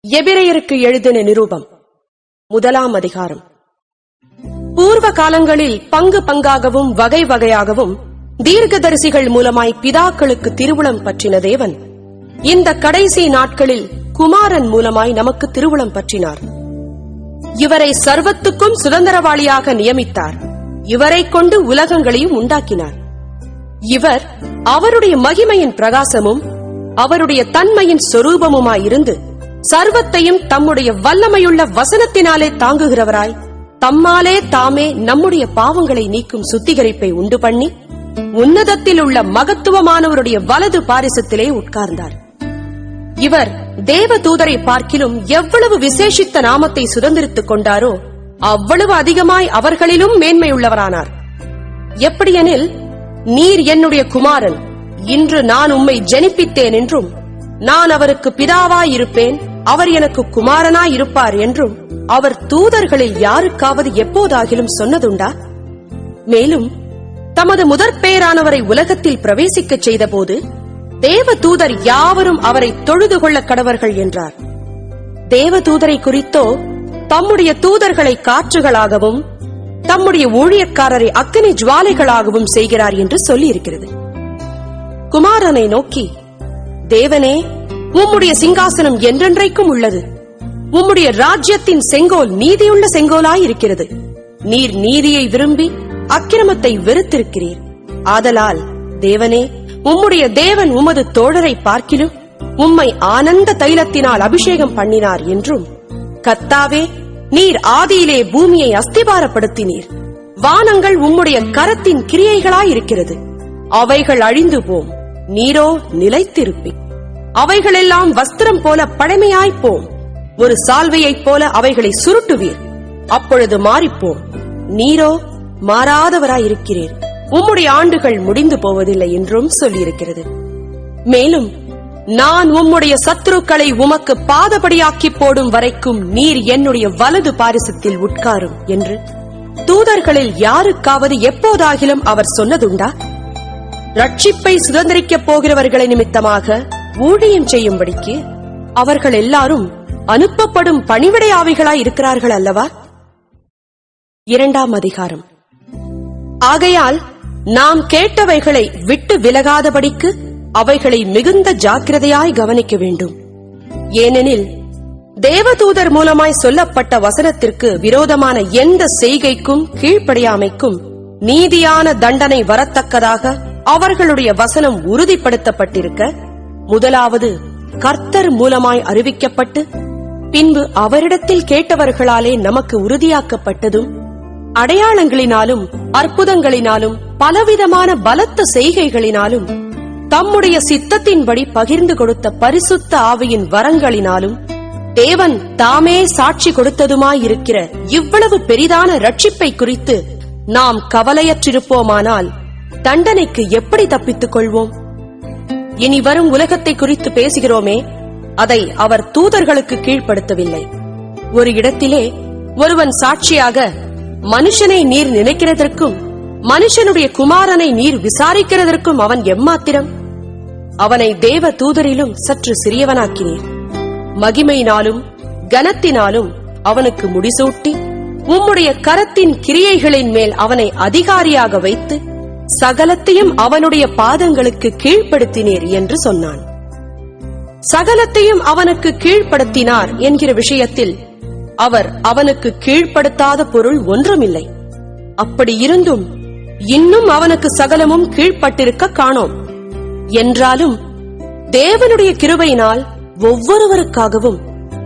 எபிரெயருக்கு எழுதின நிருபம் 1 அதிகாரம். பூர்வ காலங்களில் பங்கு பங்காகவும் வகை வகையாகவும் தீர்க்கதரிசிகள் மூலமாய் பிதாக்களுக்கு திருவுளம் பற்றின தேவன் இந்த கடைசி நாட்களில் குமாரன் மூலமாய் நமக்கு திருவுளம் பற்றினார். இவரை சர்வத்துக்கும் சுதந்திரவாளியாக நியமித்தார். இவரை கொண்டு உலகங்களையும் உண்டாக்கினார். இவர் அவருடைய மகிமையின் பிரகாசமும் அவருடைய தன்மையின் சொரூபமுமாயிருந்து சர்வத்தையும் தம்முடைய வல்லமையுள்ள வசனத்தினாலே தாங்குகிறவராய் தம்மாலே தாமே நம்முடைய பாவங்களை நீக்கும் சுத்திகரிப்பை உண்டு பண்ணி உன்னதத்தில் உள்ள மகத்துவமானவருடைய வலது பாரிசத்திலே உட்கார்ந்தார். இவர் தேவ தூதரை பார்க்கிலும் எவ்வளவு விசேஷித்த நாமத்தை சுதந்திரித்துக் கொண்டாரோ அவ்வளவு அதிகமாய் அவர்களிலும் மேன்மையுள்ளவரானார். எப்படியெனில், நீர் என்னுடைய குமாரன், இன்று நான் உம்மை ஜனிப்பித்தேன் என்றும் நான் அவருக்கு பிதாவாயிருப்பேன், அவர் எனக்கு குமாரனாயிருப்பார் என்றும் அவர் தூதர்களில் யாருக்காவது எப்போதாகிலும் சொன்னதுண்டா? மேலும் தமது முதற்பெயரானவரை உலகத்தில் பிரவேசிக்கச் செய்தபோது தேவ தூதர் யாவரும் அவரை தொழுது கொள்ள கடவர்கள் என்றார். தேவ தூதரை குறித்தோ தம்முடைய தூதர்களை காற்றுகளாகவும் தம்முடைய ஊழியக்காரரை அக்கினி ஜுவாலைகளாகவும் செய்கிறார் என்று சொல்லியிருக்கிறது. குமாரனை நோக்கி, தேவனே, உம்முடைய சிங்காசனம் என்றென்றைக்கும் உள்ளது. உம்முடைய ராஜ்யத்தின் செங்கோல் நீதியுள்ள செங்கோலாயிருக்கிறது. நீர் நீதியை விரும்பி அக்கிரமத்தை வெறுத்திருக்கிறீர். ஆதலால் தேவனே, உம்முடைய தேவன் உமது தோழரை பார்க்கிலும் உம்மை ஆனந்த தைலத்தினால் அபிஷேகம் பண்ணினார் என்றும், கர்த்தாவே, நீர் ஆதியிலே பூமியை அஸ்திபாரப்படுத்தினீர். வானங்கள் உம்முடைய கரத்தின் கிரியைகளாயிருக்கிறது. அவைகள் அழிந்து போம், நீரோ நிலைத்திருப்பீர். அவைகளெல்லாம் வஸ்திரம் போல பழமையாய்ப்போம். ஒரு சால்வையைப் போல அவைகளை சுருட்டுவீர், அப்பொழுது மாறிப்போம். நீரோ மாறாதவராயிருக்கிறீர். உம்முடைய ஆண்டுகள் முடிந்து போவதில்லை என்றும் சொல்லியிருக்கிறது. மேலும், நான் உம்முடைய சத்துருக்களை உமக்கு பாதபடியாக்கி போடும் வரைக்கும் நீர் என்னுடைய வலது பாரிசத்தில் உட்காரும் என்று தூதர்களில் யாருக்காவது எப்போதாகிலும் அவர் சொன்னதுண்டா? ரட்சிப்பை சுதந்திரிக்கப் போகிறவர்களை நிமித்தமாக ஊழியம் செய்யும்படிக்கு அவர்கள் எல்லாரும் அனுப்பப்படும் பணிவிடை ஆவிகளாய் இருக்கிறார்கள் அல்லவா? 2 அதிகாரம். ஆகையால் நாம் கேட்டவைகளை விட்டு விலகாதபடிக்கு அவைகளை மிகுந்த ஜாக்கிரதையாய் கவனிக்க வேண்டும். ஏனெனில், தேவதூதர் மூலமாய் சொல்லப்பட்ட வசனத்திற்கு விரோதமான எந்த செய்கைக்கும் கீழ்ப்படியாமைக்கும் நீதியான தண்டனை வரத்தக்கதாக அவர்களுடைய வசனம் உறுதிப்படுத்தப்பட்டிருக்க, முதலாவது கர்த்தர் மூலமாய் அறிவிக்கப்பட்டு பின்பு அவரிடத்தில் கேட்டவர்களாலே நமக்கு உறுதியாக்கப்பட்டதும், அடையாளங்களினாலும் அற்புதங்களினாலும் பலவிதமான பலத்த செய்கைகளினாலும் தம்முடைய சித்தத்தின்படி பகிர்ந்து கொடுத்த பரிசுத்த ஆவியின் வரங்களினாலும் தேவன் தாமே சாட்சி கொடுத்ததுமாயிருக்கிற இவ்வளவு பெரிதான ரட்சிப்பை குறித்து நாம் கவலையற்றிருப்போமானால் தண்டனைக்கு எப்படி தப்பித்துக் கொள்வோம்? இனி வரும் உலகத்தை குறித்து பேசுகிறோமே, அதை அவர் தூதர்களுக்கு கீழ்ப்படுத்தவில்லை. ஒரு இடத்திலே ஒருவன் சாட்சியாக, மனுஷனை நீர் நினைக்கிறதற்கும் மனுஷனுடைய குமாரனை நீர் விசாரிக்கிறதற்கும் அவன் எம்மாத்திரம்? அவனை தேவ தூதரிலும் சற்று சிறியவனாக்கினீர். மகிமையினாலும் கனத்தினாலும் அவனுக்கு முடிசூட்டி உம்முடைய கரத்தின் கிரியைகளின் மேல் அவனை அதிகாரியாக வைத்து சகலத்தையும் அவனுடைய பாதங்களுக்கு கீழ்ப்படுத்தினீர் என்று சொன்னான். சகலத்தையும் அவனுக்கு கீழ்ப்படுத்தினார் என்கிற விஷயத்தில் அவர் அவனுக்கு கீழ்ப்படுத்தாத பொருள் ஒன்றுமில்லை. அப்படி இருந்தும் இன்னும் அவனுக்கு சகலமும் கீழ்ப்பட்டிருக்க காணோம். என்றாலும் தேவனுடைய கிருபையினால் ஒவ்வொருவருக்காகவும்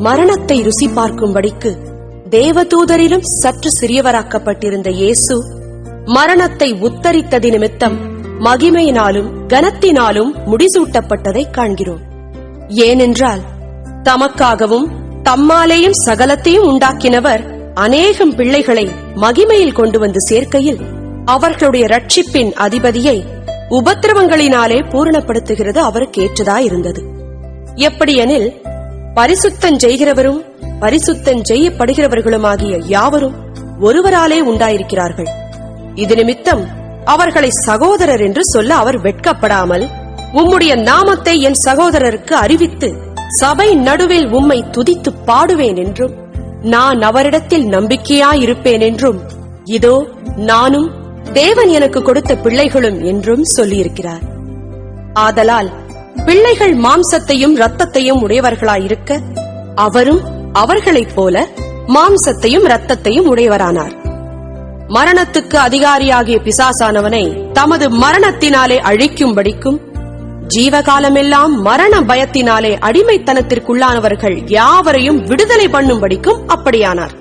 மரணத்தை ருசி பார்க்கும்படிக்கு தேவதூதரிலும் சற்று சிறியவராக்கப்பட்டிருந்த இயேசு மரணத்தை உத்தரித்தது நிமித்தம் மகிமையினாலும் கனத்தினாலும் முடிசூட்டப்பட்டதை காண்கிறோம். ஏனென்றால், தமக்காகவும் தம்மாலேயும் சகலத்தையும் உண்டாக்கினவர் அநேகம் பிள்ளைகளை மகிமையில் கொண்டு வந்து சேர்க்கையில் அவர்களுடைய ரட்சிப்பின் அதிபதியை உபத்திரவங்களினாலே பூரணப்படுத்துகிறது அவருக்கு ஏற்றதாயிருந்தது. எப்படியெனில், பரிசுத்தம் செய்கிறவரும் பரிசுத்தம் செய்யப்படுகிறவர்களுமாகிய யாவரும் ஒருவராலே உண்டாயிருக்கிறார்கள். இது நிமித்தம் அவர்களை சகோதரர் என்று சொல்ல அவர் வெட்கப்படாமல், உம்முடைய நாமத்தை என் சகோதரருக்கு அறிவித்து சபை நடுவில் உம்மை துதித்து பாடுவேன் என்றும், நான் அவரிடத்தில் நம்பிக்கையாயிருப்பேன் என்றும், இதோ நானும் தேவன் எனக்கு கொடுத்த பிள்ளைகளும் என்றும் சொல்லியிருக்கிறார். ஆதலால் பிள்ளைகள் மாம்சத்தையும் இரத்தத்தையும் உடையவர்களாயிருக்க, அவரும் அவர்களைப் போல மாம்சத்தையும் இரத்தத்தையும் உடையவரானார். மரணத்துக்கு அதிகாரியாகிய பிசாசானவனை தமது மரணத்தினாலே அழிக்கும்படிக்கும், ஜீவகாலமெல்லாம் மரண பயத்தினாலே அடிமைத்தனத்திற்குள்ளானவர்கள் யாவரையும் விடுதலை பண்ணும்படிக்கும் அப்படியானார்.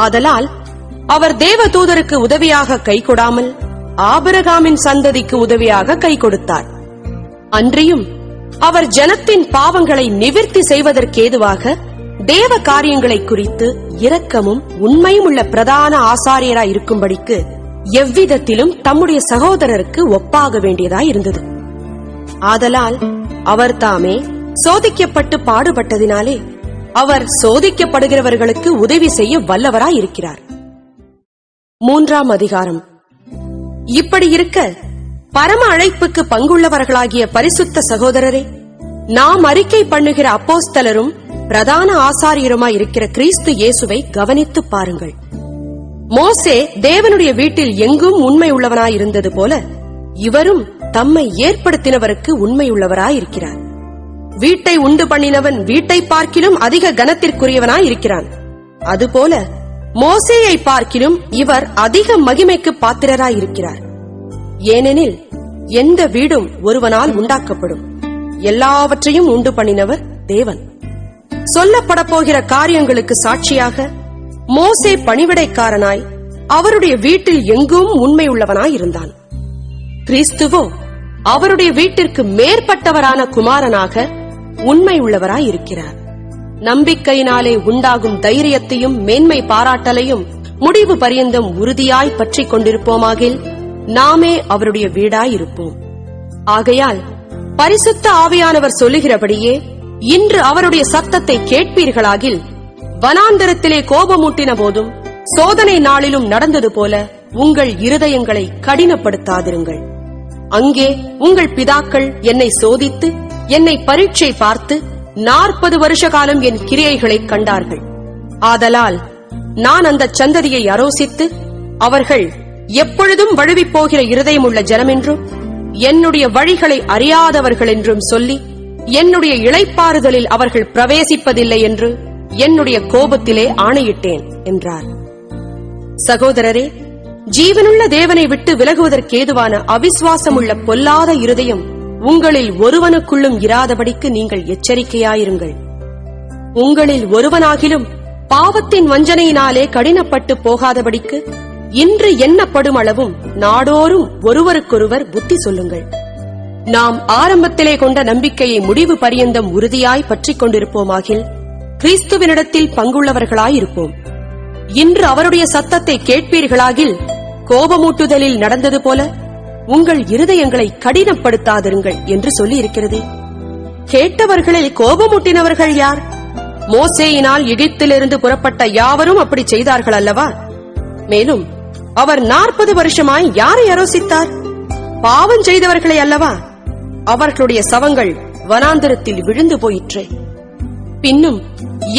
ஆதலால் அவர் தேவதூதருக்கு உதவியாக கை கொடாமல் ஆபிரகாமின் சந்ததிக்கு உதவியாக கை கொடுத்தார். அன்றியும் அவர் ஜனத்தின் பாவங்களை நிவிர்த்தி செய்வதற்கேதுவாக தேவ காரியங்களை குறித்து இரக்கமும் உண்மையும் உள்ள பிரதான ஆசாரியராய் இருக்கும்படிக்கு எவ்விதத்திலும் தம்முடைய சகோதரருக்கு ஒப்பாக வேண்டியதாய் இருந்தது. ஆதலால் அவர் தாமே சோதிக்கப்பட்டு பாடுபட்டதினாலே அவர் சோதிக்கப்படுகிறவர்களுக்கு உதவி செய்ய வல்லவராய் இருக்கிறார். 3ஆம் அதிகாரம். இப்படி இருக்க, பரம அழைப்புக்கு பங்குள்ளவர்களாகிய பரிசுத்த சகோதரரே, நாம் அறிக்கை பண்ணுகிற அப்போஸ்தலரும் பிரதான ஆசாரியருமாய் இருக்கிற கிறிஸ்து இயேசுவை கவனித்து பாருங்கள். மோசே தேவனுடைய வீட்டில் எங்கும் உண்மை உள்ளவனாயிருந்தது போல, இவரும் தம்மை ஏற்படுத்தினவருக்கு உண்மையுள்ளவராயிருக்கிறார். வீட்டை உண்டு பண்ணினவன் வீட்டை பார்க்கிலும் அதிக கனத்திற்குரியவனாயிருக்கிறான். அதுபோல மோசேயை பார்க்கிலும் இவர் அதிக மகிமைக்கு பாத்திரராயிருக்கிறார். ஏனெனில் எந்த வீடும் ஒருவனால் உண்டாக்கப்படும், எல்லாவற்றையும் உண்டு பண்ணினவர் தேவன். சொல்லப்பட போகிற காரியங்களுக்கு சாட்சியாக மோசே பணிவிடைக்காரனாய் அவருடைய வீட்டில் எங்கும் உண்மையுள்ளவனாயிருந்தான். கிறிஸ்துவோ அவருடைய வீட்டிற்கு மேற்பட்டவரான குமாரனாக உண்மையுள்ளவராயிருக்கிறார். நம்பிக்கையினாலே உண்டாகும் தைரியத்தையும் மேன்மை பாராட்டலையும் முடிவு பரியந்தம் உறுதியாய் பற்றிக் கொண்டிருப்போமாகில் நாமே அவருடைய வீடாயிருப்போம். ஆகையால் பரிசுத்த ஆவியானவர் சொல்லுகிறபடியே இன்று அவருடைய சத்தத்தை கேட்பீர்களாகில், வனாந்தரத்திலே கோபமூட்டின போதும் சோதனை நாளிலும் நடந்தது போல உங்கள் இருதயங்களை கடினப்படுத்தாதிருங்கள். அங்கே உங்கள் பிதாக்கள் என்னை சோதித்து என்னை பரீட்சை பார்த்து 40 வருஷ காலம் என் கிரியைகளை கண்டார்கள். ஆதலால் நான் அந்த சந்ததியை அரோசித்து, அவர்கள் எப்பொழுதும் வழுவிப் போகிற இருதயமுள்ள ஜனமென்றும் என்னுடைய வழிகளை அறியாதவர்கள் என்றும் சொல்லி, என்னுடைய இளைப்பாறுதலில் அவர்கள் பிரவேசிப்பதில்லை என்று என்னுடைய கோபத்திலே ஆணையிட்டேன் என்றார். சகோதரரே, ஜீவனுள்ள தேவனை விட்டு விலகுவதற்கேதுவான அவிசுவாசமுள்ள பொல்லாத இருதயம் உங்களில் ஒருவனுக்குள்ளும் இராதபடிக்கு நீங்கள் எச்சரிக்கையாயிருங்கள். உங்களில் ஒருவனாகிலும் பாவத்தின் வஞ்சனையினாலே கடினப்பட்டு போகாதபடிக்கு இன்று எண்ணப்படும் அளவும் நாடோறும் ஒருவருக்கொருவர் புத்தி சொல்லுங்கள். நாம் ஆரம்பத்திலே கொண்ட நம்பிக்கையை முடிவு பரியந்தம் உறுதியாய் பற்றிக் கொண்டிருப்போமாகில் கிறிஸ்துவினிடத்தில் பங்குள்ளவர்களாயிருப்போம். இன்று அவருடைய சத்தத்தை கேட்பீர்களாகில், கோபமூட்டுதலில் நடந்தது போல உங்கள் இருதயங்களை கடினப்படுத்தாதிருங்கள் என்று சொல்லி இருக்கிறது. கேட்டவர்களில் கோபமூட்டினவர்கள் யார்? மோசேயினால் எகிப்திலிருந்து புறப்பட்ட யாவரும் அப்படி செய்தார்கள் அல்லவா? மேலும் அவர் 40 வருஷமாய் யாரை அரோசித்தார்? பாவம் செய்தவர்களை அல்லவா? அவர்களுடைய சவங்கள் வனாந்தரத்தில் விழுந்து போயிற்றே. பின்னும்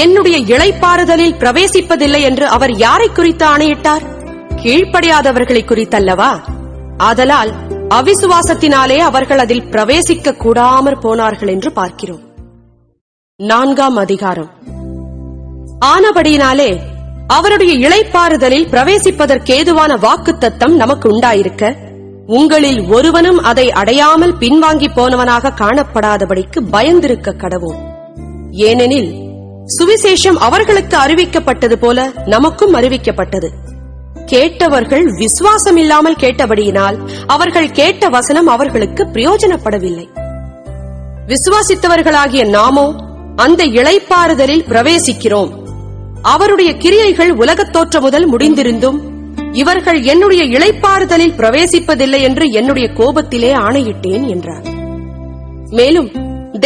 என்னுடைய இளைப்பாறுதலில் பிரவேசிப்பதில்லை என்று அவர் யாரை குறித்து ஆணையிட்டார்? கீழ்ப்படியாதவர்களை குறித்தல்லவா? ஆதலால் அவிசுவாசத்தினாலே அவர்கள் அதில் பிரவேசிக்க கூடாமற் போனார்கள் என்று பார்க்கிறோம். 4ஆம் அதிகாரம். ஆனபடியினாலே அவருடைய இளைப்பாறுதலில் பிரவேசிப்பதற்கேதுவான வாக்குத்தத்தம் நமக்கு உண்டாயிருக்க, உங்களில் ஒருவனும் அதை அடையாமல் பின்வாங்கி போனவனாக காணப்படாதபடிக்கு பயந்திருக்க கடவோம். ஏனெனில் சுவிசேஷம் அவர்களுக்கு அறிவிக்கப்பட்டது போல நமக்கும் அறிவிக்கப்பட்டது. கேட்டவர்கள் விசுவாசம் இல்லாமல் கேட்டபடியினால் அவர்கள் கேட்ட வசனம் அவர்களுக்கு பிரயோஜனப்படவில்லை. விசுவாசித்தவர்களாகிய நாமோ அந்த இளைப்பாறுதலில் பிரவேசிக்கிறோம். அவருடைய கிரியைகள் உலகத் தோற்றம் முதல் முடிந்திருந்தும் இவர்கள் என்னுடைய இளைப்பாறுதலில் பிரவேசிப்பதில்லை என்று என்னுடைய கோபத்திலே ஆணையிட்டேன் என்றார். மேலும்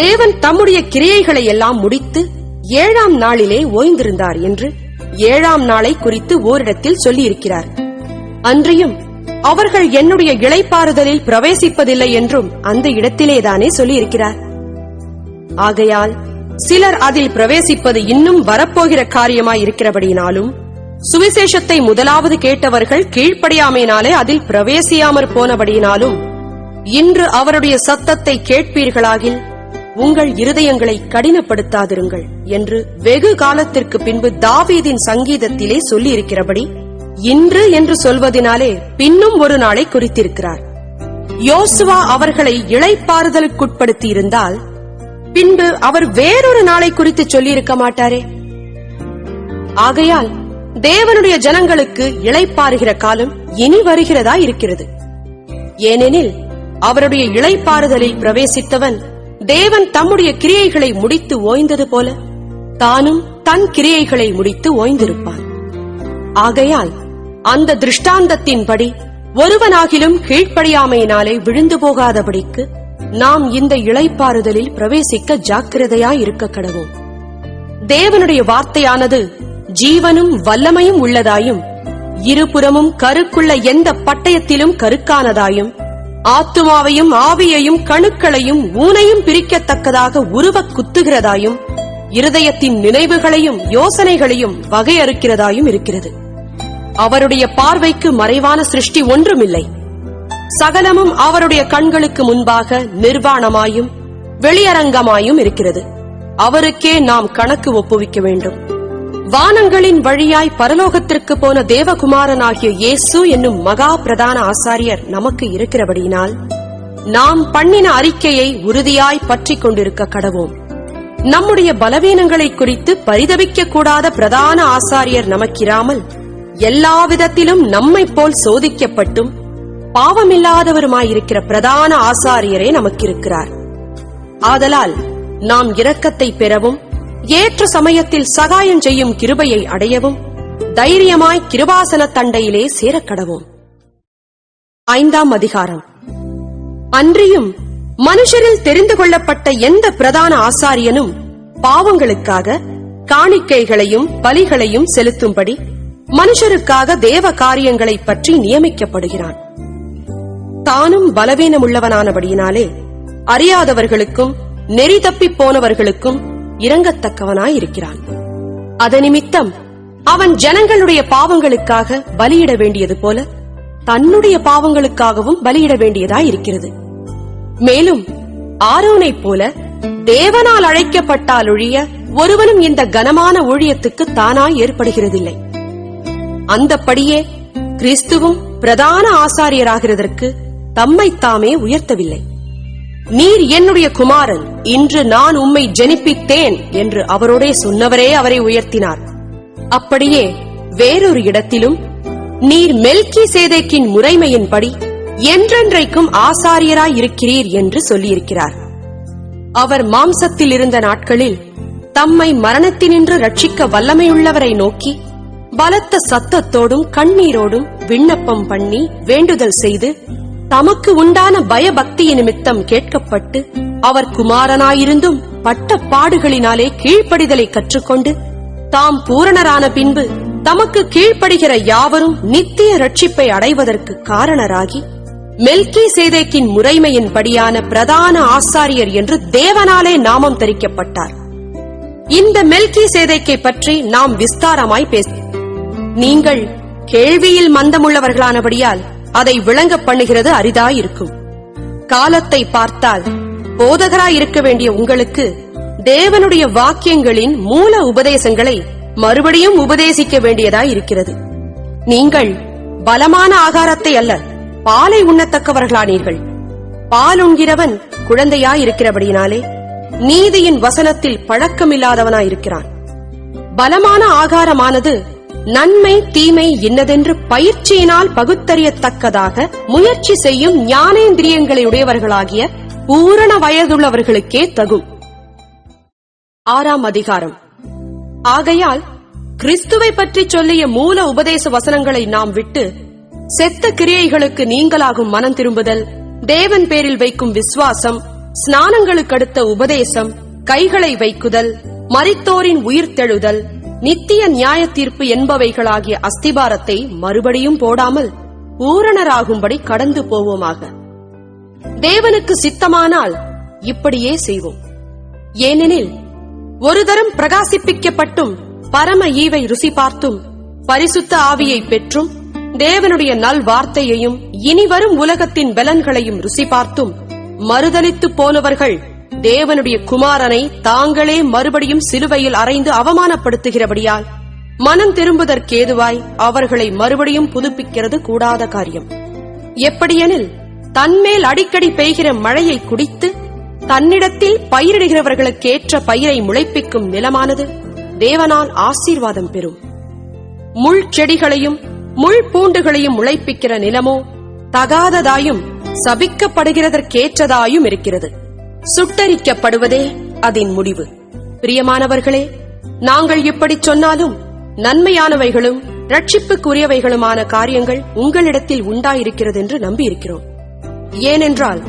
தேவன் தம்முடைய கிரியைகளை எல்லாம் முடித்து 7ஆம் நாளிலே ஓய்ந்திருந்தார் என்று 7ஆம் நாளை குறித்து ஓரிடத்தில் சொல்லியிருக்கிறார். அன்றியும் அவர்கள் என்னுடைய இளைப்பாறுதலில் பிரவேசிப்பதில்லை என்றும் அந்த இடத்திலேதானே சொல்லியிருக்கிறார். ஆகையால் சிலர் அதில் பிரவேசிப்பது இன்னும் வரப்போகிற காரியமாய் இருக்கிறபடியினாலும், சுவிசேஷத்தை முதலாவது கேட்டவர்கள் கீழ்ப்படியாமையினாலே அதில் பிரவேசியாமற் போனபடியினாலும், இன்று அவருடைய சத்தத்தை கேட்பீர்களாகில் உங்கள் இருதயங்களை கடினப்படுத்தாதிருங்கள் என்று வெகு காலத்திற்கு பின்பு தாவீதின் சங்கீதத்திலே சொல்லியிருக்கிறபடி, இன்று என்று சொல்வதினாலே பின்னும் ஒரு நாளை குறித்திருக்கிறார். யோசுவா அவர்களை இளைப்பாறுதலுக்குட்படுத்தி இருந்தால் பின்பு அவர் வேறொரு நாளை குறித்து சொல்லியிருக்க மாட்டாரே. ஆகையால் தேவனுடைய ஜனங்களுக்கு இளைப்பாறுகிற காலம் இனி வருகிறதா இருக்கிறது. ஏனெனில் அவருடைய இளைப்பாறுதலில் பிரவேசித்தவன் தேவன் தம்முடைய கிரியைகளை முடித்து ஓய்ந்தது போல தானும் தன் கிரியைகளை முடித்து ஓய்ந்திருப்பான். ஆகையால் அந்த திருஷ்டாந்தத்தின்படி ஒருவனாகிலும் கீழ்ப்படியாமையினாலே விழுந்து போகாதபடிக்கு நாம் இந்த இளைப்பாறுதலில் பிரவேசிக்க ஜாக்கிரதையாயிருக்க கடவோம். தேவனுடைய வார்த்தையானது ஜீவனும் வல்லமையும் உள்ளதாயும், இருபுறமும் கருக்குள்ள எந்த பட்டயத்திலும் கருக்கானதாயும், ஆத்துமாவையும் ஆவியையும் கணுக்களையும் ஊனையும் பிரிக்கத்தக்கதாக உருவக் குத்துகிறதாயும், இருதயத்தின் நினைவுகளையும் யோசனைகளையும் வகையறுக்கிறதாயும் இருக்கிறது. அவருடைய பார்வைக்கு மறைவான சிருஷ்டி ஒன்றுமில்லை. சகலமும் அவருடைய கண்களுக்கு முன்பாக நிர்வாணமாயும் வெளியரங்கமாயும் இருக்கிறது. அவருக்கே நாம் கணக்கு ஒப்புவிக்க வேண்டும். வானங்களின் வழியாய் பரலோகத்திற்கு போன தேவகுமாரனாகிய இயேசு என்னும் மகா பிரதான ஆசாரியர் நமக்கு இருக்கிறபடியினால் நாம் பண்ணின அறிக்கையை உறுதியாய் பற்றிக் கொண்டிருக்க கடவோம். நம்முடைய பலவீனங்களை குறித்து பரிதபிக்க கூடாத பிரதான ஆசாரியர் நமக்கிராமல், எல்லா விதத்திலும் நம்மை போல் சோதிக்கப்பட்டும் பாவமில்லாதவருமாயிருக்கிற பிரதான ஆசாரியரே நமக்கிருக்கிறார். ஆதலால் நாம் இரக்கத்தை பெறவும் ஏற்ற சமயத்தில் சகாயம் செய்யும் கிருபையை அடையவும் தைரியமாய் கிருபாசன தண்டையிலே சேரக்கடவோம். 5ஆம் அதிகாரம். அன்றியும் மனுஷரில் தெரிந்து கொள்ளப்பட்ட எந்த பிரதான ஆசாரியனும் பாவங்களுக்காக காணிக்கைகளையும் பலிகளையும் செலுத்தும்படி மனுஷருக்காக தேவ காரியங்களை பற்றி நியமிக்கப்படுகிறான். தானும் பலவீனமுள்ளவனானபடியினாலே அறியாதவர்களுக்கும் நெறி தப்பிப் போனவர்களுக்கும் இரங்கத்தக்கவனாயிருக்கிறான். அதனிமித்தம் அவன் ஜனங்களுடைய பாவங்களுக்காக பலியிட வேண்டியது போல தன்னுடைய பாவங்களுக்காகவும் பலியிட வேண்டியதாயிருக்கிறது. மேலும் ஆரோனைப் போல தேவனால் அழைக்கப்பட்டாலொழிய ஒருவனும் இந்த கனமான ஊழியத்துக்கு தானாய் ஏற்படுகிறதில்லை. அந்தப்படியே கிறிஸ்துவும் பிரதான ஆசாரியராகிறதற்கு தம்மைத்தாமே உயர்த்தவில்லை. நீர் என்னுடைய குமாரன், இன்று நான் உம்மை ஜெனிப்பித்தேன் என்று அவரோடே சொன்னவரே அவரை உயர்த்தினார். அப்படியே வேறொரு இடத்திலும் நீர் மெல்கிசேதேக்கின் முறைமையின்படி என்றென்றைக்கும் ஆசாரியராய் இருக்கிறீர் என்று சொல்லியிருக்கிறார். அவர் மாம்சத்தில் இருந்த நாட்களில் தம்மை மரணத்தினின்று ரட்சிக்க வல்லமையுள்ளவரை நோக்கி பலத்த சத்தத்தோடும் கண்ணீரோடும் விண்ணப்பம் பண்ணி வேண்டுதல் செய்து தமக்கு உண்டான பயபக்திய நிமித்தம் கேட்கப்பட்டு அவர் குமாரனாயிருந்தும் பட்ட பாடுகளினாலே கீழ்ப்படிதலை கற்றுக்கொண்டு தாம் பூரணரான பின்பு தமக்கு கீழ்ப்படுகிற யாவரும் நித்திய ரட்சிப்பை அடைவதற்கு காரணராகி மெல்கிசேதேக்கின் முறைமையின்படியான பிரதான ஆசாரியர் என்று தேவனாலே நாமம் தரிக்கப்பட்டார். இந்த மெல்கிசேதேக்கை பற்றி நாம் விஸ்தாரமாய் பேச, நீங்கள் கேள்வியில் மந்தமுள்ளவர்களானபடியால் அதை விளங்க பண்ணுகிறது அரிதாயிருக்கும். காலத்தை பார்த்தால் போதகராயிருக்க வேண்டிய உங்களுக்கு தேவனுடைய வாக்கியங்களின் மூல உபதேசங்களை மறுபடியும் உபதேசிக்க வேண்டியதாயிருக்கிறது. நீங்கள் பலமான ஆகாரத்தை அல்ல, பாலை உண்ணத்தக்கவர்களானீர்கள். பால் உண்கிறவன் குழந்தையாயிருக்கிறபடியினாலே நீதியின் வசனத்தில் பழக்கமில்லாதவனாயிருக்கிறான். பலமான ஆகாரமானது நன்மை தீமை இன்னதென்று பயிற்சியினால் பகுத்தறியத்தக்கதாக முயற்சி செய்யும் ஞானேந்திரியங்களை உடையவர்களாகிய பூரண வயதுள்ளவர்களுக்கே தகும். 6ஆம் அதிகாரம். ஆகையால் கிறிஸ்துவை பற்றி சொல்லிய மூல உபதேச வசனங்களை நாம் விட்டு செத்த கிரியைகளுக்கு நீங்களாகும் மனம் திரும்புதல், தேவன் பேரில் வைக்கும் விசுவாசம், ஸ்நானங்களுக்கடுத்த உபதேசம், கைகளை வைக்குதல், மரித்தோரின் உயிர்த்தெழுதல், நித்திய நியாய தீர்ப்பு என்பவைகளாகிய அஸ்திபாரத்தை மறுபடியும் போடாமல் பூரணராகும்படி கடந்து போவோமாக. தேவனுக்கு சித்தமானால் இப்படியே செய்வோம். ஏனெனில் ஒரு தரம் பிரகாசிப்பிக்கப்பட்டும் பரம ஈவை ருசி பார்த்தும் பரிசுத்த ஆவியை பெற்றும் தேவனுடைய நல் வார்த்தையையும் இனிவரும் உலகத்தின் பலன்களையும் ருசி பார்த்தும் மறுதலித்து போனவர்கள் தேவனுடைய குமாரனை தாங்களே மறுபடியும் சிலுவையில் அறைந்து அவமானப்படுத்துகிறபடியால் மனம் திரும்புதற்கேதுவாய் அவர்களை மறுபடியும் புதுப்பிக்கிறது கூடாத காரியம். எப்படியெனில் தன்மேல் அடிக்கடி பெய்கிற மழையை குடித்து தன்னிடத்தில் பயிரிடுகிறவர்களுக்கேற்ற பயிரை முளைப்பிக்கும் நிலமானது தேவனால் ஆசீர்வாதம் பெறும். முள் செடிகளையும் முள் பூண்டுகளையும் முளைப்பிக்கிற நிலமோ தகாததாயும் சபிக்கப்படுகிறதற்கேற்றதாயும் இருக்கிறது. சுட்டரிக்கப்படுவதே அதன் முடிவு. பிரியமானவர்களே, நாங்கள் இப்படி சொன்னாலும் நன்மையானவைகளும் ரட்சிப்புக்குரியவைகளுமான காரியங்கள் உங்களிடத்தில் உண்டாயிருக்கிறது என்று நம்பியிருக்கிறோம். ஏனென்றால்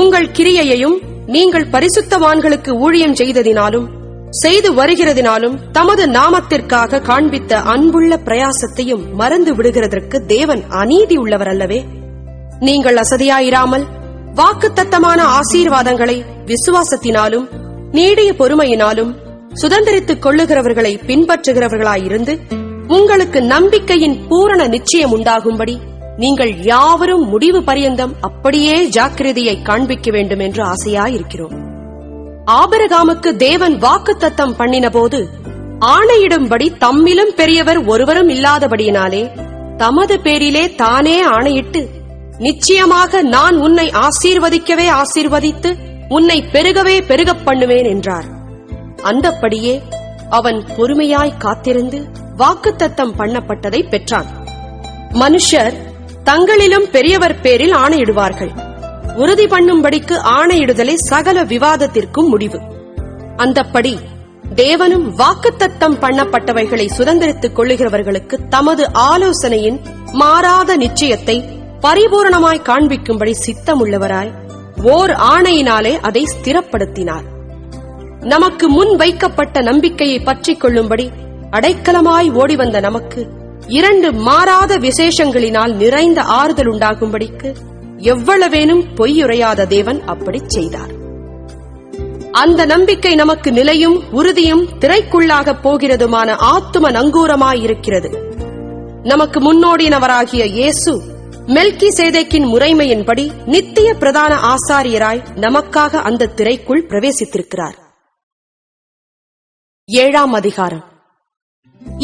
உங்கள் கிரியையையும் நீங்கள் பரிசுத்தவான்களுக்கு ஊழியம் செய்ததினாலும் செய்து வருகிறதினாலும் தமது நாமத்திற்காக காண்பித்த அன்புள்ள பிரயாசத்தையும் மறந்து விடுகிறதற்கு தேவன் அநீதி உள்ளவர் அல்லவே. நீங்கள் அசதியாயிராமல் வாக்குத்தத்தமான ஆசீர்வாதங்களை விசுவாசத்தினாலும் நீடிய பொறுமையினாலும் சுதந்திரித்துக் கொள்ளுகிறவர்களை பின்பற்றுகிறவர்களாயிருந்து உங்களுக்கு நம்பிக்கையின் பூரண நிச்சயம் உண்டாகும்படி நீங்கள் யாவரும் முடிவு பரியந்தம் அப்படியே ஜாக்கிரதையை காண்பிக்க வேண்டும் என்று ஆசையாயிருக்கிறோம். ஆபிரகாமுக்கு தேவன் வாக்குத்தத்தம் பண்ணின போது ஆணையிடும்படி தம்மிலும் பெரியவர் ஒருவரும் இல்லாதபடியினாலே தமது பேரிலே தானே ஆணையிட்டு, நிச்சயமாக நான் உன்னை ஆசீர்வதிக்கவே ஆசீர்வதித்து உன்னை பெருகவே பெருகப் பண்ணுவேன் என்றார். அந்தப்படியே அவன் பொறுமையாய் காத்திருந்து வாக்குத்தத்தம் பண்ணப்பட்டதை பெற்றான். மனுஷர் தங்களிலும் பெரியவர் பேரில் ஆணையிடுவார்கள். உறுதி பண்ணும்படிக்கு ஆணையிடுதலை சகல விவாதத்திற்கும் முடிவு. அந்தப்படி தேவனும் வாக்குத்தத்தம் பண்ணப்பட்டவைகளை சுதந்திரித்துக் கொள்ளுகிறவர்களுக்கு தமது ஆலோசனையின் மாறாத நிச்சயத்தை பரிபூரணமாய் காண்பிக்கும்படி சித்தமுள்ளவராய் ஓர் ஆணையினாலே அதை ஸ்திரப்படுத்தினார். நமக்கு முன் வைக்கப்பட்ட நம்பிக்கையை பற்றிக் கொள்ளும்படி அடைக்கலமாய் ஓடிவந்த நமக்கு 2 மாறாத விசேஷங்களினால் நிறைந்த ஆறுதல் உண்டாகும்படிக்கு எவ்வளவேனும் பொய்யுரையாத தேவன் அப்படி செய்தார். அந்த நம்பிக்கை நமக்கு நிலையும் உறுதியும் திரைக்குள்ளாக போகிறதுமான ஆத்தும நங்கூரமாயிருக்கிறது. நமக்கு முன்னோடினவராகிய இயேசு மெல்கிசேதேக்கின் முறைமையின்படி நித்திய பிரதான ஆசாரியராய் நமக்காக அந்த திரைக்குள் பிரவேசித்திருக்கிறார். 7ஆம் அதிகாரம்.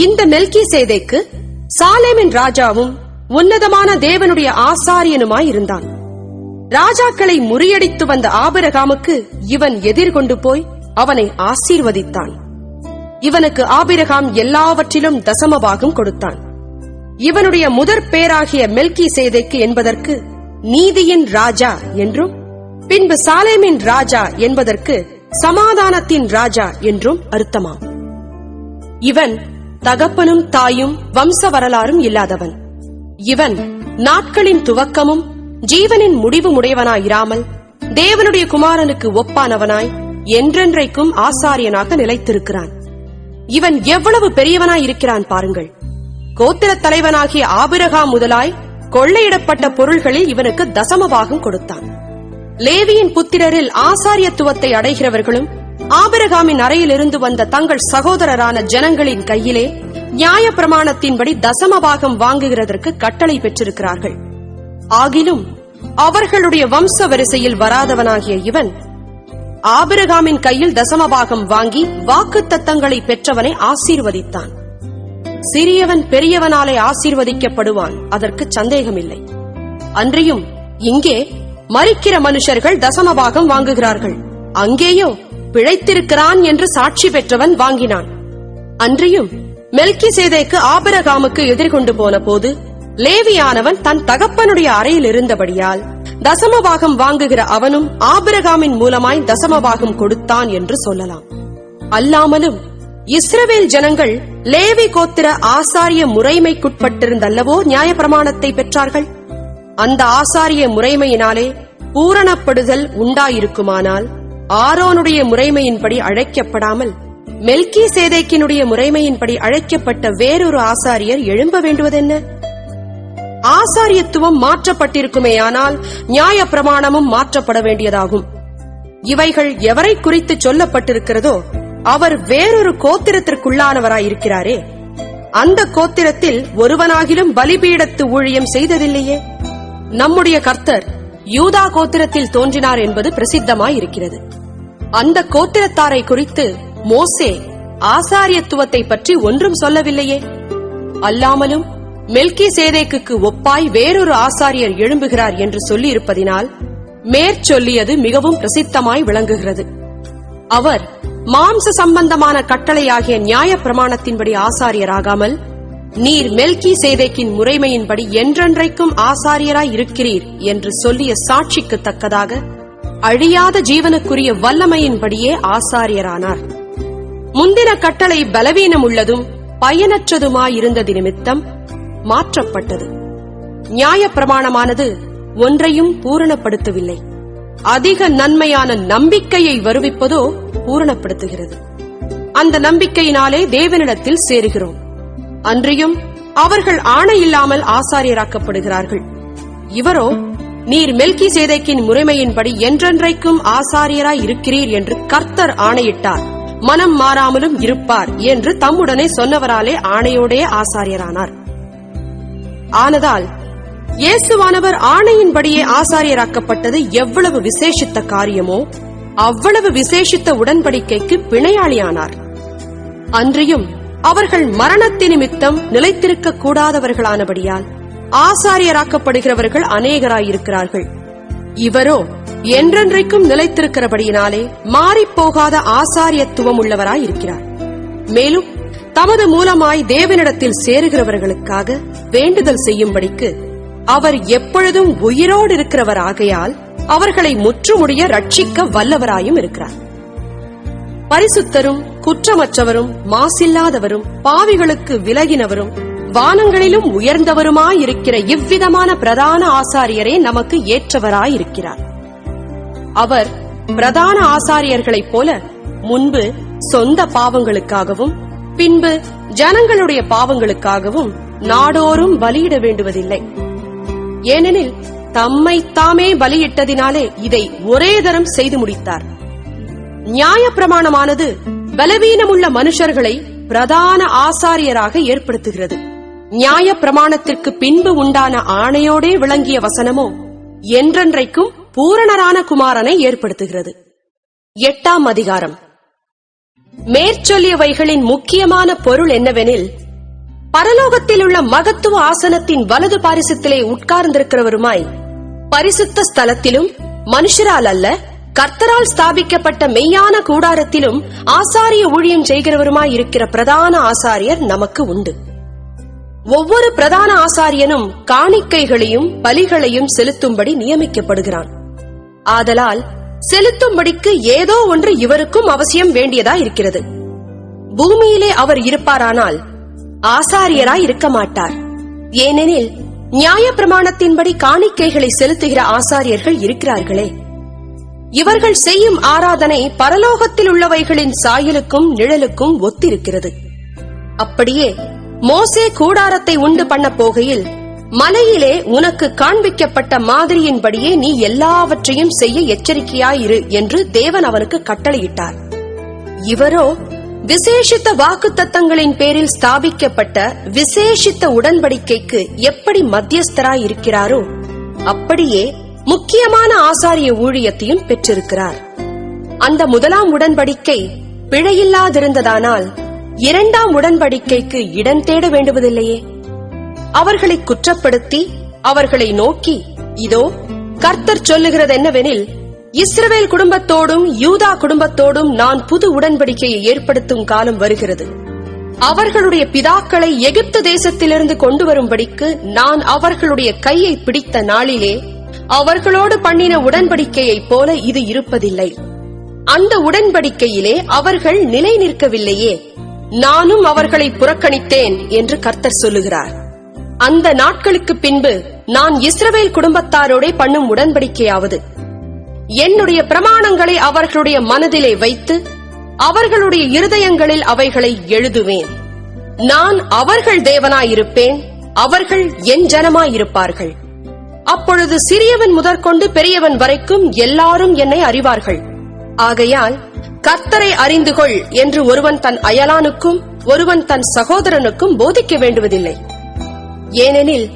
இந்த மெல்கிசேதேக்கு சாலேமின் ராஜாவும் உன்னதமான தேவனுடைய ஆசாரியனுமாய் இருந்தான். ராஜாக்களை முறியடித்து வந்த ஆபிரகாமுக்கு இவன் எதிர்கொண்டு போய் அவனை ஆசீர்வதித்தான். இவனுக்கு ஆபிரகாம் எல்லாவற்றிலும் தசமபாகம் கொடுத்தான். இவனுடைய முதற் பேராகிய மெல்கிசேதேக்கு என்பதற்கு நீதியின் ராஜா என்றும், பின்பு சாலேமின் ராஜா என்பதற்கு சமாதானத்தின் ராஜா என்றும் அர்த்தமாம். இவன் தகப்பனும் தாயும் வம்ச வரலாறும் இல்லாதவன். இவன் நாட்களின் துவக்கமும் ஜீவனின் முடிவும் உடையவனாயிராமல் தேவனுடைய குமாரனுக்கு ஒப்பானவனாய் என்றென்றைக்கும் ஆசாரியனாக நிலைத்திருக்கிறான். இவன் எவ்வளவு பெரியவனாயிருக்கிறான் பாருங்கள். கோத்திர தலைவனாகிய ஆபிரகாம் முதலாய் கொள்ளையிடப்பட்ட பொருள்களில் இவனுக்கு தசமபாகம் கொடுத்தான். லேவியின் புத்திரரில் ஆசாரியத்துவத்தை அடைகிறவர்களும் ஆபிரகாமின் அறையிலிருந்து வந்த தங்கள் சகோதரரான ஜனங்களின் கையிலே நியாய பிரமாணத்தின்படி தசமபாகம் வாங்குகிறதற்கு கட்டளை பெற்றிருக்கிறார்கள். ஆகிலும் அவர்களுடைய வம்ச வரிசையில் வராதவனாகிய இவன் ஆபிரகாமின் கையில் தசமபாகம் வாங்கி வாக்குத்தத்தங்களை பெற்றவனை ஆசீர்வதித்தான். சிறியவன் பெரியவனாலே ஆசீர்வதிக்கப்படுவான், அதற்கு சந்தேகமில்லை. அன்றியும் இங்கே மரிக்கிற மனுஷர்கள் தசமபாகம் வாங்குகிறார்கள், அங்கேயோ பிழைத்திருக்கிறான் என்று சாட்சி பெற்றவன் வாங்கினான். அன்றியும் மெல்கிசேதேக்கு ஆபிரகாமுக்கு எதிர்கொண்டு போன போது லேவியானவன் தன் தகப்பனுடைய அறையில் இருந்தபடியால் தசமபாகம் வாங்குகிற அவனும் ஆபிரகாமின் மூலமாய் தசமபாகம் கொடுத்தான் என்று சொல்லலாம். அல்லாமலும் இஸ்ரவேல் ஜனங்கள் லேவி கோத்திர ஆசாரிய முறைமைக்குட்பட்டிருந்தல்லவோ நியாயப்பிரமாணத்தை பெற்றார்கள். அந்த ஆசாரிய முறைமையினாலே பூரணப்படுதல் உண்டாயிருக்குமானால் ஆரோனுடைய முறைமையின்படி அழைக்கப்படாமல் மெல்கிசேதேக்கினுடைய முறைமையின்படி அழைக்கப்பட்ட வேறொரு ஆசாரியர் எழும்ப வேண்டுவதென்ன? ஆசாரியத்துவம் மாற்றப்பட்டிருக்குமேயானால் நியாய பிரமாணமும் மாற்றப்பட வேண்டியதாகும். இவைகள் எவரை குறித்து சொல்லப்பட்டிருக்கிறதோ அவர் வேறொரு கோத்திரத்திற்குள்ளானவராயிருக்கிறாரே, அந்த கோத்திரத்தில் ஒருவனாகிலும் பலிபீடத்து ஊழியம் செய்ததில்லையே. நம்முடைய கர்த்தர் யூதா கோத்திரத்தில் தோன்றினார் என்பது பிரசித்தமாயிருக்கிறது. அந்த கோத்திரத்தாரை குறித்து மோசே ஆசாரியத்துவத்தை பற்றி ஒன்றும் சொல்லவில்லையே. அல்லாமலும் மெல்கிசேதேக்குக்கு ஒப்பாய் வேறொரு ஆசாரியர் எழும்புகிறார் என்று சொல்லியிருப்பதினால் மேற்சொல்லியது மிகவும் பிரசித்தமாய் விளங்குகிறது. அவர் மாம்ச சம்பந்தமான கட்டளையாகிய நியாய பிரமாணத்தின்படி ஆசாரியராகாமல், நீர் மெல்கிசேதேக்கின் முறைமையின்படி என்றென்றைக்கும் ஆசாரியராய் இருக்கிறீர் என்று சொல்லிய சாட்சிக்கு தக்கதாக அழியாத ஜீவனுக்குரிய வல்லமையின்படியே ஆசாரியரானார். முந்தின கட்டளை பலவீனம் உள்ளதும் பயனற்றதுமாயிருந்தது நிமித்தம் மாற்றப்பட்டது. நியாய பிரமாணமானது ஒன்றையும் பூரணப்படுத்தவில்லை. அதிக நன்மையான நம்பிக்கையை வருவிப்பதோ பூரணப்படுத்துகிறது. அந்த நம்பிக்கையினாலே தேவனிடத்தில் சேருகிறோம். அன்றியும் அவர்கள் ஆணையில்லாமல் ஆசாரியராக்கப்படுகிறார்கள். இவரோ, நீர் மெல்கிசேதேக்கின் முறைமையின்படி என்றென்றைக்கும் ஆசாரியராய் இருக்கிறீர் என்று கர்த்தர் ஆணையிட்டார், மனம் மாறாமலும் இருப்பார் என்று தம்முடனே சொன்னவராலே ஆணையோடே ஆசாரியரானார். ஆனதால் இயேசுவானவர் ஆணையின்படியே ஆசாரியராக்கப்பட்டது எவ்வளவு விசேஷித்த காரியமோ அவ்வளவு விசேஷித்த உடன்படிக்கைக்கு பிணையாளியானார். அன்றியும் அவர்கள் மரணத்தி நிமித்தம் நிலைத்திருக்க கூடாதவர்களானபடியால் ஆசாரியராக்கப்படுகிறவர்கள் அநேகராயிருக்கிறார்கள். இவரோ என்றென்றைக்கும் நிலைத்திருக்கிறபடியினாலே மாறிப்போகாத ஆசாரியத்துவம் உள்ளவராயிருக்கிறார். மேலும் தமது மூலமாய் தேவனிடத்தில் சேருகிறவர்களுக்காக வேண்டுதல் செய்யும்படிக்கு அவர் எப்பொழுதும் உயிரோடு இருக்கிறவர் ஆகையால் அவர்களை முற்றுமுடிய ரட்சிக்க வல்லவராயும் இருக்கிறார். பரிசுத்தரும் குற்றமற்றவரும் மாசில்லாதவரும் பாவிகளுக்கு விலகினவரும் வானங்களிலும் உயர்ந்தவருமாயிருக்கிற இவ்விதமான பிரதான ஆசாரியரே நமக்கு ஏற்றவராயிருக்கிறார். அவர் பிரதான ஆசாரியர்களைப் போல முன்பு சொந்த பாவங்களுக்காகவும் பின்பு ஜனங்களுடைய பாவங்களுக்காகவும் நாடோறும் பலியிட வேண்டுவதில்லை. ஏனெனில் தம்மை தாமே பலியிட்டதினாலே இதை ஒரே தரம் செய்து முடித்தார். நியாய பிரமாணமானது பலவீனமுள்ள மனுஷர்களை பிரதான ஆசாரியராக ஏற்படுத்துகிறது. நியாய பிரமாணத்திற்கு பின்பு உண்டான ஆணையோடே விளங்கிய வசனமோ என்றென்றைக்கும் பூரணரான குமாரனை ஏற்படுத்துகிறது. 8ஆம் அதிகாரம். மேற்சொல்லியவைகளின் முக்கியமான பொருள் என்னவெனில், பரலோகத்தில் உள்ள மகத்துவ ஆசனத்தின் வலது பாரிசத்திலே உட்கார்ந்திருக்கிறவருமாய் பரிசுத்த ஸ்தலத்திலும் மனுஷரால் அல்ல கர்த்தரால் ஸ்தாபிக்கப்பட்ட மெய்யான கூடாரத்திலும் ஆசாரிய ஊழியம் செய்கிறவருமாய் இருக்கிற பிரதான ஆசாரியர் நமக்கு உண்டு. ஒவ்வொரு பிரதான ஆசாரியனும் காணிக்கைகளையும் பலிகளையும் செலுத்தும்படி நியமிக்கப்படுகிறான். ஆதலால் செலுத்தும்படிக்கு ஏதோ ஒன்று இவருக்கும் அவசியம் வேண்டியதா இருக்கிறது. பூமியிலே அவர் இருப்பாரானால் ஆசாரியராய் இருக்க மாட்டார். ஏனெனில் நியாய பிரமாணத்தின்படி காணிக்கைகளை செலுத்துகிற ஆசாரியர்கள் இருக்கிறார்களே. இவர்கள் செய்யும் ஆராதனை பரலோகத்தில் உள்ளவைகளின் சாயலுக்கும் நிழலுக்கும் ஒத்திருக்கிறது. அப்படியே மோசே கூடாரத்தை உண்டு பண்ண போகையில் மலையிலே உனக்கு காண்பிக்கப்பட்ட மாதிரியின்படியே நீ எல்லாவற்றையும் செய்ய எச்சரிக்கையாயிரு என்று தேவன் அவனுக்கு கட்டளையிட்டார். இவரோ விசேஷித்த வாக்குத்தத்தங்களின் பேரில் ஸ்தாபிக்கப்பட்ட விசேஷித்த உடன்படிக்கைக்கு எப்படி மத்தியஸ்தராயிருக்கிறாரோ அப்படியே முக்கியமான ஆசாரிய ஊழியத்தையும் பெற்றிருக்கிறார். அந்த முதலாம் உடன்படிக்கை பிழையில்லாதிருந்ததானால் 2ஆம் உடன்படிக்கைக்கு இடம் தேட வேண்டுவதில்லையே. அவர்களை குற்றப்படுத்தி அவர்களை நோக்கி, இதோ கர்த்தர் சொல்லுகிறது என்னவெனில், இஸ்ரவேல் குடும்பத்தோடும் யூதா குடும்பத்தோடும் நான் புது உடன்படிக்கையை ஏற்படுத்தும் காலம் வருகிறது. அவர்களுடைய பிதாக்களை எகிப்து தேசத்திலிருந்து கொண்டு வரும்படிக்கு நான் அவர்களுடைய கையை பிடித்த நாளிலே அவர்களோடு பண்ணின உடன்படிக்கையைப் போல இது இருப்பதில்லை. அந்த உடன்படிக்கையிலே அவர்கள் நிலை நிற்கவில்லையே, நானும் அவர்களை புறக்கணித்தேன் என்று கர்த்தர் சொல்லுகிறார். அந்த நாட்களுக்கு பின்பு நான் இஸ்ரவேல் குடும்பத்தாரோடே பண்ணும் உடன்படிக்கையாவது, என்னுடைய பிரமாணங்களை அவர்களுடைய மனதிலே வைத்து அவர்களுடைய இருதயங்களில் அவைகளை எழுதுவேன். நான் அவர்கள் தேவனாயிருப்பேன், அவர்கள் என் ஜனமாயிருப்பார்கள். அப்பொழுது சிறியவன் முதற்கொண்டு பெரியவன் வரைக்கும் எல்லாரும் என்னை அறிவார்கள். ஆகையால் கர்த்தரை அறிந்து கொள் என்று ஒருவன் தன் அயலானுக்கும் ஒருவன் தன் சகோதரனுக்கும் போதிக்க வேண்டுவதில்லை. ஏனெனில்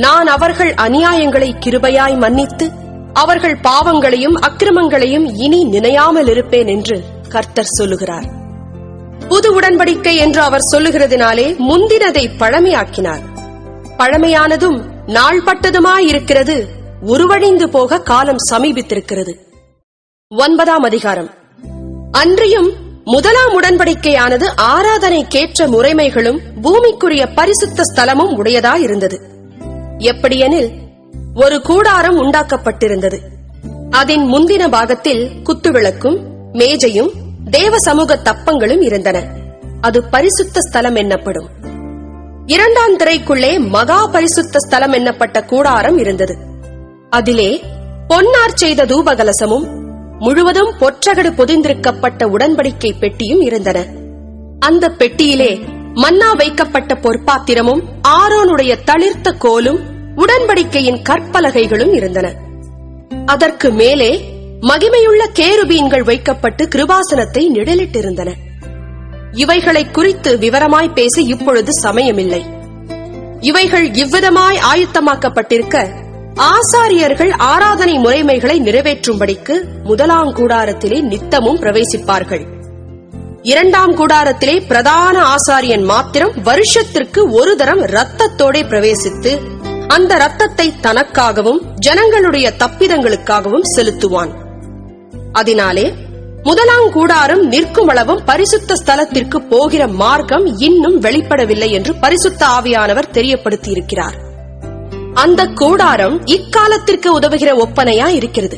நான் அவர்கள் அநியாயங்களை கிருபையாய் மன்னித்து அவர்கள் பாவங்களையும் அக்கிரமங்களையும் இனி நினையாமல் இருப்பேன் என்று கர்த்தர் சொல்லுகிறார். புது உடன்படிக்கை என்று அவர் சொல்லுகிறதினாலே முந்தினதை பழமையாக்கினார். பழமையானதும் நாள்பட்டதுமாயிருக்கிறது, உருவழிந்து போக காலம் சமீபித்திருக்கிறது. 9ஆம் அதிகாரம். அன்றியும் 1ஆம் உடன்படிக்கையானது ஆராதனைக்கேற்ற முறைமைகளும் பூமிக்குரிய பரிசுத்த ஸ்தலமும் உடையதாயிருந்தது. எப்படியெனில், ஒரு கூடாரம் உண்டாக்கப்பட்டிருந்தது. அதன் முந்தின பாகத்தில் குத்துவிளக்கும் மேஜையும் தேவ சமூக தப்பங்களும் இருந்தன. அது பரிசுத்த ஸ்தலம் என்னப்படும். 2ஆம் திரைக்குள்ளே மகா பரிசுத்த ஸ்தலம் என்னப்பட்ட கூடாரம் இருந்தது. அதிலே பொன்னார் செய்த தூபகலசமும் முழுவதும் பொற்றகடு பொதிந்திருக்கப்பட்ட உடன்படிக்கை பெட்டியும் இருந்தன. அந்த பெட்டியிலே மன்னா வைக்கப்பட்ட பொற்பாத்திரமும் ஆரோனுடைய தளிர்த்த கோலும் உடன்படிக்கையின் கற்பலகைகளும் இருந்தன. அதற்கு மேலே மகிமையுள்ள கேருபீன்கள் வைக்கப்பட்டு கிருபாசனத்தை நிழலிட்டிருந்தன. இவைகளை குறித்து விவரமாய் பேச இப்பொழுது சமயமில்லை. இவைகள் இவ்விதமாய் ஆயத்தமாக்கப்பட்டிருக்க ஆசாரியர்கள் ஆராதனை முறைமைகளை நிறைவேற்றும்படிக்கு 1ஆம் கூடாரத்திலே நித்தமும் பிரவேசிப்பார்கள். 2ஆம் கூடாரத்திலே பிரதான ஆசாரியன் மாத்திரம் வருஷத்திற்கு ஒரு தரம் இரத்தத்தோடே பிரவேசித்து அந்த இரத்தத்தை தனக்காகவும் ஜனங்களுடைய தப்பிதங்களுக்காகவும் செலுத்துவான். அதனாலே 1ஆம் கூடாரம் நிற்கும் அளவும் பரிசுத்த ஸ்தலத்திற்கு போகிற மார்க்கம் இன்னும் வெளிப்படவில்லை என்று பரிசுத்த ஆவியானவர் தெரியப்படுத்தியிருக்கிறார். அந்த கூடாரம் இக்காலத்திற்கு உதவுகிற ஒப்பனையா இருக்கிறது.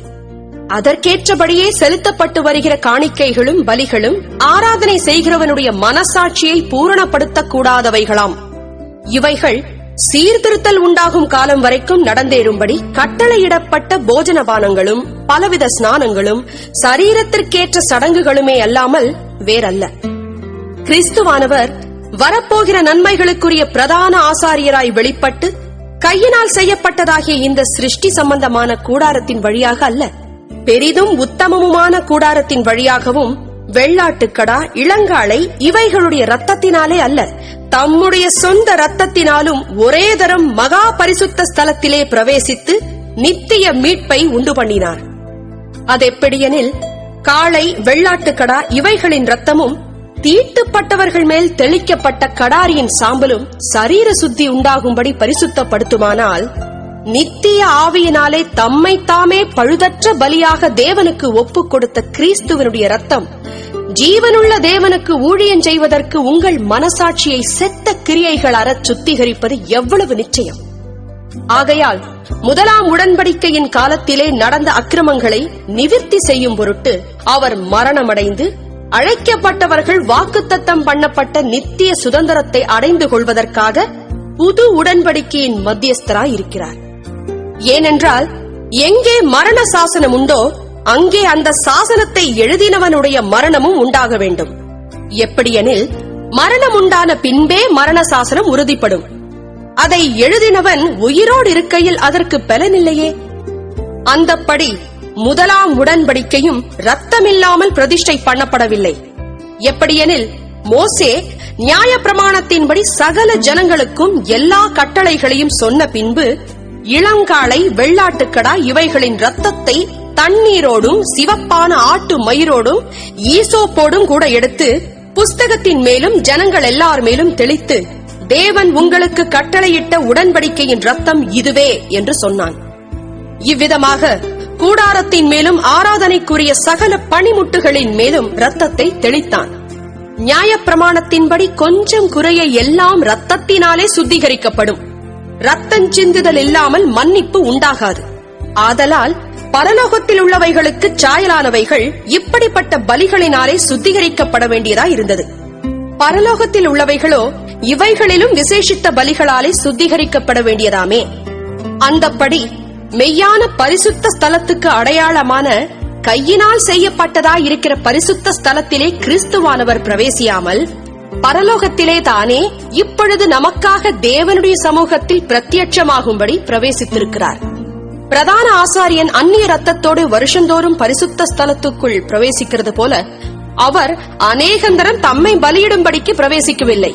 அதற்கேற்றபடியே செலுத்தப்பட்டு வருகிற காணிக்கைகளும் பலிகளும் ஆராதனை செய்கிறவனுடைய மனசாட்சியை பூரணப்படுத்தக் கூடாதவைகளாம். இவைகள் சீர்திருத்தல் உண்டாகும் காலம் வரைக்கும் நடந்தேறும்படி கட்டளையிடப்பட்ட போஜனபானங்களும் பலவித ஸ்நானங்களும் சரீரத்திற்கேற்ற சடங்குகளுமே அல்லாமல் வேறல்ல. கிறிஸ்துவானவர் வரப்போகிற நன்மைகளுக்குரிய பிரதான ஆசாரியராய் வெளிப்பட்டு கையினால் செய்யப்பட்டதாகிய இந்த சிருஷ்டி சம்பந்தமான கூடாரத்தின் வழியாக அல்ல, பெரிதும் உத்தமமுமான கூடாரத்தின் வழியாகவும் வெள்ளாட்டுக்கடா இளங்காளை இவைகளுடைய இரத்தத்தினாலே அல்ல, தம்முடைய சொந்த இரத்தத்தினாலும் ஒரே தரம் மகா பரிசுத்த ஸ்தலத்திலே பிரவேசித்து நித்திய மீட்பை உண்டு பண்ணினார். அதெப்படியெனில், காளை வெள்ளாட்டுக்கடா இவைகளின் இரத்தமும் தீட்டுப்பட்டவர்கள் மேல் தெளிக்கப்பட்ட கடாரியின் சாம்பலும் சரீர சுத்தி உண்டாகும்படி பரிசுத்தப்படுத்துமானால், நித்திய ஆவியினாலே தம்மை தாமே பழுதற்ற பலியாக தேவனுக்கு ஒப்புக் கொடுத்த கிறிஸ்துவனுடைய இரத்தம் ஜீவனுள்ள தேவனுக்கு ஊழியம் செய்வதற்கு உங்கள் மனசாட்சியை செத்த கிரியைகள் அறச் சுத்திகரிப்பது எவ்வளவு நிச்சயம். ஆகையால் 1ஆம் உடன்படிக்கையின் காலத்திலே நடந்த அக்கிரமங்களை நிவிர்த்தி செய்யும் பொருட்டு அவர் மரணமடைந்து அழைக்கப்பட்டவர்கள் வாக்குத்தத்தம் பண்ணப்பட்ட நித்திய சுதந்திரத்தை அடைந்து கொள்வதற்காக புது உடன்படிக்கையின் மத்தியஸ்தராய் இருக்கிறார். ஏனென்றால், எங்கே மரண சாசனம் உண்டோ அங்கே அந்த சாசனத்தை எழுதினவனுடைய மரணமும் உண்டாக வேண்டும். எப்படியெனில், மரணம் உண்டான பின்பே மரண சாசனம் உறுதிப்படும். அதை எழுதினவன் உயிரோடு இருக்கையில் அதற்கு பலனில்லையே. அந்தப்படி 1ஆம் உடன்படிக்கையும் இரத்தமில்லாமல் பிரதிஷ்டை பண்ணப்படவில்லை. எப்படியெனில், மோசே நியாய பிரமாணத்தின்படி சகல ஜனங்களுக்கும் எல்லா கட்டளைகளையும் சொன்ன பின்பு இளங்காளை வெள்ளாட்டுக்கடா இவைகளின் இரத்தத்தை தண்ணீரோடும் சிவப்பான ஆட்டு மயிரோடும் ஈசோப்போடும் கூட எடுத்து புஸ்தகத்தின் மேலும் ஜனங்கள் எல்லார் மேலும் தெளித்து, தேவன் உங்களுக்கு கட்டளையிட்ட உடன்படிக்கையின் இரத்தம் இதுவே என்று சொன்னான். இவ்விதமாக கூடாரத்தின் மேலும் ஆராதனைக்குரிய சகல பணிமுட்டுகளின் மேலும் இரத்தத்தை தெளித்தான். நியாயப்பிரமாணத்தின்படி கொஞ்சம் குறைய எல்லாம் இரத்தத்தினாலே சுத்திகரிக்கப்படும். இரத்தம் சிந்துதல் இல்லாமல் மன்னிப்பு உண்டாகாது. ஆதலால் பரலோகத்தில் உள்ளவைகளுக்கு சாயலானவைகள் இப்படிப்பட்ட பலிகளினாலே சுத்திகரிக்கப்பட வேண்டியதாய் இருந்தது. பரலோகத்தில் உள்ளவைகளோ இவைகளிலும் விசேஷித்த பலிகளாலே சுத்திகரிக்கப்பட வேண்டியதாமே. அந்தப்படி மெய்யான பரிசுத்த ஸ்தலத்துக்கு அடையாளமான கையினால் செய்யப்பட்டதாய் இருக்கிற பரிசுத்த ஸ்தலத்திலே கிறிஸ்துவானவர் பிரவேசியாமல் பரலோகத்திலே தானே இப்பொழுது நமக்காக தேவனுடைய சமூகத்தில் பிரத்யட்சமாகும்படி பிரவேசித்திருக்கிறார். பிரதான ஆசாரியன் அந்நிய ரத்தத்தோடு வருஷந்தோறும் பரிசுத்த ஸ்தலத்துக்குள் பிரவேசிக்கிறது போல அவர் அநேகந்தரம் தம்மை பலியிடும்படிக்கு பிரவேசிக்கவில்லை.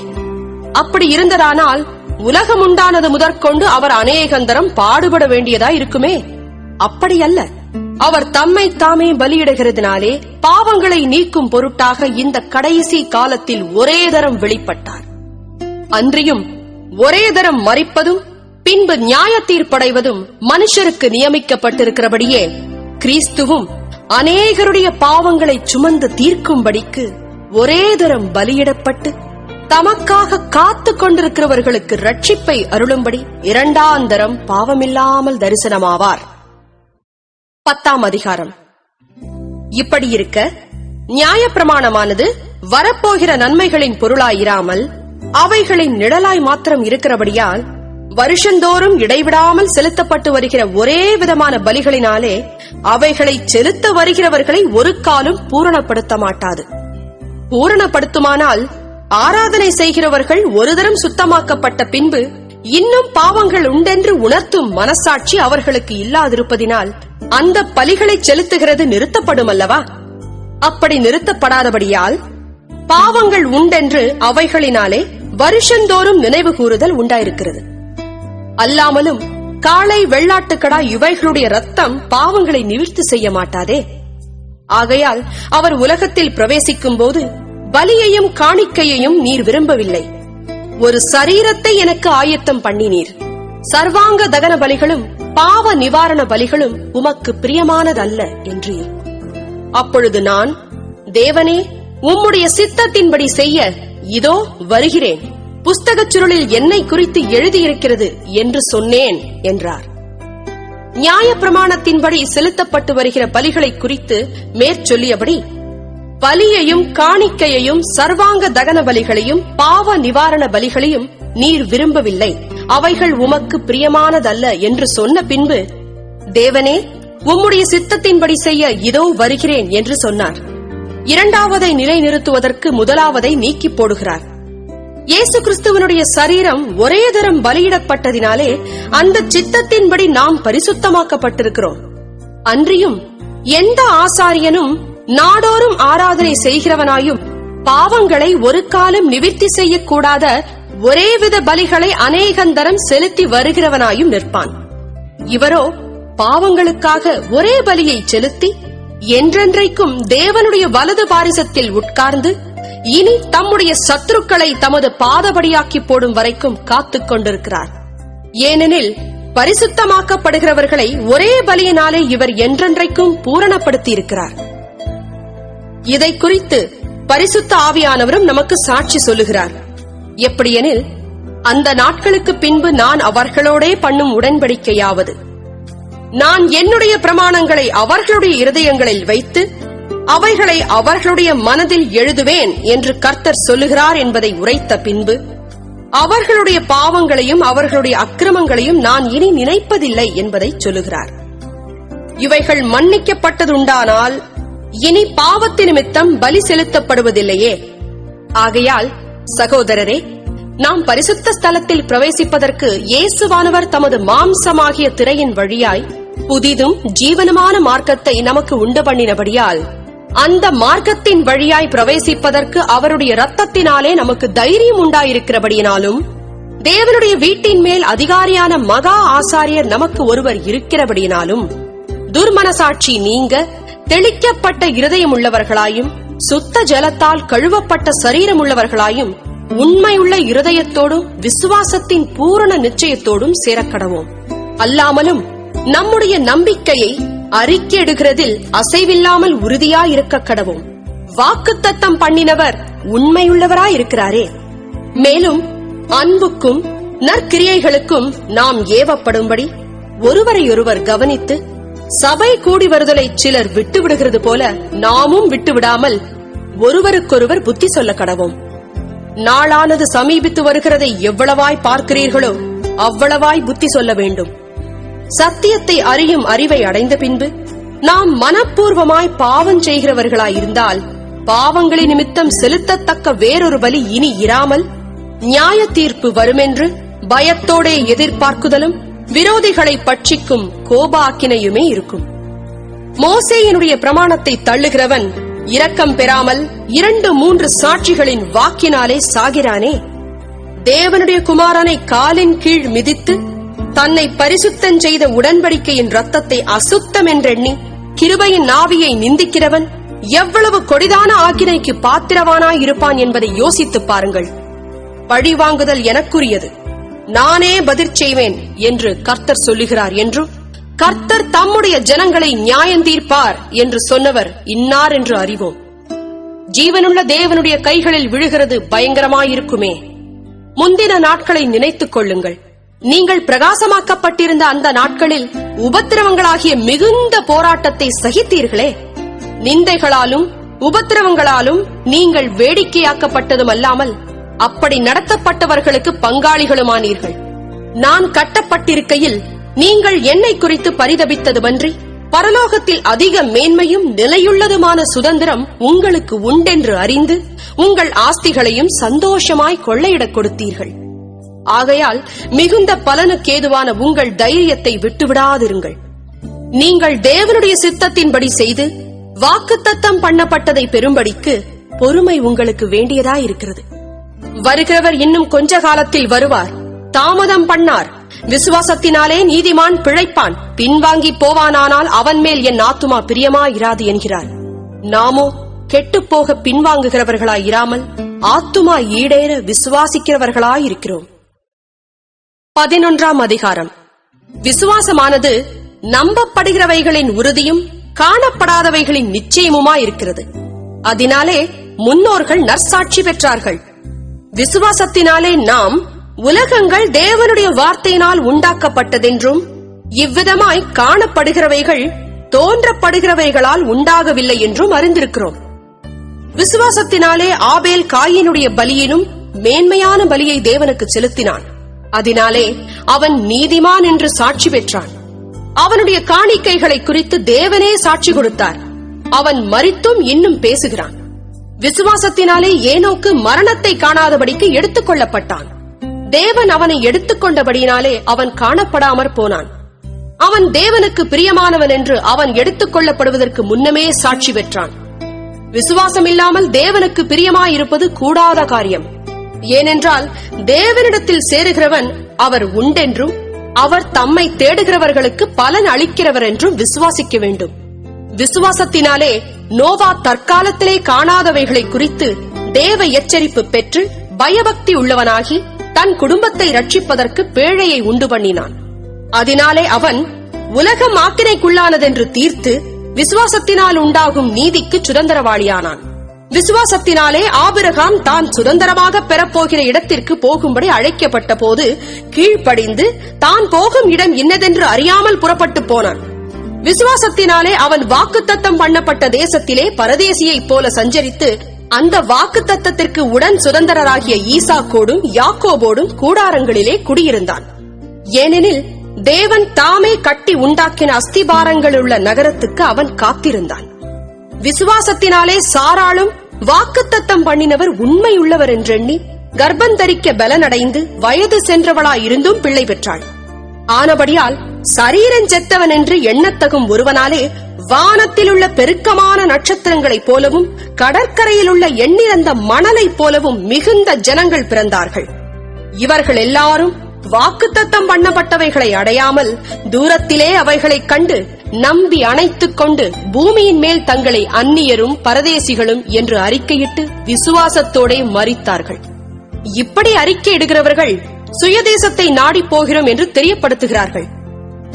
அப்படி இருந்ததானால் உலகம் உண்டானது முதற்கொண்டு அவர் அநேகந்தரம் பாடுபட வேண்டியதாய் இருக்குமே. அப்படியல்ல, அவர் தம்மை தாமே பலியிடுகிறதுனாலே பாவங்களை நீக்கும் பொருட்டாக இந்த கடைசி காலத்தில் ஒரே தரம் வெளிப்பட்டார். அன்றியும் ஒரே தரம் மரிப்பதும் பின்பு நியாய தீர்ப்படைவதும் மனுஷருக்கு நியமிக்கப்பட்டிருக்கிறபடியே கிறிஸ்துவும் அநேகருடைய பாவங்களை சுமந்து தீர்க்கும்படிக்கு ஒரே தரம் பலியிடப்பட்டு தமக்காக காத்துக் கொண்டிருக்கிறவர்களுக்கு ரட்சிப்பை அருளும்படி இரண்டாந்தரம் பாவமில்லாமல் தரிசனமாவார். 10ஆம் அதிகாரம். இப்படி இருக்க நியாயப்பிரமாணமானது வரப்போகிற நன்மைகளின் பொருளாயிராமல் அவைகளின் நிழலாய் மாத்திரம் இருக்கிறபடியால் வருஷந்தோறும் இடைவிடாமல் செலுத்தப்பட்டு வருகிற ஒரே விதமான பலிகளினாலே அவைகளை செலுத்த வருகிறவர்களை ஒரு காலம் பூரணப்படுத்த மாட்டாது. பூரணப்படுத்துமானால் ஆராதனை செய்கிறவர்கள் ஒரு தரம் சுத்தமாக்கப்பட்ட பின்பு இன்னும் பாவங்கள் உண்டென்று உணர்த்தும் மனசாட்சி அவர்களுக்கு இல்லாதிருப்பதினால் அந்த பலிகளை செலுத்துகிறது நிறுத்தப்படும் அல்லவா? அப்படி நிறுத்தப்படாதபடியால் பாவங்கள் உண்டென்று அவைகளினாலே வருஷந்தோறும் நினைவு கூறுதல் உண்டாயிருக்கிறது. அல்லாமலும் காளை வெள்ளாட்டுக்கடா இவைகளுடைய ரத்தம் பாவங்களை நிவர்த்தி செய்ய மாட்டாதே. ஆகையால் அவர் உலகத்தில் பிரவேசிக்கும் போது பலியையும் காணிக்கையையும் நீர் விரும்பவில்லை. ஒரு சரீரத்தை எனக்கு ஆயத்தம் பண்ணினீர். சர்வாங்க தகன பலிகளும் பாவ நிவாரண பலிகளும் உமக்கு பிரியமானதல்ல என்றீர். அப்பொழுது நான், தேவனே, உம்முடைய சித்தத்தின்படி செய்ய இதோ வருகிறேன், புஸ்தகச் சுருளில் என்னை குறித்து எழுதியிருக்கிறது என்று சொன்னேன் என்றார். நியாயப்பிரமாணத்தின்படி செலுத்தப்பட்டு வருகிற பலிகளை குறித்து மேற்சொல்லியபடி பலியையும் காணிக்கையையும் சர்வாங்க தகன பலிகளையும் பாவ நிவாரண பலிகளையும் நீர் விரும்பவில்லை, அவைகள் உமக்கு பிரியமானதல்ல என்று சொன்ன பின்பு, தேவனே, உம்முடைய சித்தத்தின்படி செய்ய இதோ வருகிறேன் என்று சொன்னார். இரண்டாவதை நிலைநிறுத்துவதற்கு முதலாவதை நீக்கி போடுகிறார். இயேசு கிறிஸ்துவனுடைய சரீரம் ஒரே தரம் பலியிடப்பட்டதினாலே அந்த சித்தத்தின்படி நாம் பரிசுத்தமாக்கப்பட்டிருக்கிறோம். அன்றியும் எந்த ஆசாரியனும் நாடோறும் ஆராதனை செய்கிறவனாயும் பாவங்களை ஒரு காலம் நிவிர்த்தி செய்யக்கூடாத ஒரேவித பலிகளை அநேகந்தரம் செலுத்தி வருகிறவனாயும் நிற்பான். இவரோ பாவங்களுக்காக ஒரே பலியை செலுத்தி என்றென்றைக்கும் தேவனுடைய வலது பாரிசத்தில் உட்கார்ந்து இனி தம்முடைய சத்துருக்களை தமது பாதபடியாக்கி போடும் வரைக்கும் காத்துக் கொண்டிருக்கிறார். ஏனெனில் பரிசுத்தமாக்கப்படுகிறவர்களை ஒரே பலியினாலே இவர் என்றென்றைக்கும் பூரணப்படுத்தி இருக்கிறார். இதை குறித்து பரிசுத்த ஆவியானவரும் நமக்கு சாட்சி சொல்லுகிறார். எப்படியெனில், அந்த நாட்களுக்கு பின்பு நான் அவர்களோடே பண்ணும் உடன்படிக்கையாவது, நான் என்னுடைய பிரமாணங்களை அவர்களுடைய இருதயங்களில் வைத்து அவைகளை அவர்களுடைய மனதில் எழுதுவேன் என்று கர்த்தர் சொல்லுகிறார் என்பதை உரைத்த பின்பு அவர்களுடைய பாவங்களையும் அவர்களுடைய அக்கிரமங்களையும் நான் இனி நினைப்பதில்லை என்பதை சொல்லுகிறார். இவைகள் மன்னிக்கப்பட்டதுண்டானால் இனி பாவத்து நிமித்தம் பலி செலுத்தப்படுவதில்லையே. ஆகையால் சகோதரரே, நாம் பரிசுத்த ஸ்தலத்தில் பிரவேசிப்பதற்கு இயேசுவானவர் தமது மாம்சமாகிய திரையின் வழியாய் புதிதும் ஜீவனமான மார்க்கத்தை நமக்கு உண்டு பண்ணினபடியால் அந்த மார்க்கத்தின் வழியாய் பிரவேசிப்பதற்கு அவருடைய இரத்தத்தினாலே நமக்கு தைரியம் உண்டாயிருக்கிறபடியினாலும் தேவனுடைய வீட்டின் மேல் அதிகாரியான மகா ஆசாரியர் நமக்கு ஒருவர் இருக்கிறபடியினாலும் துர்மனசாட்சி நீங்க தெளிக்கப்பட்ட இருதயம் உள்ளவர்களாயும் சுத்த ஜலத்தால் கழுவப்பட்ட சரீரம் உள்ளவர்களாயும் உண்மையுள்ள இருதயத்தோடும் விசுவாசத்தின் பூரண நிச்சயத்தோடும் சேரக்கடவோம். அல்லாமலும் நம்முடைய நம்பிக்கையை அறிக்கையிடுகிறதில் அசைவில்லாமல் உறுதியாயிருக்க கடவோம். வாக்குத்தத்தம் பண்ணினவர் உண்மையுள்ளவராயிருக்கிறாரே. மேலும் அன்புக்கும் நற்கிரியைகளுக்கும் நாம் ஏவப்படும்படி ஒருவரையொருவர் கவனித்து சபை கூடி வருதலை சிலர் விட்டுவிடுகிறது போல நாமும் விட்டுவிடாமல் ஒருவருக்கொருவர் புத்தி சொல்ல கடவோம். நாளானது சமீபித்து வருகிறதை எவ்வளவாய் பார்க்கிறீர்களோ அவ்வளவாய் புத்தி சொல்ல வேண்டும். சத்தியத்தை அறியும் அறிவை அடைந்த பின்பு நாம் மனப்பூர்வமாய் பாவம் செய்கிறவர்களாயிருந்தால் பாவங்களின் நிமித்தம் செலுத்தத்தக்க வேறொரு பலி இனி இராமல் நியாய தீர்ப்பு வருமென்று பயத்தோடே எதிர்பார்க்குதலும் விரோதிகளை பட்சிக்கும் கோபாக்கினையுமே இருக்கும். மோசேயினுடைய பிரமாணத்தை தள்ளுகிறவன் இரக்கம் பெறாமல் 2-3 சாட்சிகளின் வாக்கினாலே சாகிறானே. தேவனுடைய குமாரனை காலின் கீழ் மிதித்து தன்னை பரிசுத்தம் செய்த உடன்படிக்கையின் இரத்தத்தை அசுத்தம் என்றெண்ணி கிருபையின் ஆவியை நிந்திக்கிறவன் எவ்வளவு கொடிதான ஆக்கினைக்கு பாத்திரவானாயிருப்பான் என்பதை யோசித்துப் பாருங்கள். பழிவாங்குதல் எனக்குரியது, நானே பதில் செய்வேன் என்று கர்த்தர் சொல்லுகிறார் என்றும், கர்த்தர் தம்முடைய ஜனங்களை நியாயந்தீர்ப்பார் என்று சொன்னவர் இன்னார் என்று அறிவோம். ஜீவனுள்ள தேவனுடைய கைகளில் விழுகிறது பயங்கரமாயிருக்குமே. முந்தின நாட்களை நினைத்துக் கொள்ளுங்கள். நீங்கள் பிரகாசமாக்கப்பட்டிருந்த அந்த நாட்களில் உபத்திரவங்களாகிய மிகுந்த போராட்டத்தை சகித்தீர்களே. நிந்தைகளாலும் உபத்திரவங்களாலும் நீங்கள் வேடிக்கையாக்கப்பட்டதும் அல்லாமல் அப்படி நடத்தப்பட்டவர்களுக்கு பங்காளிகளுமானீர்கள். நான் கட்டப்பட்டிருக்கையில் நீங்கள் என்னை குறித்து பரிதபித்ததுமன்றி பரலோகத்தில் அதிக மேன்மையும் நிலையுள்ளதுமான சுதந்திரம் உங்களுக்கு உண்டென்று அறிந்து உங்கள் ஆஸ்திகளையும் சந்தோஷமாய் கொள்ளையிடக் கொடுத்தீர்கள். ஆகையால் மிகுந்த பலனுக்கேதுவான உங்கள் தைரியத்தை விட்டுவிடாதிருங்கள். நீங்கள் தேவனுடைய சித்தத்தின்படி செய்து வாக்குத்தத்தம் பண்ணப்பட்டதை பெறும்படிக்கு பொறுமை உங்களுக்கு வேண்டியதாயிருக்கிறது. வருகிறவர் இன்னும் கொஞ்ச காலத்தில் வருவார், தாமதம் பண்ணார். விசுவாசத்தினாலே நீதிமான் பிழைப்பான், பின்வாங்கி போவானானால் அவன் மேல் என் ஆத்துமா பிரியமாயிராது என்கிறார். நாமோ கெட்டுப்போக பின்வாங்குகிறவர்களாயிராமல் ஆத்துமா ஈடேற விசுவாசிக்கிறவர்களாயிருக்கிறோம். 11ஆம் அதிகாரம். விசுவாசமானது நம்பப்படுகிறவைகளின் உறுதியும் காணப்படாதவைகளின் நிச்சயமுமாயிருக்கிறது. அதனாலே முன்னோர்கள் நற்சாட்சி பெற்றார்கள். விசுவாசத்தினாலே நாம் உலகங்கள் தேவனுடைய வார்த்தையினால் உண்டாக்கப்பட்டதென்றும், இவ்விதமாய் காணப்படுகிறவைகள் தோன்றப்படுகிறவைகளால் உண்டாகவில்லை என்றும் அறிந்திருக்கிறோம். விசுவாசத்தினாலே ஆபேல் காயினுடைய பலியிலும் மேன்மையான பலியை தேவனுக்கு செலுத்தினான். அதனாலே அவன் நீதிமான் என்று சாட்சி பெற்றான். அவனுடைய காணிக்கைகளை குறித்து தேவனே சாட்சி கொடுத்தார். அவன் மரித்தும் இன்னும் பேசுகிறான். விசுவாசத்தினாலே ஏனோக்கு மரணத்தை காணாதபடிக்கு எடுத்துக் கொள்ளப்பட்டான். தேவன் அவனை எடுத்துக்கொண்டபடியினாலே அவன் காணப்படாமற் போனான். அவன் தேவனுக்கு பிரியமானவன் என்று அவன் எடுத்துக் கொள்ளப்படுவதற்கு முன்னமே சாட்சி பெற்றான். விசுவாசம் இல்லாமல் தேவனுக்கு பிரியமாயிருப்பது கூடாத காரியம். ஏனென்றால் தேவனிடத்தில் சேருகிறவன் அவர் உண்டென்றும் அவர் தம்மை தேடுகிறவர்களுக்கு பலன் அளிக்கிறவர் என்றும் விசுவாசிக்க வேண்டும். விசுவாசத்தினாலே நோவா தற்காலத்திலே காணாதவைகளை குறித்து தேவ எச்சரிப்பு பெற்று பயபக்தி உள்ளவனாகி தன் குடும்பத்தை ரட்சிப்பதற்கு பேழையை உண்டு பண்ணினான். அதனாலே அவன் உலகம் ஆக்கினைக்குள்ளானதென்று தீர்த்து விசுவாசத்தினால் உண்டாகும் நீதிக்கு சுதந்திரவாளியானான். விசுவாசத்தினாலே ஆபிரகாம் தான் சுதந்திரமாக பெறப்போகிற இடத்திற்கு போகும்படி அழைக்கப்பட்ட போது கீழ்ப்படிந்து தான் போகும் இடம் இன்னதென்று அறியாமல் புறப்பட்டு போனான். விசுவாசத்தினாலே அவன் வாக்குத்தத்தம் பண்ணப்பட்ட தேசத்திலே பரதேசியைப் போல சஞ்சரித்து அந்த வாக்குத்தத்தத்திற்கு உடன் சுதந்திரராகிய ஈசாக்கோடும் யாக்கோபோடும் கூடாரங்களிலே குடியிருந்தான். ஏனெனில் தேவன் தாமே கட்டி உண்டாக்கின அஸ்திபாரங்களுள்ள நகரத்துக்கு அவன் காத்திருந்தான். விசுவாசத்தினாலே சாராளும் வாக்குத்தத்தம் பண்ணினவர் உண்மையுள்ளவர் என்றெண்ணி கர்ப்பந்தரிக்க பலனடைந்து வயது சென்றவளாயிருந்தும் பிள்ளை பெற்றாள். ஆனபடியால் சரீரஞ்செத்தவன் என்று எண்ணத்தகும் ஒருவனாலே வானத்திலுள்ள பெருக்கமான நட்சத்திரங்களைப் போலவும் கடற்கரையிலுள்ள எண்ணிறந்த மணலைப் போலவும் மிகுந்த ஜனங்கள் பிறந்தார்கள். இவர்கள் எல்லாரும் வாக்குத்தத்தம் பண்ணப்பட்டவைகளை அடையாமல் தூரத்திலே அவைகளைக் கண்டு நம்பி அணைத்துக் கொண்டு பூமியின் மேல் தங்களை அந்நியரும் பரதேசிகளும் என்று அறிக்கையிட்டு விசுவாசத்தோடே மரித்தார்கள். இப்படி அறிக்கையிடுகிறவர்கள் சுயதேசத்தை நாடி போகிறோம் என்று தெரியப்படுத்துகிறார்கள்.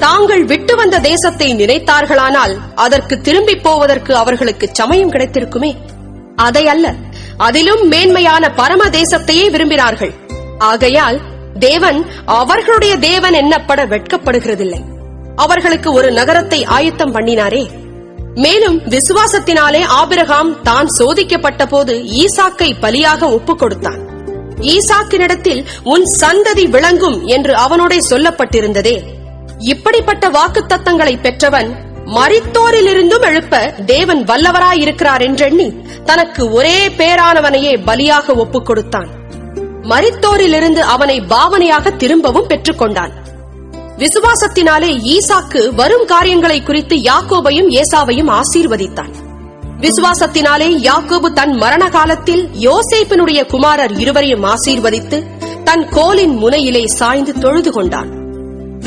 தாங்கள் விட்டு வந்த தேசத்தை நினைத்தார்களானால் அதற்கு திரும்பி போவதற்கு அவர்களுக்கு சமயம் கிடைத்திருக்குமே. அதை அல்ல, அதிலும் மேன்மையான பரம தேசத்தையே விரும்பினார்கள். ஆகையால் தேவன் அவர்களுடைய தேவன் என்னப்பட வெட்கப்படுகிறதில்லை. அவர்களுக்கு ஒரு நகரத்தை ஆயத்தம் பண்ணினாரே. மேலும் விசுவாசத்தினாலே ஆபிரகாம் தான் சோதிக்கப்பட்ட போது ஈசாக்கை பலியாக ஒப்புக் கொடுத்தான். ஈசாக்கினிடத்தில் உன் சந்ததி விளங்கும் என்று அவனோடே சொல்லப்பட்டிருந்ததே. இப்படிப்பட்ட வாக்குத்தத்தங்களை பெற்றவன் மரித்தோரிலிருந்தும் எழுப்ப தேவன் வல்லவராயிருக்கிறார் என்றெண்ணி தனக்கு ஒரே பேரானவனையே பலியாக ஒப்புக் கொடுத்தான். மரித்தோரிலிருந்து அவனை பாவனையாக திரும்பவும் பெற்றுக்கொண்டான். விசுவாசத்தினாலே ஈசாக்கு வரும் காரியங்களை குறித்து யாக்கோபையும் ஏசாவையும் ஆசீர்வதித்தான். விசுவாசத்தினாலே யாக்கோபு தன் மரண காலத்தில் யோசேப்பினுடைய குமாரர் இருவரையும் ஆசீர்வதித்து தன் கோலின் முனையிலே சாய்ந்து தொழுது கொண்டான்.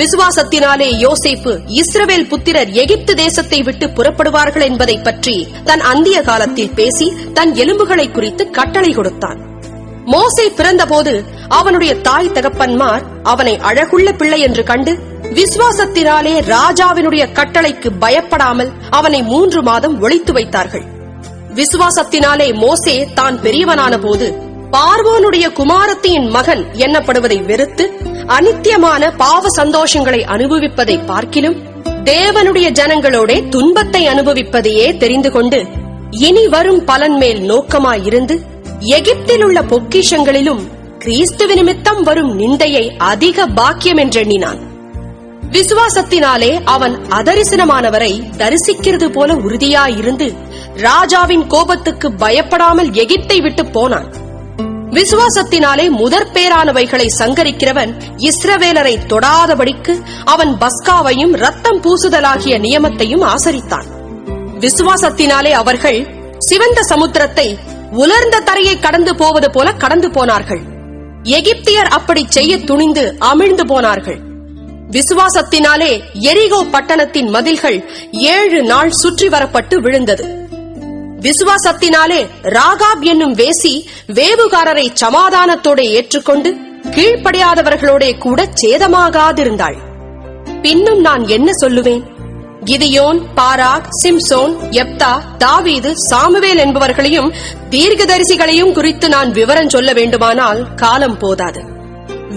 விசுவாசத்தினாலே யோசேப்பு இஸ்ரவேல் புத்திரர் எகிப்து தேசத்தை விட்டு புறப்படுவார்கள் என்பதை பற்றி தன் அந்திய காலத்தில் பேசி தன் எலும்புகளை குறித்து கட்டளை கொடுத்தான். மோசே பிறந்தபோது அவனுடைய தாய் தகப்பன்மார் அவனை அழகுள்ள பிள்ளை என்று கண்டு விசுவாசத்தினாலே ராஜாவினுடைய கட்டளைக்கு பயப்படாமல் அவனை 3 மாதம் ஒளித்து வைத்தார்கள். விசுவாசத்தினாலே மோசே தான் பெரியவனான போது பார்வோனுடைய குமாரத்தியின் மகன் எண்ணப்படுவதை வெறுத்து அநித்தியமான பாவ சந்தோஷங்களை அனுபவிப்பதை பார்க்கிலும் தேவனுடைய ஜனங்களோட துன்பத்தை அனுபவிப்பதையே தெரிந்து கொண்டு இனி வரும் பலன் மேல் நோக்கமாயிருந்து எகிப்தில் உள்ள பொக்கிஷங்களிலும் கிறிஸ்துவ நிமித்தம் வரும் நிந்தையை அதிக பாக்கியம் என்றெண்ணினான். விசுவாசத்தினாலே அவன் அதரிசனமானவரை தரிசிக்கிறது போல உறுதியாயிருந்து ராஜாவின் கோபத்துக்கு பயப்படாமல் எகிப்தை விட்டு போனான். விசுவாசத்தினாலே முதற்பேரானவைகளை சங்கரிக்கிறவன் இஸ்ரவேலரை தொடாதபடிக்கு அவன் பஸ்காவையும் ரத்தம் பூசுதலாகிய நியமத்தையும் ஆசரித்தான். விசுவாசத்தினாலே அவர்கள் சிவந்த சமுத்திரத்தை உலர்ந்த தரையை கடந்து போவது போல கடந்து போனார்கள். எகிப்தியர் அப்படி செய்ய துணிந்து அமிழ்ந்து போனார்கள். விசுவாசத்தினாலே எரிகோ பட்டணத்தின் மதில்கள் 7 நாள் சுற்றி வரப்பட்டு விழுந்தது. விசுவாசத்தினாலே ராகாப் என்னும் வேசி வேவுகாரரை சமாதானத்தோட ஏற்றுக்கொண்டு கீழ்ப்படியாதவர்களோட கூட சேதமாகாதிருந்தாள். பின்னும் நான் என்ன சொல்லுவேன்? கிதியோன், பாராக், சிம்சோன், யெப்தா, தாவீது, சாமுவேல் என்பவர்களையும் தீர்க்கதரிசிகளையும் குறித்து நான் விவரம் சொல்ல வேண்டுமானால் காலம் போதாது.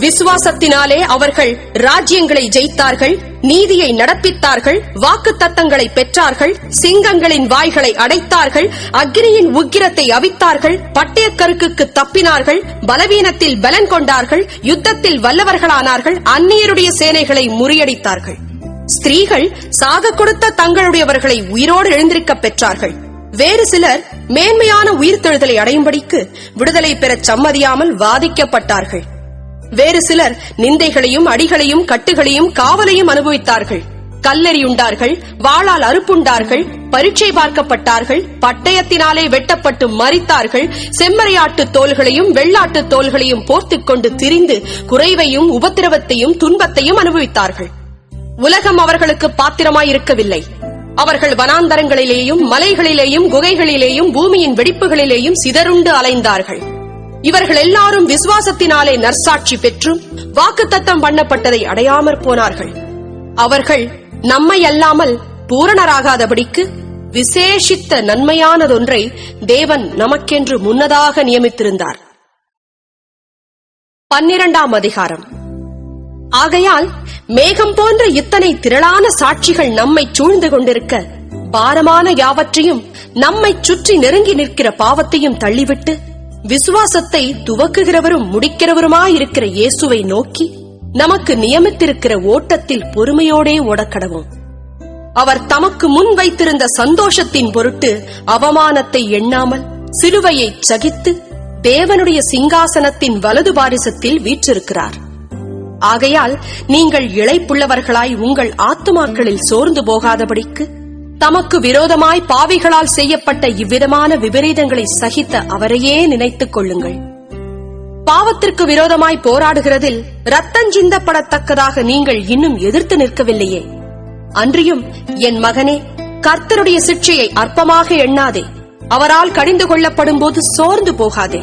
விசுவாசத்தினாலே அவர்கள் ராஜ்யங்களை ஜெயித்தார்கள், நீதியை நடப்பித்தார்கள், வாக்குத்தத்தங்களை பெற்றார்கள், சிங்கங்களின் வாய்களை அடைத்தார்கள், அக்கினியின் உக்கிரத்தை அவித்தார்கள், பட்டயக்கருக்குக்கு தப்பினார்கள், பலவீனத்தில் பலன் கொண்டார்கள், யுத்தத்தில் வல்லவர்களானார்கள், அந்நியருடைய சேனைகளை முறியடித்தார்கள். ஸ்திரீகள் சாக கொடுத்த தங்களுடையவர்களை உயிரோடு எழுந்திருக்க பெற்றார்கள். வேறு சிலர் மேன்மையான உயிர்த்தெழுதலை அடையும்படிக்கு விடுதலை பெறச் சம்மதியாமல் வாதிக்கப்பட்டார்கள். வேறு சிலர் நிந்தைகளையும் அடிகளையும் கட்டுகளையும் காவலையும் அனுபவித்தார்கள். கல்லெறியுண்டார்கள், வாளால் அறுப்புண்டார்கள், பரீட்சை பார்க்கப்பட்டார்கள், பட்டயத்தினாலே வெட்டப்பட்டு மரித்தார்கள், செம்மறியாட்டு தோள்களையும் வெள்ளாட்டு தோள்களையும் போர்த்துக் கொண்டு திரிந்து குறைவையும் உபத்திரவத்தையும் துன்பத்தையும் அனுபவித்தார்கள். உலகம் அவர்களுக்கு பாத்திரமாயிருக்கவில்லை. அவர்கள் வனாந்தரங்களிலேயும் மலைகளிலேயும் குகைகளிலேயும் பூமியின் வெடிப்புகளிலேயும் சிதறுண்டு அலைந்தார்கள். இவர்கள் எல்லாரும் விசுவாசத்தினாலே நற்சாட்சி பெற்றும் வாக்குத்தத்தம் பண்ணப்பட்டதை அடையாமற் போனார்கள். அவர்கள் நம்மை அல்லாமல் பூரணராகாதபடிக்கு விசேஷித்த நன்மையானதொன்றை தேவன் நமக்கென்று முன்னதாக நியமித்திருந்தார். 12ஆம் அதிகாரம். ஆகையால் மேகம் போன்ற இத்தனை திரளான சாட்சிகள் நம்மை சூழ்ந்து கொண்டிருக்க பாரமான யாவற்றையும் நம்மை சுற்றி நெருங்கி நிற்கிற பாவத்தையும் தள்ளிவிட்டு விசுவாசத்தை துவக்குகிறவரும் முடிக்கிறவருமாயிருக்கிற இயேசுவை நோக்கி நமக்கு நியமித்திருக்கிற ஓட்டத்தில் பொறுமையோடே ஓடக்கடவும். அவர் தமக்கு முன் வைத்திருந்த சந்தோஷத்தின் பொருட்டு அவமானத்தை எண்ணாமல் சிலுவையை சகித்து தேவனுடைய சிங்காசனத்தின் வலது பாரிசத்தில் வீற்றிருக்கிறார். ஆகையால் நீங்கள் இளைப்புள்ளவர்களாய் உங்கள் ஆத்துமாக்களில் சோர்ந்து போகாதபடிக்கு தமக்கு விரோதமாய் பாவிகளால் செய்யப்பட்ட இவ்விதமான விபரீதங்களை சகித்த அவரையே நினைத்துக் கொள்ளுங்கள். பாவத்திற்கு விரோதமாய் போராடுகிறதில் இரத்தஞ்சிந்தப்படத்தக்கதாக நீங்கள் இன்னும் எதிர்த்து நிற்கவில்லையே. அன்றியும் என் மகனே, கர்த்தருடைய சிட்சையை அற்பமாக எண்ணாதே. அவரால் கடிந்து கொள்ளப்படும் போது சோர்ந்து போகாதே.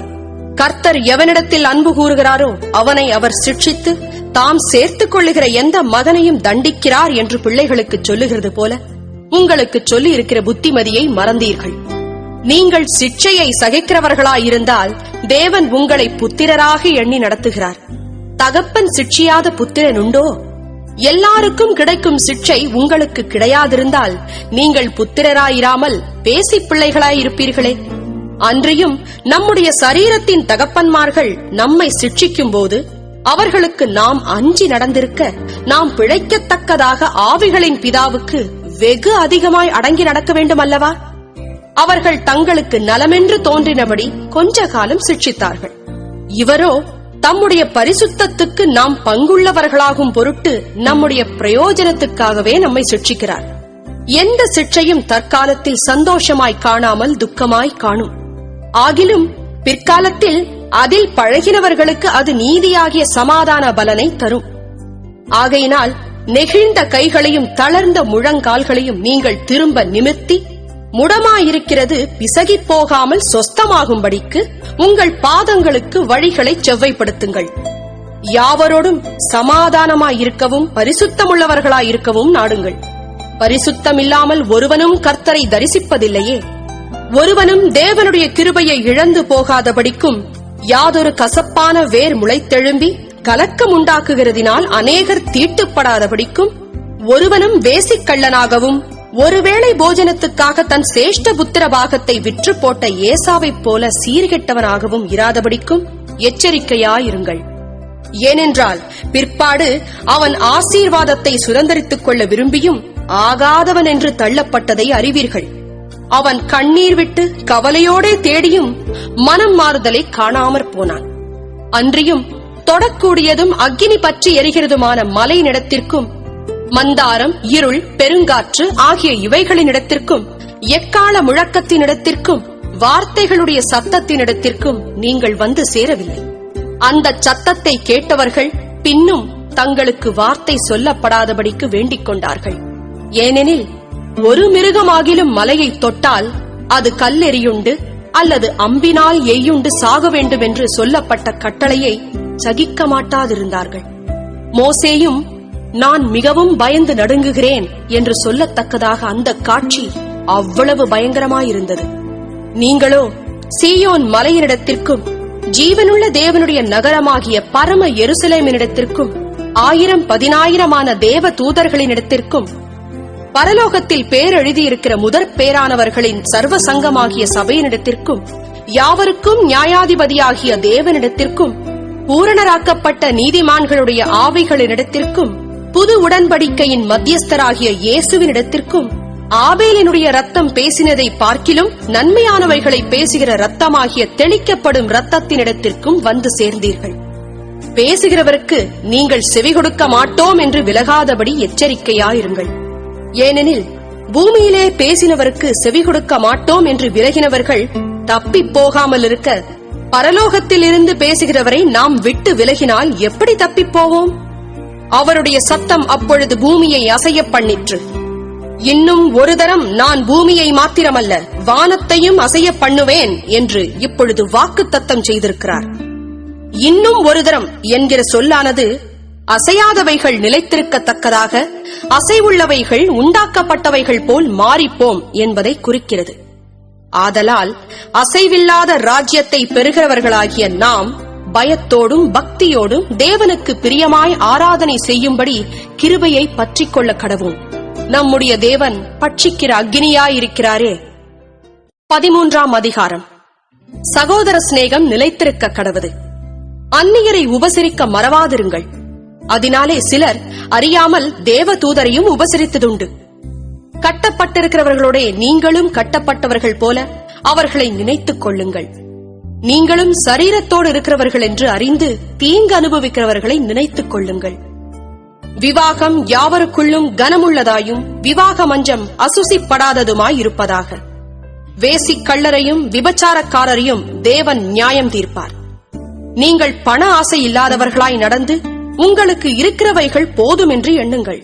கர்த்தர் எவனிடத்தில் அன்பு கூறுகிறாரோ அவனை அவர் சிட்சித்து தாம் சேர்த்துக் கொள்ளுகிற எந்த மகனையும் தண்டிக்கிறார் என்று பிள்ளைகளுக்கு சொல்லுகிறது போல உங்களுக்கு சொல்லி இருக்கிற புத்திமதியை மறந்தீர்கள். நீங்கள் சிட்சையை சகிக்கிறவர்களாயிருந்தால் தேவன் உங்களை புத்திரராக எண்ணி நடத்துகிறார். தகப்பன் சிட்சியாத புத்திரன் உண்டோ? எல்லாருக்கும் கிடைக்கும் சிட்சை உங்களுக்கு கிடையாதிருந்தால் நீங்கள் புத்திரராயிராமல் பேசி பிள்ளைகளாயிருப்பீர்களே. அன்றியும் நம்முடைய சரீரத்தின் தகப்பன்மார்கள் நம்மை சிட்சிக்கும் போது அவர்களுக்கு நாம் அஞ்சி நடந்திருக்க நாம் பிழைக்கத்தக்கதாக ஆவிகளின் பிதாவுக்கு வெகு அதிகமாய் அடங்கி நடக்க வேண்டும் அல்லவா? அவர்கள் தங்களுக்கு நலமென்று தோன்றினபடி கொஞ்ச காலம் சிட்சித்தார்கள். இவரோ தம்முடைய பரிசுத்தத்துக்கு நாம் பங்குள்ளவர்களாகும் பொருட்டு நம்முடைய பிரயோஜனத்துக்காகவே நம்மை சிட்சிக்கிறார். எந்த சிற்றையும் தற்காலத்தில் சந்தோஷமாய் காணாமல் துக்கமாய் காணும். ஆகிலும் பிற்காலத்தில் அதில் பழகினவர்களுக்கு அது நீதியாகிய சமாதான பலனை தரும். ஆகையினால் நெகிழ்ந்த கைகளையும் தளர்ந்த முழங்கால்களையும் நீங்கள் திரும்ப நிமிர்த்தி, முடமாயிருக்கிறது பிசகிப் போகாமல் சொஸ்தமாகும்படிக்கு உங்கள் பாதங்களுக்கு வழிகளை செவ்வைப்படுத்துங்கள். யாவரோடும் சமாதானமாயிருக்கவும் பரிசுத்தமுள்ளவர்களாயிருக்கவும் நாடுங்கள். பரிசுத்தமில்லாமல் ஒருவனும் கர்த்தரை தரிசிப்பதில்லையே. ஒருவனும் தேவனுடைய கிருபையை இழந்து போகாதபடிக்கும் யாதொரு கசப்பான வேர் முளைத்தெழும்பி கலக்கம் உண்டாக்குகிறதினால் அநேகர் தீட்டுப்படாதபடிக்கும் ஒருவனும் வேசிக்கள்ளனாகவும் ஒருவேளை போஜனத்துக்காக தன் சேஷ்ட புத்திர பாகத்தை விற்று போட்ட ஏசாவைப் போல சீர்கெட்டவனாகவும் இராதபடிக்கும் எச்சரிக்கையாயிருங்கள். ஏனென்றால் பிற்பாடு அவன் ஆசீர்வாதத்தை சுதந்தரித்துக் கொள்ள விரும்பியும் ஆகாதவன் என்று தள்ளப்பட்டதை அறிவீர்கள். அவன் கண்ணீர் விட்டு கவலையோடே தேடியும் மனம் மாறுதலை காணாமற் போனான். அன்றியும் தொடக்கூடியதும் அக்கினி பற்றி எரிகிறதுமான மலை நிலத்திற்கும் மந்தாரம், இருள், பெருங்காற்று ஆகிய இவைகளினிடத்திற்கும் எக்கால முழக்கத்தினிடத்திற்கும் வார்த்தைகளுடைய சத்தத்தினிடத்திற்கும் நீங்கள் வந்து சேரவில்லை. அந்த சத்தத்தை கேட்டவர்கள் பின்னும் தங்களுக்கு வார்த்தை சொல்லப்படாதபடிக்கு வேண்டிக் கொண்டார்கள். ஏனெனில் ஒரு மிருகமாகிலும் மலையை தொட்டால் அது கல்லெறியுண்டு அல்லது அம்பினால் எய்யுண்டு சாக வேண்டும் என்று சொல்லப்பட்ட கட்டளையை சகிக்க மாட்டாதிருந்தார்கள். மோசேயும் நான் மிகவும் பயந்து நடுங்குகிறேன் என்று சொல்லத்தக்கதாக அந்த காட்சி அவ்வளவு பயங்கரமாயிருந்தது. நீங்களோ சீயோன் மலையினிடத்திற்கும் ஜீவனுள்ள தேவனுடைய நகரமாகிய பரம எருசலேமினிடத்திற்கும் 1000-10,000 தேவ தூதர்களினிடத்திற்கும் பரலோகத்தில் பேர் எழுதியிருக்கிற முதற் பேரானவர்களின் சர்வ சங்கமாகிய சபையினிடத்திற்கும் யாவருக்கும் நியாயாதிபதியாகிய தேவனிடத்திற்கும் பூரணராக்கப்பட்ட நீதிமான்களுடைய ஆவிகளினிடத்திற்கும் புது உடன்படிக்கையின் மத்தியஸ்தராகிய இயேசுவினிடத்திற்கும் ஆபேலினுடைய ரத்தம் பேசினதை பார்க்கிலும் நன்மையானவைகளை பேசுகிற ரத்தமாகிய தெளிக்கப்படும் ரத்தத்தினிடத்திற்கும் வந்து சேர்ந்தீர்கள். பேசுகிறவருக்கு நீங்கள் செவி கொடுக்க மாட்டோம் என்று விலகாதபடி எச்சரிக்கையாயிருங்கள். ஏனெனில் பூமியிலே பேசினவருக்கு செவி கொடுக்க மாட்டோம் என்று விலகினவர்கள் தப்பிப் போகாமல் இருக்க பரலோகத்தில் இருந்து பேசுகிறவரை நாம் விட்டு விலகினால் எப்படி தப்பிப் போவோம்? அவருடைய சத்தம் அப்பொழுது பூமியை அசைய பண்ணிற்று. இன்னும் ஒரு தரம் நான் பூமியை மாத்திரமல்ல வானத்தையும் அசைய பண்ணுவேன் என்று இப்பொழுது வாக்குத்தத்தம் செய்திருக்கிறார். இன்னும் ஒரு தரம் என்கிற சொல்லானது அசையாதவைகள் நிலைத்திருக்கத்தக்கதாக அசைவுள்ளவைகள் உண்டாக்கப்பட்டவைகள் போல் மாறிப்போம் என்பதை குறிக்கிறது. ஆதலால் அசைவில்லாத ராஜ்யத்தை பெறுகிறவர்களாகிய நாம் பயத்தோடும் பக்தியோடும் தேவனுக்கு பிரியமாய் ஆராதனை செய்யும்படி கிருபையை பற்றிக் கொள்ள கடவோம். நம்முடைய தேவன் பட்சிக்கிற அக்னியாயிருக்கிறாரே. 13ஆம் அதிகாரம். சகோதர சிநேகம் நிலைத்திருக்க கடவது. அந்நியரை உபசரிக்க மறவாதிருங்கள். அதனாலே சிலர் அறியாமல் தேவ தூதரையும் உபசரித்ததுண்டு. கட்டப்பட்டிருக்கிறவர்களோட நீங்களும் கட்டப்பட்டவர்கள் போல அவர்களை நினைத்துக் கொள்ளுங்கள். நீங்களும் சரீரத்தோடு இருக்கிறவர்கள் என்று அறிந்து தீங்கு அனுபவிக்கிறவர்களை நினைத்துக் கொள்ளுங்கள். விவாகம் யாவருக்குள்ளும் கனமுள்ளதாயும் விவாக மஞ்சம் அசுசிப்படாததுமாய் இருப்பதாக. வேசிக் கள்ளரையும் விபச்சாரக்காரரையும் தேவன் நியாயம் தீர்ப்பார். நீங்கள் பண ஆசை இல்லாதவர்களாய் நடந்து உங்களுக்கு இருக்கிறவைகள் போதும் என்று எண்ணுங்கள்.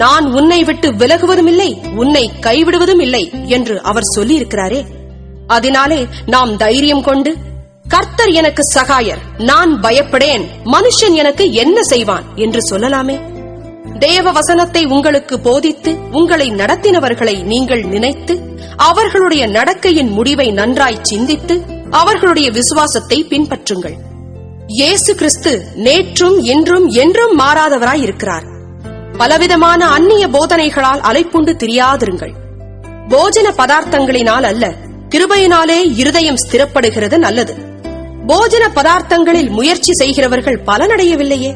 நான் உன்னை விட்டு விலகுவதும் இல்லை, உன்னை கைவிடுவதும் இல்லை என்று அவர் சொல்லியிருக்கிறாரே. அதனாலே நாம் தைரியம் கொண்டு கர்த்தர் எனக்கு சகாயர், நான் பயப்படேன், மனுஷன் எனக்கு என்ன செய்வான் என்று சொல்லலாமே. தேவ வசனத்தை உங்களுக்கு போதித்து உங்களை நடத்தினவர்களை நீங்கள் நினைத்து அவர்களுடைய நடக்கையின் முடிவை நன்றாய் சிந்தித்து அவர்களுடைய விசுவாசத்தை பின்பற்றுங்கள். இயேசு கிறிஸ்து நேற்றும் இன்றும் என்றும் மாறாதவராய் இருக்கிறார். பலவிதமான அந்நிய போதனைகளால் அலைப்புண்டு திரியாதிருங்கள். போஜன பதார்த்தங்களினால் அல்ல, கிருபையினாலே இருதயம் ஸ்திரப்படுகிறது நல்லது. போஜன பதார்த்தங்களில் முயற்சி செய்கிறவர்கள் பலனடையவில்லையே.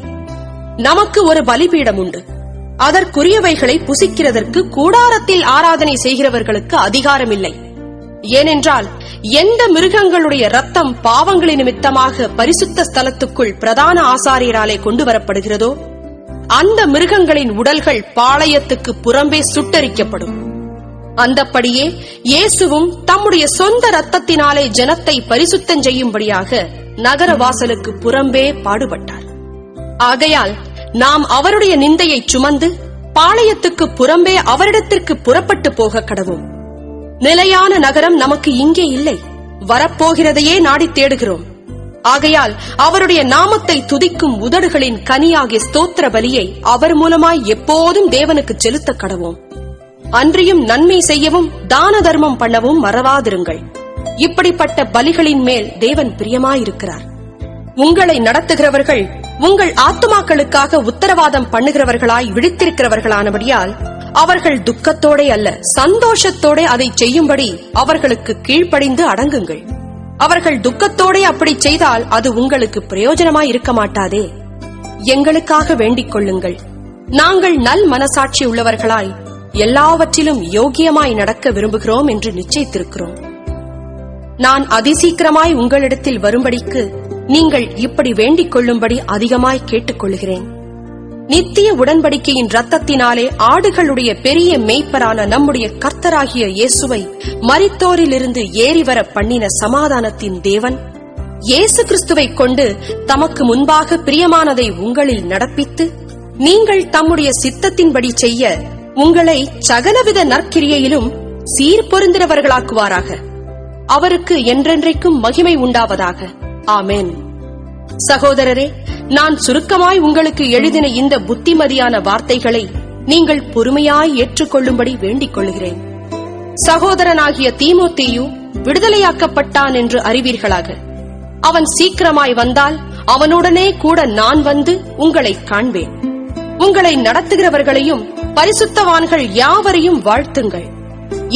நமக்கு ஒரு பலிபீடம் உண்டு. அதற்குரியவைகளை புசிக்கிறதற்கு கூடாரத்தில் ஆராதனை செய்கிறவர்களுக்கு அதிகாரம் இல்லை. ஏனென்றால் எந்த மிருகங்களுடைய ரத்தம் பாவங்களின் நிமித்தமாக பரிசுத்த ஸ்தலத்துக்குள் பிரதான ஆசாரியராலே கொண்டு வரப்படுகிறதோ அந்த மிருகங்களின் உடல்கள் பாளையத்துக்கு புறம்பே சுட்டரிக்கப்படும். அந்தப்படியே இயேசுவும் தம்முடைய சொந்த இரத்தத்தினாலே ஜனத்தை பரிசுத்தம் செய்யும்படியாக நகர வாசலுக்கு புறம்பே பாடுபட்டார். ஆகையால் நாம் அவருடைய நிந்தையை சுமந்து பாளையத்துக்கு புறம்பே அவரிடத்திற்கு புறப்பட்டு போக கடவோம். நிலையான நகரம் நமக்கு இங்கே இல்லை, வரப்போகிறதையே நாடி தேடுகிறோம். ஆகையால் அவருடைய நாமத்தை துதிக்கும் உதடுகளின் கனியாகிய ஸ்தோத்திர பலியை அவர் மூலமாய் எப்போதும் தேவனுக்கு செலுத்த கடவோம். அன்றியும் நன்மை செய்யவும் தான தர்மம் பண்ணவும் மறவாதிருங்கள். இப்படிப்பட்ட பலிகளின் மேல் தேவன் பிரியமாயிருக்கிறார். உங்களை நடத்துகிறவர்கள் உங்கள் ஆத்துமாக்களுக்காக உத்தரவாதம் பண்ணுகிறவர்களாய் விழித்திருக்கிறவர்களானபடியால் அவர்கள் துக்கத்தோடே அல்ல, சந்தோஷத்தோடே அதை செய்யும்படி அவர்களுக்கு கீழ்ப்படிந்து அடங்குங்கள். அவர்கள் துக்கத்தோடே அப்படி செய்தால் அது உங்களுக்கு பிரயோஜனமாய் இருக்க மாட்டாதே. எங்களுக்காக வேண்டிக் கொள்ளுங்கள். நாங்கள் நல் மனசாட்சி உள்ளவர்களாய் எல்லாவற்றிலும் யோக்கியமாய் நடக்க விரும்புகிறோம் என்று நிச்சயித்திருக்கிறோம். நான் அதிசீக்கிரமாய் உங்களிடத்தில் வரும்படிக்கு நீங்கள் இப்படி வேண்டிக் கொள்ளும்படி அதிகமாய் கேட்டுக்கொள்கிறேன். நித்திய உடன்படிக்கையின் இரத்தத்தினாலே ஆடுகளுடைய பெரிய மேய்ப்பரான நம்முடைய கர்த்தராகிய இயேசுவை மரித்தோரிலிருந்து ஏறிவர பண்ணின சமாதானத்தின் தேவன் இயேசு கிறிஸ்துவை கொண்டு தமக்கு முன்பாக பிரியமானதை உங்களில் நடப்பித்து நீங்கள் தம்முடைய சித்தத்தின்படி செய்ய உங்களை சகலவித நற்கிரியையிலும் சீர்பொருந்தினவர்களாக்குவாராக. அவருக்கு என்றென்றைக்கும் மகிமை உண்டாவதாக. ஆமென். சகோதரரே, நான் சுருக்கமாய் உங்களுக்கு எழுதின இந்த புத்திமதியான வார்த்தைகளை நீங்கள் பொறுமையாய் ஏற்றுக்கொள்ளும்படி வேண்டிக் கொள்கிறேன். சகோதரனாகிய தீமோத்தேயு விடுதலையாக்கப்பட்டான் என்று அறிவீர்களாக. அவன் சீக்கிரமாய் வந்தால் அவனுடனே கூட நான் வந்து உங்களை காண்பேன். உங்களை நடத்துகிறவர்களையும் பரிசுத்தவான்கள் யாவரையும் வாழ்த்துங்கள்.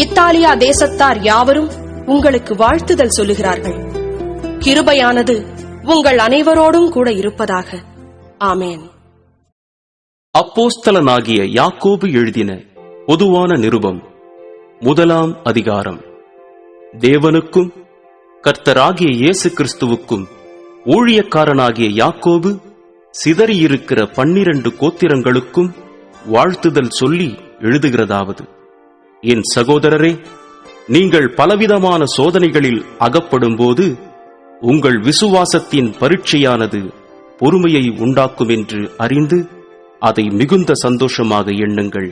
இத்தாலியா தேசத்தார் யாவரும் உங்களுக்கு வாழ்த்துதல் சொல்லுகிறார்கள். கிருபையானது உங்கள் அனைவரோடும் கூட இருப்பதாக. ஆமென். அப்போஸ்தலனாகிய யாக்கோபு எழுதின பொதுவான நிருபம், 1ஆம் அதிகாரம். தேவனுக்கும் கர்த்தராகிய இயேசு கிறிஸ்துவுக்கும் ஊழியக்காரனாகிய யாக்கோபு சிதறியிருக்கிற 12 கோத்திரங்களுக்கும் வாழ்த்துதல் சொல்லி எழுதுகிறதாவது: என் சகோதரரே, நீங்கள் பலவிதமான சோதனைகளில் அகப்படும்போது உங்கள் விசுவாசத்தின் பரீட்சையானது பொறுமையை உண்டாக்கும் என்று அறிந்து அதை மிகுந்த சந்தோஷமாக எண்ணுங்கள்.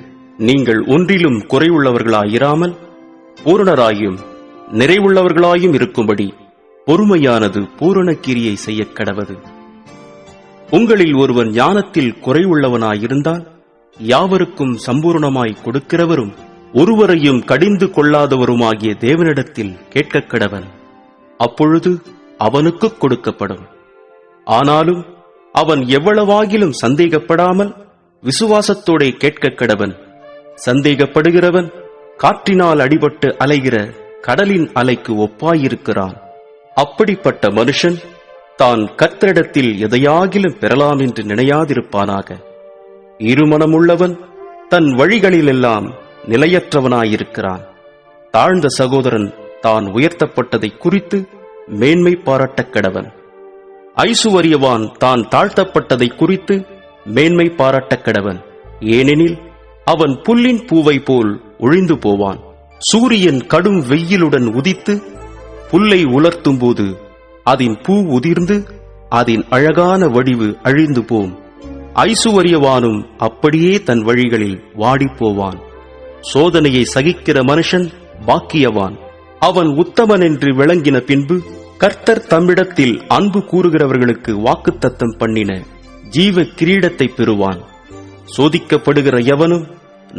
நீங்கள் ஒன்றிலும் குறைவுள்ளவர்களாயிராமல் பூரணராயும் நிறைவுள்ளவர்களாயும் இருக்கும்படி பொறுமையானது பூரண கிரியை செய்ய கடவது. உங்களில் ஒருவன் ஞானத்தில் குறைவுள்ளவனாயிருந்தால் யாவருக்கும் சம்பூர்ணமாய் கொடுக்கிறவரும் ஒருவரையும் கடிந்து கொள்ளாதவருமாகிய தேவனிடத்தில் கேட்கக் கடவன். அப்பொழுது அவனுக்கு கொடுக்கப்படும். ஆனாலும் அவன் எவ்வளவாகிலும் சந்தேகப்படாமல் விசுவாசத்தோடே கேட்கக் கடவன். சந்தேகப்படுகிறவன் காற்றினால் அடிபட்டு அலைகிற கடலின் அலைக்கு ஒப்பாயிருக்கிறான். அப்படிப்பட்ட மனுஷன் தான் கர்த்தரிடத்தில் எதையாகிலும் பெறலாம் என்று நினையாதிருப்பானாக. இருமனமுள்ளவன் தன் வழிகளிலெல்லாம் நிலையற்றவனாயிருக்கிறான். தாழ்ந்த சகோதரன் தான் உயர்த்தப்பட்டதை குறித்து மேன்மை பாராட்டக் கடவன். ஐசுவரியவான் தான் தாழ்த்தப்பட்டதை குறித்து மேன்மை பாராட்டக் கடவன். ஏனெனில் அவன் புல்லின் பூவை போல் ஒழிந்து போவான். சூரியன் கடும் வெயிலுடன் உதித்து புல்லை உலர்த்தும் போது அதன் பூ உதிர்ந்து அதன் அழகான வடிவு அழிந்து போம். ஐசுவரியவானும் அப்படியே தன் வழிகளில் வாடிப்போவான். சோதனையை சகிக்கிற மனுஷன் பாக்கியவான். அவன் உத்தமன் என்று விளங்கின பின்பு கர்த்தர் தம்மிடத்தில் அன்பு கூறுகிறவர்களுக்கு வாக்குத்தத்தம் பண்ணின ஜீவ கிரீடத்தை பெறுவான். சோதிக்கப்படுகிற எவனும்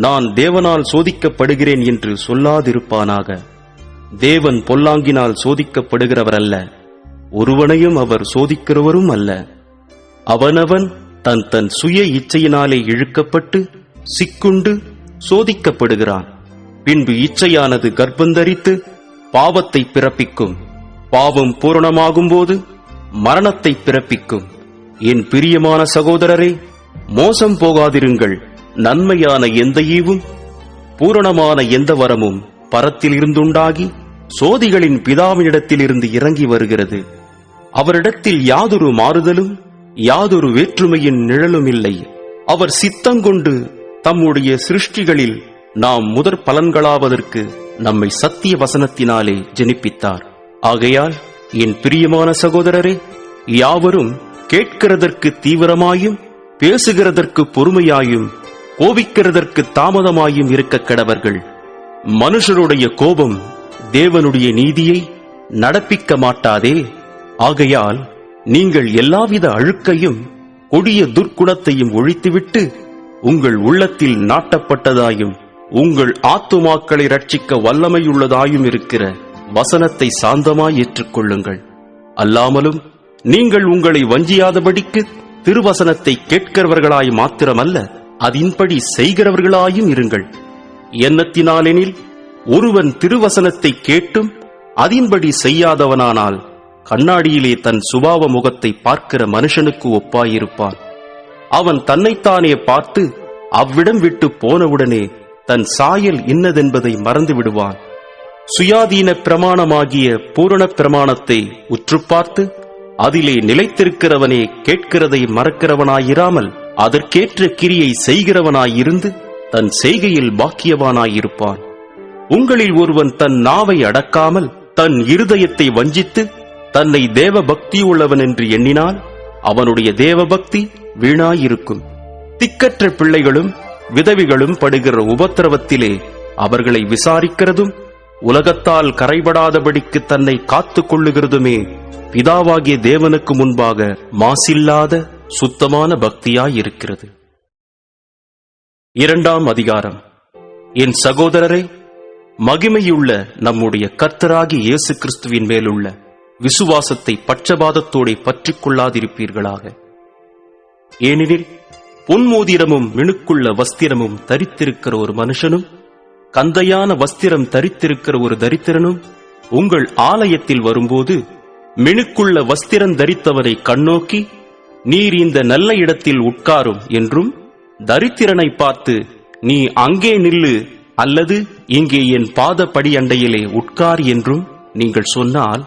நான் தேவனால் சோதிக்கப்படுகிறேன் என்று சொல்லாதிருப்பானாக. தேவன் பொல்லாங்கினால் சோதிக்கப்படுகிறவர் அல்ல, ஒருவனையும் அவர் சோதிக்கிறவரும் அல்ல. அவனவன் தன் தன் சுய இச்சையினாலே இழுக்கப்பட்டு சிக்குண்டு சோதிக்கப்படுகிறான். பின்பு இச்சையானது கர்ப்பந்தரித்து பாவத்தை பிறப்பிக்கும். பாவம் பூரணமாகும்போது மரணத்தை பிறப்பிக்கும். என் பிரியமான சகோதரரே, மோசம் போகாதிருங்கள். நன்மையான எந்த ஈவும் பூரணமான எந்த வரமும் பரத்தில் இருந்துண்டாகி சோதிகளின் பிதாவினிடத்திலிருந்து இறங்கி வருகிறது. அவரிடத்தில் யாதொரு மாறுதலும் யாதொரு வேற்றுமையின் நிழலும் இல்லை. அவர் சித்தங்கொண்டு தம்முடைய சிருஷ்டிகளில் நாம் முதற் பலன்களாவதற்கு நம்மை சத்திய வசனத்தினாலே ஜெனிப்பித்தார். ஆகையால் என் பிரியமான சகோதரரே, யாவரும் கேட்கிறதற்கு தீவிரமாயும், பேசுகிறதற்கு பொறுமையாயும், கோபிக்கிறதற்கு தாமதமாயும் இருக்க கடவர்கள். மனுஷருடைய கோபம் தேவனுடைய நீதியை நடப்பிக்க மாட்டாதே. ஆகையால் நீங்கள் எல்லாவித அழுக்கையும் கொடிய துர்க்குணத்தையும் ஒழித்துவிட்டு, உங்கள் உள்ளத்தில் நாட்டப்பட்டதாயும் உங்கள் ஆத்துமாக்களை ரட்சிக்க வல்லமையுள்ளதாயும் இருக்கிற வசனத்தை சாந்தமாய் ஏற்றுக்கொள்ளுங்கள். அல்லாமலும் நீங்கள் உங்களை வஞ்சியாதபடிக்கு திருவசனத்தை கேட்கிறவர்களாய் மாத்திரமல்ல, அதின்படி செய்கிறவர்களாயும் இருங்கள். எண்ணத்தினாலெனில் ஒருவன் திருவசனத்தை கேட்டும் அதின்படி செய்யாதவனானால் கண்ணாடியிலே தன் சுபாவ முகத்தை பார்க்கிற மனுஷனுக்கு ஒப்பாயிருப்பான். அவன் தன்னைத்தானே பார்த்து அவ்விடம் விட்டு போனவுடனே தன் சாயல் இன்னதென்பதை மறந்து விடுவான். சுயாதீன பிரமாணமாகிய பூரண பிரமாணத்தை உற்று பார்த்து அதிலே நிலைத்திருக்கிறவனே கேட்கிறதை மறக்கிறவனாயிராமல் அதற்கேற்ற கிரியை செய்கிறவனாயிருந்து தன் செய்கையில் பாக்கியவானாயிருப்பான். உங்களில் ஒருவன் தன் நாவை அடக்காமல் தன் இருதயத்தை வஞ்சித்து தன்னை தேவ பக்தியுள்ளவன் என்று எண்ணினால் அவனுடைய தேவபக்தி வீணாயிருக்கும். திக்கற்ற பிள்ளைகளும் விதவிகளும் படுகிற உபத்திரவத்திலே அவர்களை விசாரிக்கிறதும் உலகத்தால் கரைபடாதபடிக்கு தன்னை காத்துக் கொள்ளுகிறதுமே பிதாவாகிய தேவனுக்கு முன்பாக மாசில்லாத சுத்தமான பக்தியாயிருக்கிறது. 2ஆம் அதிகாரம். என் சகோதரரே, மகிமையுள்ள நம்முடைய கர்த்தராகிய இயேசு கிறிஸ்துவின் மேலுள்ள விசுவாசத்தை பட்சபாதத்தோടെ பற்றிக் கொள்ளாதிருப்பீர்களாக. ஏனெனில் பொன்மோதிரமும் மினுக்குள்ள வஸ்திரமும் தரித்திருக்கிற ஒரு மனுஷனும் கந்தையான வஸ்திரம் தரித்திருக்கிற ஒரு தரித்திரனும் உங்கள் ஆலயத்தில் வரும்போது மினுக்குள்ள வஸ்திரம் தரித்தவரை கண்ணோக்கி, நீர் இந்த நல்ல இடத்தில் உட்காரும் என்றும், தரித்திரனை பார்த்து நீ அங்கே நில்லு அல்லது இங்கே என் பாத படி அண்டையிலே உட்கார் என்றும் நீங்கள் சொன்னால்,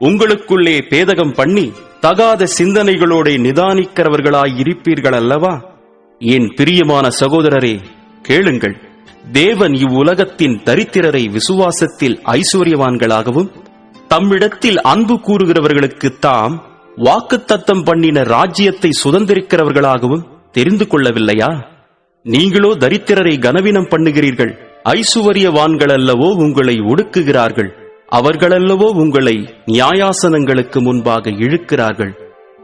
உங்களுக்குள்ளே பேதகம் பண்ணி தகாத சிந்தனைகளோட நிதானிக்கிறவர்களாயிருப்பீர்கள் அல்லவா? என் பிரியமான சகோதரரே, கேளுங்கள். தேவன் இவ்வுலகத்தின் தரித்திரரை விசுவாசத்தில் ஐஸ்வர்யவான்களாகவும் தம்மிடத்தில் அன்பு கூறுகிறவர்களுக்கு தாம் வாக்குத்தத்தம் பண்ணின ராஜ்யத்தை சுதந்திரிக்கிறவர்களாகவும் தெரிந்து கொள்ளவில்லையா? நீங்களோ தரித்திரரை கனவீனம் பண்ணுகிறீர்கள். ஐசுவரியவான்கள் அல்லவோ உங்களை ஒடுக்குகிறார்கள். அவர்களல்லவோ உங்களை நியாயாசனங்களுக்கு முன்பாக இழுக்கிறார்கள்.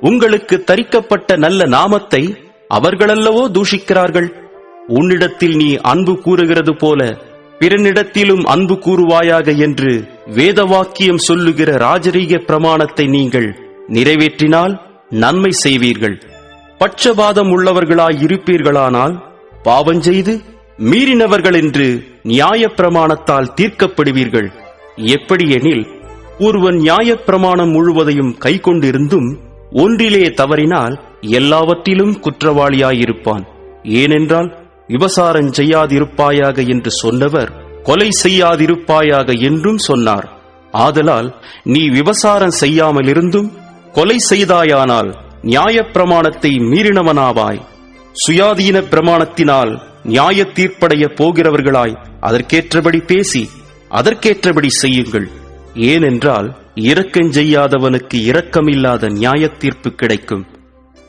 உங்களுக்கு தரிக்கப்பட்ட நல்ல நாமத்தை அவர்களல்லவோ தூஷிக்கிறார்கள். உன்னிடத்தில் நீ அன்பு கூறுகிறது போல பிறனிடத்திலும் அன்பு கூறுவாயாக என்று வேதவாக்கியம் சொல்லுகிற ராஜரீக பிரமாணத்தை நீங்கள் நிறைவேற்றினால் நன்மை செய்வீர்கள். பட்சபாதம் உள்ளவர்களாயிருப்பீர்களானால் பாவஞ்செய்து மீறினவர்கள் என்று நியாயப் பிரமாணத்தால் தீர்க்கப்படுவீர்கள். எப்படியெனில், ஒருவன் நியாயப் பிரமாணம் முழுவதையும் கைக்கொண்டிருந்தும் ஒன்றிலே தவறினால் எல்லாவற்றிலும் குற்றவாளியாயிருப்பான். ஏனென்றால், விபசாரம் செய்யாதிருப்பாயாக என்று சொன்னவர் கொலை செய்யாதிருப்பாயாக என்றும் சொன்னார். ஆதலால் நீ விபசாரம் செய்யாமலிருந்தும் கொலை செய்தாயானால் நியாயப் பிரமாணத்தை மீறினவனாவாய். சுயாதீன பிரமாணத்தினால் நியாய தீர்ப்படைய போகிறவர்களாய் அதற்கேற்றபடி பேசி அதற்கேற்றபடி செய்யுங்கள். ஏனென்றால், இரக்கஞ்செய்யாதவனுக்கு இரக்கமில்லாத நியாய தீர்ப்பு கிடைக்கும்.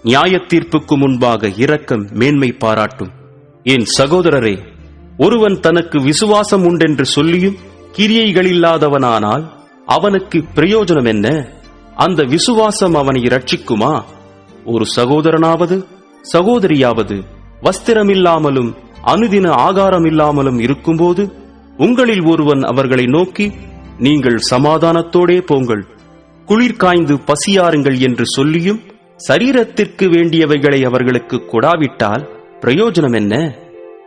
நியாய தீர்ப்புக்கு முன்பாக இரக்கம் மேன்மை பாராட்டும். என் சகோதரரே, ஒருவன் தனக்கு விசுவாசம் உண்டென்று சொல்லியும் கிரியைகளில்லாதவனானால் அவனுக்கு பிரயோஜனம் என்ன? அந்த விசுவாசம் அவனை இரட்சிக்குமா? ஒரு சகோதரனாவது சகோதரியாவது வஸ்திரமில்லாமலும் அனுதின ஆகாரமில்லாமலும் இருக்கும்போது உங்களில் ஒருவன் அவர்களை நோக்கி, நீங்கள் சமாதானத்தோடே போங்கள், குளிர் காய்ந்து பசியாருங்கள் என்று சொல்லியும் சரீரத்திற்கு வேண்டியவைகளை அவர்களுக்கு கொடாவிட்டால் பிரயோஜனம் என்ன?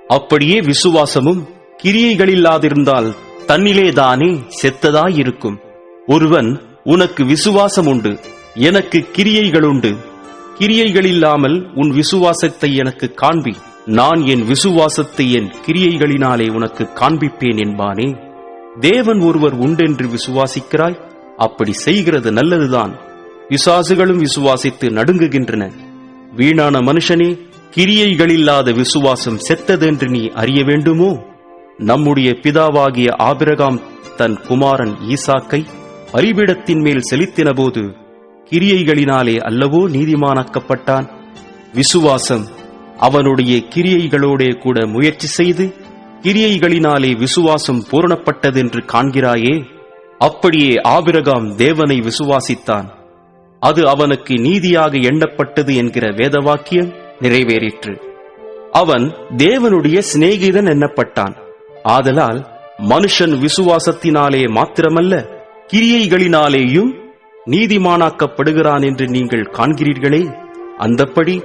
அப்படியே விசுவாசமும் கிரியைகளில்லாதிருந்தால் தன்னிலேதானே செத்ததாயிருக்கும். ஒருவன், உனக்கு விசுவாசம் உண்டு, எனக்கு கிரியைகளுண்டு, கிரியைகளில்லாமல் உன் விசுவாசத்தை எனக்கு காண்பி, நான் என் விசுவாசத்தை என் கிரியைகளினாலே உனக்கு காண்பிப்பேன் என்பானே. தேவன் ஒருவர் உண்டென்று விசுவாசிக்கிறாய், அப்படி செய்கிறது நல்லதுதான். பிசாசுகளும் விசுவாசித்து நடுங்குகின்றன. வீணான மனுஷனே, கிரியைகளில்லாத விசுவாசம் செத்ததென்று நீ அறிய வேண்டுமோ? நம்முடைய பிதாவாகிய ஆபிரகாம் தன் குமாரன் ஈசாக்கை பலிபீடத்தின் மேல் செலுத்தினபோது கிரியைகளினாலே அல்லவோ நீதிமானாக்கப்பட்டான். விசுவாசம் அவனுடைய கிரியைகளோடே கூட முயற்சி செய்து கிரியைகளினாலே விசுவாசம் பூரணப்பட்டதென்று காண்கிறாயே. அப்படியே ஆபிரகாம் தேவனை விசுவாசித்தான், அது அவனுக்கு நீதியாக எண்ணப்பட்டது என்கிற வேதவாக்கியம் நிறைவேறிற்று. அவன் தேவனுடைய சிநேகிதன் எண்ணப்பட்டான். ஆதலால் மனுஷன் விசுவாசத்தினாலே மாத்திரமல்ல கிரியைகளினாலேயும் நீதிமானாக்கப்படுகிறான் என்று நீங்கள் காண்கிறீர்களே. அந்தப்படி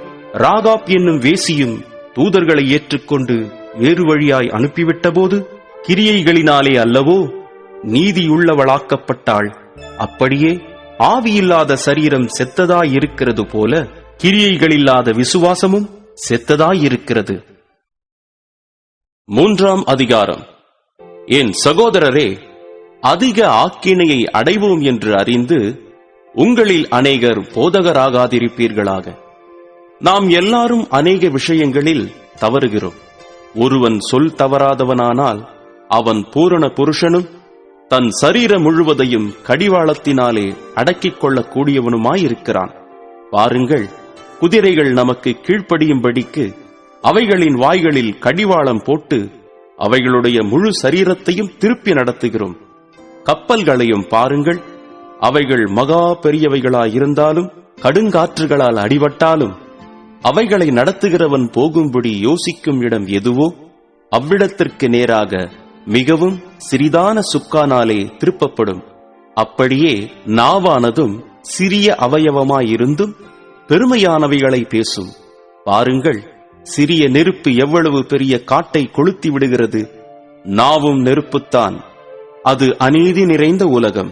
ராகாப் என்னும் வேசியும் தூதர்களை ஏற்றுக்கொண்டு வேறு வழியாய் அனுப்பிவிட்டபோது கிரியைகளினாலே அல்லவோ நீதியுள்ளவளாக்கப்பட்டாள். அப்படியே ஆவியில்லாத சரீரம் செத்ததாயிருக்கிறது போல கிரியைகளில்லாத விசுவாசமும் செத்ததாயிருக்கிறது. 3ஆம் அதிகாரம். என் சகோதரரே, அதிக ஆக்கினையை அடைவோம் என்று அறிந்து உங்களில் அநேகர் போதகராகாதிருப்பீர்களாக. நாம் எல்லாரும் அநேக விஷயங்களில் தவறுகிறோம். ஒருவன் சொல் தவறாதவனானால் அவன் பூரண புருஷனும் தன் சரீரம் முழுவதையும் கடிவாளத்தினாலே அடக்கிக் கொள்ளக்கூடியவனுமாயிருக்கிறான். பாருங்கள், குதிரைகள் நமக்கு கீழ்ப்படியும்படிக்கு அவைகளின் வாய்களில் கடிவாளம் போட்டு அவைகளுடைய முழு சரீரத்தையும் திருப்பி நடத்துகிறோம். கப்பல்களையும் பாருங்கள், அவைகள் மகா பெரியவைகளாயிருந்தாலும் கடுங்காற்றுகளால் அடிபட்டாலும் அவைகளை நடத்துகிறவன் போகும்படி யோசிக்கும் இடம் எதுவோ அவ்விடத்திற்கு நேராக மிகவும் சிறிதான சுக்கானாலே திருப்பப்படும். அப்படியே நாவானதும் சிறிய அவயவமாயிருந்தும் பெருமையானவைகளை பேசும். பாருங்கள், சிறிய நெருப்பு எவ்வளவு பெரிய காட்டை கொளுத்தி விடுகிறது. நாவும் நெருப்புத்தான். அது அநீதி நிறைந்த உலகம்.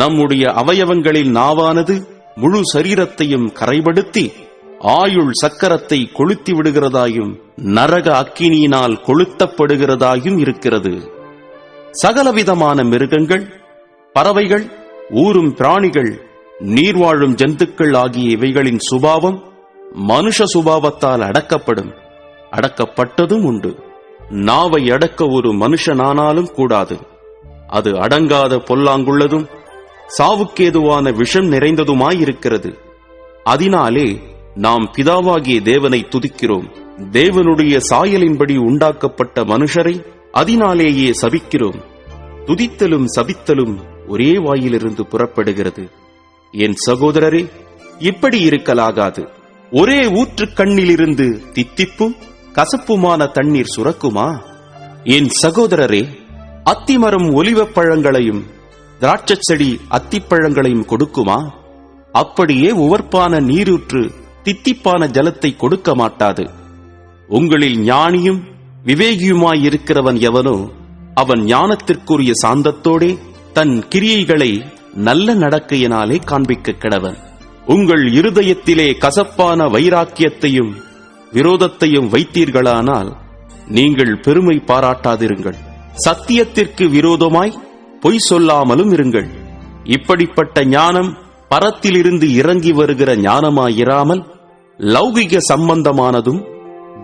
நம்முடைய அவயவங்களில் நாவானது முழு சரீரத்தையும் கரைபடுத்தி ஆயுள் சக்கரத்தை கொளுத்தி விடுகிறதாயும் நரக அக்கினியினால் கொளுத்தப்படுகிறதாயும் இருக்கிறது. சகலவிதமான மிருகங்கள், பறவைகள், ஊரும் பிராணிகள், நீர்வாழும் ஜந்துக்கள் ஆகிய இவைகளின் சுபாவம் மனுஷ சுபாவத்தால் அடக்கப்படும், அடக்கப்பட்டதும் உண்டு. நாவை அடக்க ஒரு மனுஷனானாலும் கூடாது. அது அடங்காத பொல்லாங்குள்ளதும் சாவுக்கேதுவான விஷம் நிறைந்ததுமாயிருக்கிறது. அதனாலே நாம் பிதாவாகிய தேவனை துதிக்கிறோம். தேவனுடைய சாயலின்படி உண்டாக்கப்பட்ட மனுஷரை அதனாலேயே சபிக்கிறோம். துதித்தலும் சபித்தலும் ஒரே வாயிலிருந்து புறப்படுகிறது. என் சகோதரரே, இப்படி இருக்கலாகாது. ஒரே ஊற்று கண்ணிலிருந்து தித்திப்பும் கசப்புமான தண்ணீர் சுரக்குமா? என் சகோதரரே, அத்திமரம் ஒலிவப் பழங்களையும் திராட்சச் செடி அத்திப்பழங்களையும் கொடுக்குமா? அப்படியே உவர்ப்பான நீரூற்று தித்திப்பான ஜலத்தை கொடுக்க மாட்டாது. உங்களில் ஞானியும் விவேகியுமாயிருக்கிறவன் எவனோ அவன் ஞானத்திற்குரிய சாந்தத்தோடே தன் கிரியைகளை நல்ல நடக்கையினாலே காண்பிக்க கடவன். உங்கள் இருதயத்திலே கசப்பான வைராக்கியத்தையும் விரோதத்தையும் வைத்தீர்களானால் நீங்கள் பெருமை பாராட்டாதிருங்கள். சத்தியத்திற்கு விரோதமாய் பொய் சொல்லாமலும் இருங்கள். இப்படிப்பட்ட ஞானம் பரத்திலிருந்து இறங்கி வருகிற ஞானமாயிராமல் லௌகிக சம்பந்தமானதும்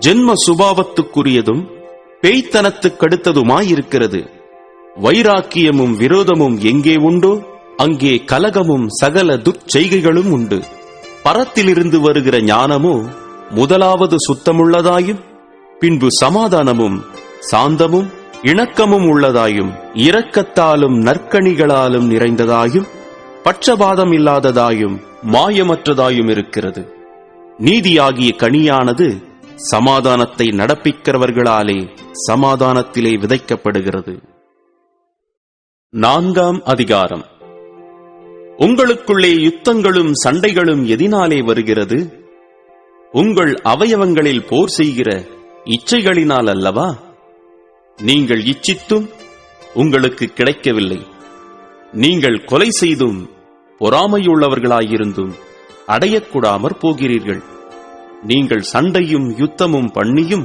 ஜென்ம சுபாவத்துக்குரியதும் பேய்த்தனத்துக்கடுத்ததுமாயிருக்கிறது. வைராக்கியமும் விரோதமும் எங்கே உண்டோ அங்கே கலகமும் சகல துர்ச்செய்கைகளும் உண்டு. பரத்திலிருந்து வருகிற ஞானமோ முதலாவது சுத்தமுள்ளதாயும் பின்பு சமாதானமும் சாந்தமும் இணக்கமும் உள்ளதாயும் இரக்கத்தாலும் நற்கணிகளாலும் நிறைந்ததாயும் பட்சபாதம் இல்லாததாயும் மாயமற்றதாயும் இருக்கிறது. நீதியாகிய கனியானது சமாதானத்தை நடப்பிக்கிறவர்களாலே சமாதானத்திலே விதைக்கப்படுகிறது. 4ஆம் அதிகாரம். உங்களுக்குள்ளே யுத்தங்களும் சண்டைகளும் எதினாலே வருகிறது? உங்கள் அவயவங்களில் போர் செய்கிற இச்சைகளினால் அல்லவா? நீங்கள் இச்சித்தும் உங்களுக்கு கிடைக்கவில்லை. நீங்கள் கொலை செய்தும் பொறாமையுள்ளவர்களாயிருந்தும் அடையக்கூடாமற் போகிறீர்கள். நீங்கள் சண்டையும் யுத்தமும் பண்ணியும்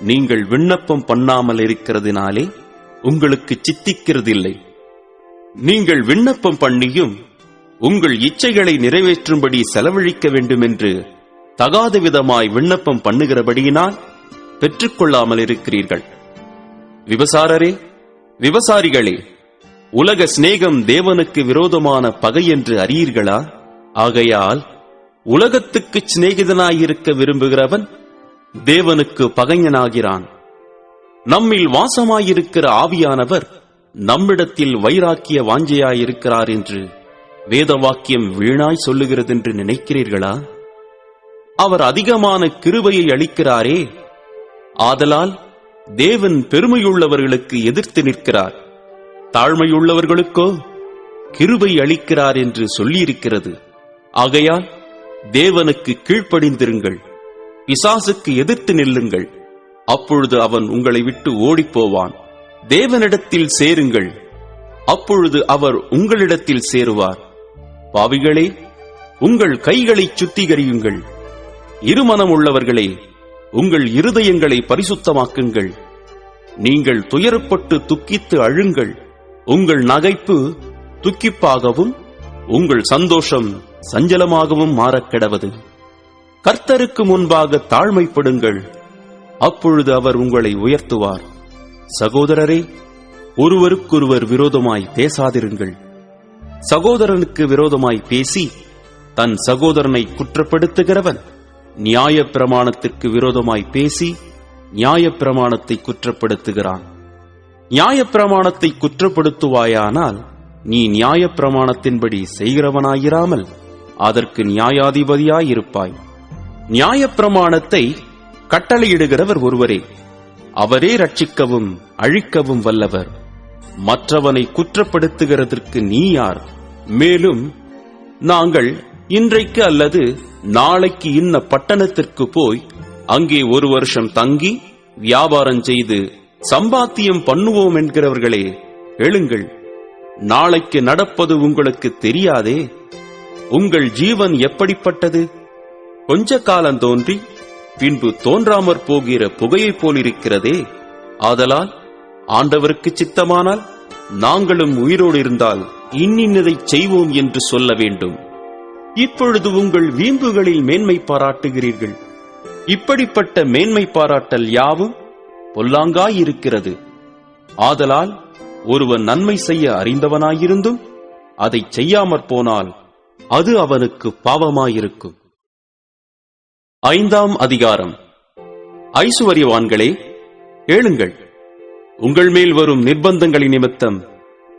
நீங்கள் விண்ணப்பம் பண்ணாமல் இருக்கிறதினாலே உங்களுக்கு சித்திக்கிறதில்லை. நீங்கள் விண்ணப்பம் பண்ணியும் உங்கள் இச்சைகளை நிறைவேற்றும்படி செலவழிக்க வேண்டுமென்று தகாத விதமாய் விண்ணப்பம் பண்ணுகிறபடியினால் பெற்றுக்கொள்ளாமல் இருக்கிறீர்கள். விபசாரரே, விபசாரிகளே, உலக சிநேகம் தேவனுக்கு விரோதமான பகை என்று அறியீர்களா? ஆகையால் உலகத்துக்கு சிநேகிதனாயிருக்க விரும்புகிறவன் தேவனுக்கு பகைஞனாகிறான். நம்மில் வாசமாயிருக்கிற ஆவியானவர் நம்மிடத்தில் வைராக்கிய வாஞ்சையாயிருக்கிறார் என்று வேத வாக்கியம் வீணாய் சொல்லுகிறதென்று நினைக்கிறீர்களா? அவர் அதிகமான கிருபையை அளிக்கிறாரே. ஆதலால் தேவன் பெருமையுள்ளவர்களுக்கு எதிர்த்து நிற்கிறார், தாழ்மையுள்ளவர்களுக்கோ கிருபை அளிக்கிறார் என்று சொல்லியிருக்கிறது. ஆகையால் தேவனுக்கு கீழ்ப்படிந்திருங்கள், பிசாசுக்கு எதிர்த்து நில்லுங்கள், அப்பொழுது அவன் உங்களை விட்டு ஓடிப்போவான். தேவனிடத்தில் சேருங்கள், அப்பொழுது அவர் உங்களிடத்தில் சேருவார். பாவிகளே, உங்கள் கைகளை சுத்திகரியுங்கள். இருமனம் உள்ளவர்களே, உங்கள் இருதயங்களை பரிசுத்தமாக்குங்கள். நீங்கள் துயரப்பட்டு துக்கித்து அழுங்கள். உங்கள் நகைப்பு துக்கிப்பாகவும் உங்கள் சந்தோஷம் சஞ்சலமாகவும் மாறக்கெடவது. கர்த்தருக்கு முன்பாக தாழ்மைப்படுங்கள், அப்பொழுது அவர் உங்களை உயர்த்துவார். சகோதரரே, ஒருவருக்கொருவர் விரோதமாய் பேசாதிருங்கள். சகோதரனுக்கு விரோதமாய் பேசி தன் சகோதரனை குற்றப்படுத்துகிறவன் நியாயப்பிரமாணத்திற்கு விரோதமாய் பேசி நியாயப்பிரமாணத்தை குற்றப்படுத்துகிறான். நியாயப்பிரமாணத்தை குற்றப்படுத்துவாயானால் நீ நியாயப்பிரமாணத்தின்படி செய்கிறவனாயிராமல் அதற்கு நியாயாதிபதியாயிருப்பாய். நியாயப்பிரமாணத்தை கட்டளையிடுகிறவர் ஒருவரே, அவரே ரட்சிக்கவும் அழிக்கவும் வல்லவர். மற்றவனை குற்றப்படுத்துகிறதற்கு நீ யார்? மேலும் நாங்கள் இன்றைக்கு அல்லது நாளைக்கு இன்ன பட்டணத்திற்கு போய் அங்கே 1 வருஷம் தங்கி வியாபாரம் செய்து சம்பாத்தியம் பண்ணுவோம் என்கிறவர்களே, எழுங்கள். நாளைக்கு நடப்பது உங்களுக்கு தெரியாதே. உங்கள் ஜீவன் எப்படிப்பட்டது? கொஞ்ச காலம் தோன்றி பின்பு தோன்றாமற் போகிற புகையைப் போலிருக்கிறதே. ஆதலால் ஆண்டவருக்கு சித்தமானால் நாங்களும் உயிரோடு இருந்தால் இன்னின்னதைச் செய்வோம் என்று சொல்ல வேண்டும். இப்பொழுது உங்கள் வீம்புகளில் மேன்மை பாராட்டுகிறீர்கள். இப்படிப்பட்ட மேன்மை பாராட்டல் யாவும் பொல்லாங்காயிருக்கிறது. ஆதலால் ஒருவன் நன்மை செய்ய அறிந்தவனாயிருந்தும் அதைச் செய்யாமற் போனால் அது அவனுக்கு பாவமாயிருக்கும். 5ஆம் அதிகாரம். ஐசுவரியவான்களே, கேளுங்கள். உங்கள் மேல் வரும் நிர்பந்தங்களின் நிமித்தம்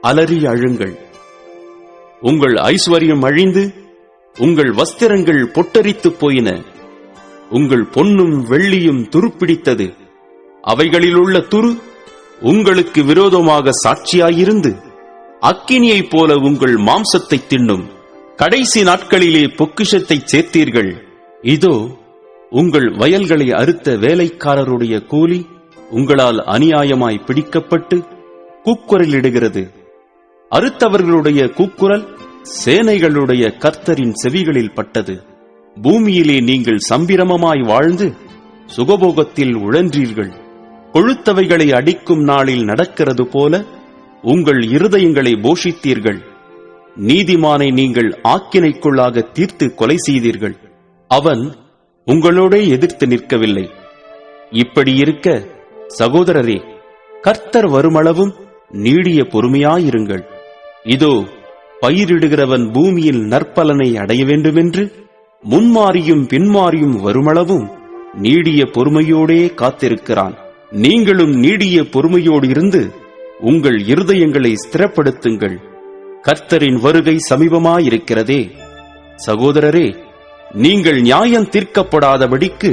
அலறி அழுங்கள். உங்கள் ஐஸ்வர்யம் அழிந்து உங்கள் வஸ்திரங்கள் பொட்டரித்துப் போயின. உங்கள் பொன்னும் வெள்ளியும் துருப்பிடித்தது. அவைகளிலுள்ள துரு உங்களுக்கு விரோதமாக சாட்சியாயிருந்து அக்கினியைப் போல உங்கள் மாம்சத்தை தின்னும். கடைசி நாட்களிலே பொக்கிஷத்தை சேர்த்தீர்கள். இதோ உங்கள் வயல்களை அறுத்த வேலைக்காரருடைய கூலி உங்களால் அநியாயமாய் பிடிக்கப்பட்டு கூக்குரலிடுகிறது. அறுத்தவர்களுடைய கூக்குரல் சேனைகளுடைய கர்த்தரின் செவிகளில் பட்டது. பூமியிலே நீங்கள் சம்பிரமமாய் வாழ்ந்து சுகபோகத்தில் உழன்றீர்கள். கொழுத்தவைகளை அடிக்கும் நாளில் நடக்கிறது போல உங்கள் இருதயங்களை போஷித்தீர்கள். நீதிமானை நீங்கள் ஆக்கினைக்குள்ளாக தீர்த்து கொலை செய்தீர்கள். அவன் உங்களோடே எதிர்த்து நிற்கவில்லை. இப்படி இருக்க சகோதரரே, கர்த்தர் வருமளவும் நீடிய பொறுமையாயிருங்கள். இதோ பயிரிடுகிறவன் பூமியில் நற்பலனை அடைய வேண்டுமென்று முன்மாறியும் பின்மாறியும் வருமளவும் நீடிய பொறுமையோடே காத்திருக்கிறான். நீங்களும் நீடிய பொறுமையோடு இருந்து உங்கள் இருதயங்களை ஸ்திரப்படுத்துங்கள். கர்த்தரின் வருகை சமீபமாயிருக்கிறதே. சகோதரரே, நீங்கள் நியாயம் தீர்க்கப்படாதபடிக்கு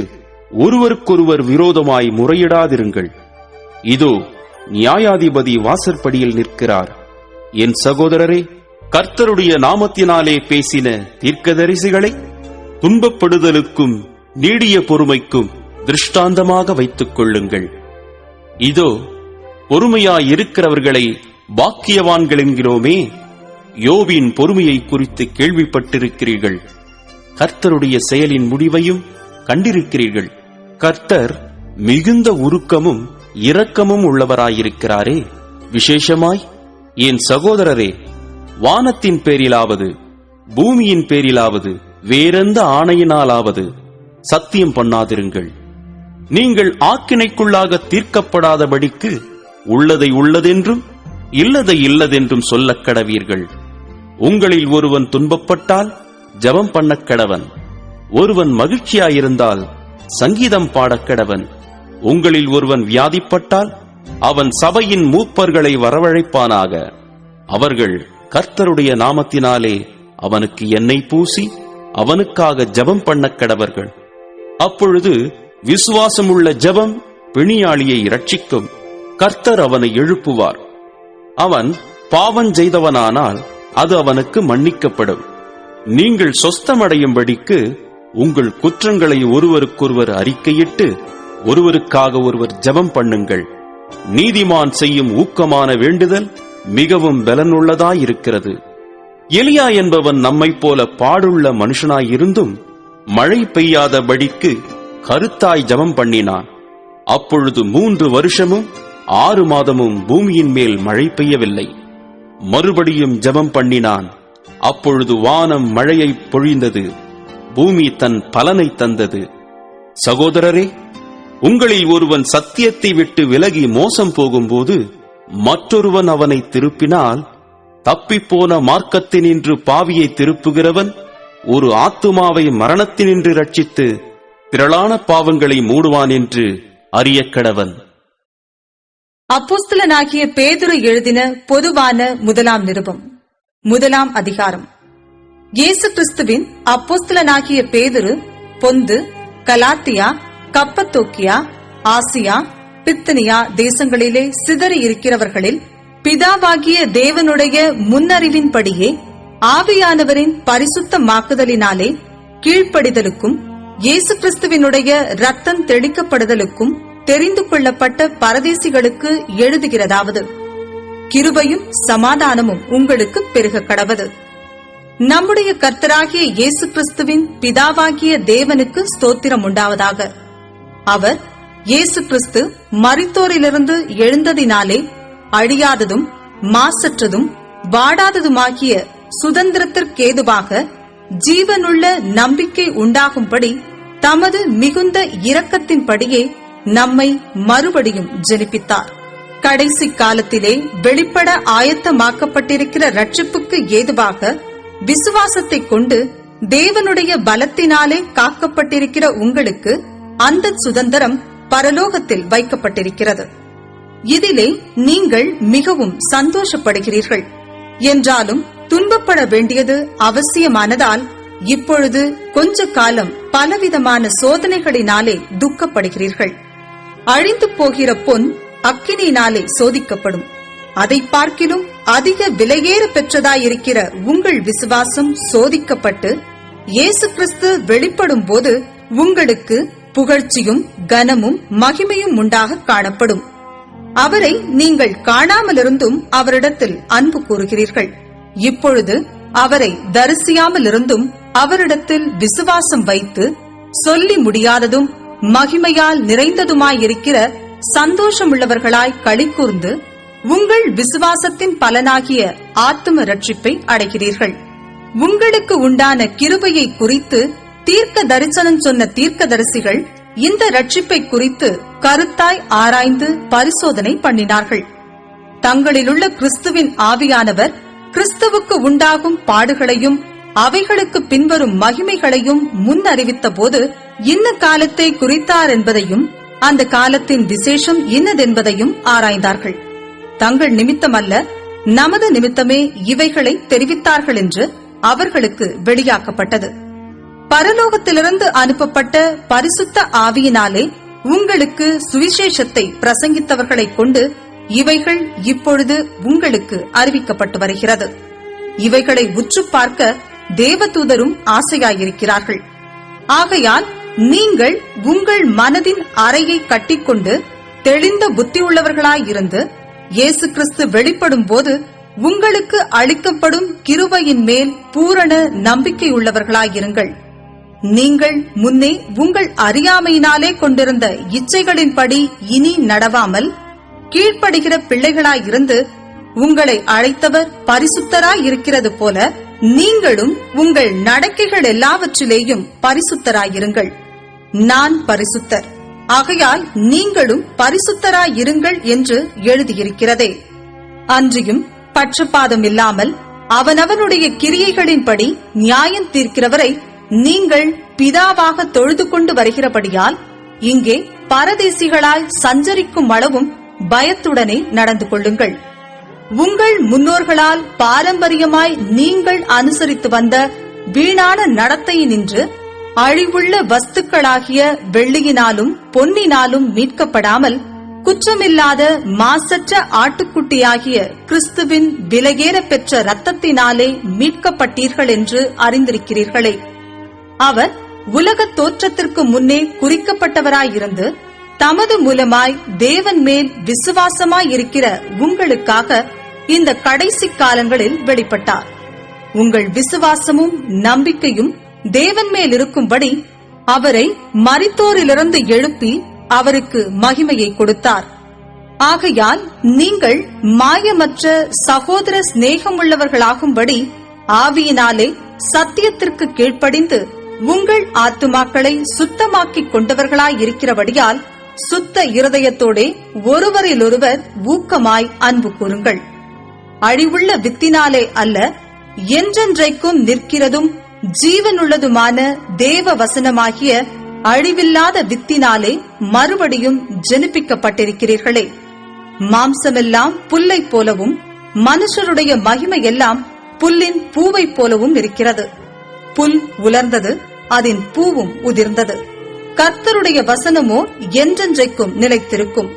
ஒருவருக்கொருவர் விரோதமாய் முறையிடாதிருங்கள். இதோ நியாயாதிபதி வாசற்படியில் நிற்கிறார். என் சகோதரரே, கர்த்தருடைய நாமத்தினாலே பேசின தீர்க்கதரிசிகளை துன்பப்படுதலுக்கும் நீடிய பொறுமைக்கும் திருஷ்டாந்தமாக வைத்துக் கொள்ளுங்கள். இதோ பொறுமையாயிருக்கிறவர்களை பாக்கியவான்கள் என்கிறோமே. யோபின் பொறுமையை குறித்து கேள்விப்பட்டிருக்கிறீர்கள். கர்த்தருடைய செயலின் முடிவையும் கண்டிருக்கிறீர்கள். கர்த்தர் மிகுந்த உருக்கமும் இரக்கமும் உள்ளவராயிருக்கிறாரே. விசேஷமாய் என் சகோதரரே, வானத்தின் பேரிலாவது பூமியின் பேரிலாவது வேறெந்த ஆணையினாலாவது சத்தியம் பண்ணாதிருங்கள். நீங்கள் ஆக்கினைக்குள்ளாக தீர்க்கப்படாதபடிக்கு உள்ளதை உள்ளதென்றும் இல்லதை இல்லதென்றும் சொல்லக் கடவீர்கள். உங்களில் ஒருவன் துன்பப்பட்டால் ஜெபம் பண்ணக் கடவன். ஒருவன் மகிழ்ச்சியாயிருந்தால் சங்கீதம் பாடக் கடவன். உங்களில் ஒருவன் வியாதிப்பட்டால் அவன் சபையின் மூப்பர்களை வரவழைப்பானாக. அவர்கள் கர்த்தருடைய நாமத்தினாலே அவனுக்கு எண்ணெய் பூசி அவனுக்காக ஜெபம் பண்ணக் கடவர்கள். அப்பொழுது விசுவாசமுள்ள ஜெபம் பிணியாளியை இரட்சிக்கும். கர்த்தர் அவனை எழுப்புவார். அவன் பாவம் செய்தவனானால் அது அவனுக்கு மன்னிக்கப்படும். நீங்கள் சொஸ்தமடையும்படிக்கு உங்கள் குற்றங்களை ஒருவருக்கொருவர் அறிக்கையிட்டு ஒருவருக்காக ஒருவர் ஜெபம் பண்ணுங்கள். நீதிமான் செய்யும் ஊக்கமான வேண்டுதல் மிகவும் பலனுள்ளதாயிருக்கிறது. எலியா என்பவன் நம்மைப் போல பாடுள்ள மனுஷனாயிருந்தும் மழை பெய்யாதபடிக்கு கருத்தாய் ஜெபம் பண்ணினான். அப்பொழுது 3 வருஷமும் 6 மாதமும் பூமியின் மேல் மழை பெய்யவில்லை. மறுபடியும் ஜெபம் பண்ணினான். அப்பொழுது வானம் மழையை பொழிந்தது, பூமி தன் பலனை தந்தது. சகோதரரே, உங்களில் ஒருவன் சத்தியத்தை விட்டு விலகி மோசம் போகும்போது மற்றொருவன் அவனை திருப்பினால், தப்பிப்போன மார்க்கத்தினின்று பாவியை திருப்புகிறவன் ஒரு ஆத்துமாவை மரணத்தினின்று ரட்சித்து திரளான பாவங்களை மூடுவான் என்று அறியக்கடவன். அப்போஸ்தலனாகிய பேதுரு எழுதின பொதுவான முதலாம் நிருபம், 1ஆம் அதிகாரம். இயேசு கிறிஸ்துவின் அப்போஸ்தலனாகிய பேதுரு பொந்து, கலாத்தியா, கப்பத்தோக்கியா, ஆசியா, பித்தினியா தேசங்களிலே சிதறி இருக்கிறவர்களில் பிதாவாகிய தேவனுடைய முன்னறிவின்படியே ஆவியானவரின் பரிசுத்தமாக்குதலினாலே கீழ்ப்படிதலுக்கும் இயேசு கிறிஸ்துவினுடைய இரத்தம் தெளிக்கப்படுதலுக்கும் தெரிந்து கொள்ளப்பட்ட பரதேசிகளுக்கு எழுதுகிறதாவது, கிருபையும் சமாதானமும் உங்களுக்கு பெருக கடவது. நம்முடைய கர்த்தராகிய இயேசு கிறிஸ்துவின் பிதாவாகிய தேவனுக்கு ஸ்தோத்திரம் உண்டாவதாக. அவர் இயேசு கிறிஸ்து மரித்தோரிலிருந்து எழுந்ததினாலே அழியாததும் மாசற்றதும் வாடாததுமாகிய சுதந்திரத்திற்கேதுவாக ஜீவனுள்ள நம்பிக்கை உண்டாகும்படி தமது மிகுந்த இரக்கத்தின்படியே நம்மை மறுபடியும் ஜெனிப்பித்தார். கடைசி காலத்திலே வெளிப்பட ஆயத்தமாக்கப்பட்டிருக்கிற ரட்சிப்புக்கு ஏதுவாக விசுவாசத்தை கொண்டு தேவனுடைய பலத்தினாலே காக்கப்பட்டிருக்கிற உங்களுக்கு அந்த சுதந்திரம் பரலோகத்தில் வைக்கப்பட்டிருக்கிறது. இதிலே நீங்கள் மிகவும் சந்தோஷப்படுகிறீர்கள். என்றாலும் துன்பப்பட வேண்டியது அவசியமானதால் இப்பொழுது கொஞ்ச காலம் பலவிதமான சோதனைகளினாலே துக்கப்படுகிறீர்கள். அழிந்து போகிற பொன் அக்கினியினாலே சோதிக்கப்படும். அதை பார்க்கிலும் அதிக விலையேற பெற்றதாயிருக்கிற உங்கள் விசுவாசம் சோதிக்கப்பட்டு இயேசு கிறிஸ்து வெளிப்படும் போது உங்களுக்கு புகழ்ச்சியும் கனமும் மகிமையும் உண்டாக காணப்படும். அவரை நீங்கள் காணாமலிருந்தும் அவரிடத்தில் அன்பு கூறுகிறீர்கள். இப்பொழுது அவரை தரிசியாமலிருந்தும் அவரிடத்தில் விசுவாசம் வைத்து சொல்லி முடியாததும் மகிமையால் நிறைந்ததுமாயிருக்கிற சந்தோஷமுள்ளவர்களாய் களிகூர்ந்து உங்கள் விசுவாசத்தின் பலனாகிய ஆத்தும ரட்சிப்பை அடைகிறீர்கள். உங்களுக்கு உண்டான கிருபையை குறித்து தீர்க்க தரிசனம் சொன்ன தீர்க்கதரிசிகள் இந்த ரட்சிப்பை குறித்து கருத்தாய் ஆராய்ந்து பரிசோதனை பண்ணினார்கள். தங்களிலுள்ள கிறிஸ்துவின் ஆவியானவர் கிறிஸ்துவுக்கு உண்டாகும் பாடுகளையும் அவைகளுக்கு பின்வரும் மகிமைகளையும் முன் அறிவித்த போது இன்ன காலத்தை குறித்தார் என்பதையும் அந்த காலத்தின் விசேஷம் இன்னதென்பதையும் ஆராய்ந்தார்கள். தங்கள் நிமித்தமல்ல, நமது நிமித்தமே இவைகளை தெரிவித்தார்கள் என்று அவர்களுக்கு வெளியாக்கப்பட்டது. பரலோகத்திலிருந்து அனுப்பப்பட்ட பரிசுத்த ஆவியினாலே உங்களுக்கு சுவிசேஷத்தை பிரசங்கித்தவர்களை கொண்டு இவைகள் இப்பொழுது உங்களுக்கு அறிவிக்கப்பட்டு வருகிறது. இவைகளை உற்று பார்க்க தேவதூதரும் ஆசையாயிருக்கிறார்கள். ஆகையால் நீங்கள் உங்கள் மனதின் அறையை கட்டிக்கொண்டு தெளிந்த புத்தியுள்ளவர்களாயிருந்து இயேசு கிறிஸ்து வெளிப்படும் போது உங்களுக்கு அளிக்கப்படும் கிருபையின் மேல் பூரண நம்பிக்கையுள்ளவர்களாயிருங்கள். நீங்கள் முன்னே உங்கள் அறியாமையினாலே கொண்டிருந்த இச்சைகளின்படி இனி நடவாமல் கீழ்ப்படுகிற பிள்ளைகளாயிருந்து உங்களை அழைத்தவர் பரிசுத்தராயிருக்கிறது போல நீங்களும் உங்கள் நடக்கைகள் எல்லாவற்றிலேயும் பரிசுத்தராயிருங்கள். நான் பரிசுத்தர், ஆகையால் நீங்களும் பரிசுத்தராயிருங்கள் என்று எழுதியிருக்கிறதே. அன்றியும் பட்சபாதம் இல்லாமல் அவனவனுடைய கிரியைகளின்படி நியாயம் தீர்க்கிறவரை நீங்கள் பிதாவாக தொழுது கொண்டு வருகிறபடியால் இங்கே பரதேசிகளாய் சஞ்சரிக்கும் அளவும் பயத்துடனே நடந்து கொள்ளுங்கள். உங்கள் முன்னோர்களால் பாரம்பரியமாய் நீங்கள் அனுசரித்து வந்த வீணான நடத்தையினின்று அழிவுள்ள வஸ்துக்களாகிய வெள்ளியினாலும் பொன்னினாலும் மீட்கப்படாமல் குற்றமில்லாத மாசற்ற ஆட்டுக்குட்டியாகிய கிறிஸ்துவின் விலையேற பெற்ற இரத்தத்தினாலே மீட்கப்பட்டீர்கள் என்று அறிந்திருக்கிறீர்களே. அவர் உலகத் தோற்றத்திற்கு முன்னே குறிக்கப்பட்டவராயிருந்து தமது மூலமாய் தேவன் மேல் விசுவாசமாயிருக்கிற உங்களுக்காக இந்த கடைசி காலங்களில் வெளிப்பட்டார். உங்கள் விசுவாசமும் நம்பிக்கையும் தேவன் மேல் இருக்கும்படி அவரை மரித்தோரிலிருந்து எழுப்பி அவருக்கு மகிமையை கொடுத்தார். ஆகையால் நீங்கள் மாயமற்ற சகோதர சிநேகமுள்ளவர்களாகும்படி ஆவியினாலே சத்தியத்திற்கு கீழ்ப்படிந்து உங்கள் ஆத்துமாக்களை சுத்தமாக்கிக் கொண்டவர்களாயிருக்கிறபடியால் சுத்த இருதயத்தோடே ஒருவரிலொருவர் ஊக்கமாய் அன்பு கூறுங்கள். அழிவுள்ள வித்தினாலே அல்ல, என்றென்றைக்கும் நிற்கிறதும் ஜீவனுள்ளதுமான தேவ வசனமாகிய அழிவில்லாத வித்தினாலே மறுபடியும் ஜனிப்பிக்கப்பட்டிருக்கிறீர்களே. மாம்சமெல்லாம் புல்லை போலவும் மனுஷருடைய மகிமையெல்லாம் புல்லின் பூவை போலவும் இருக்கிறது. புல் உலர்ந்தது, அதன் பூவும் உதிர்ந்தது. கர்த்தருடைய வசனமோ என்றென்றைக்கும் நிலைத்திருக்கும்.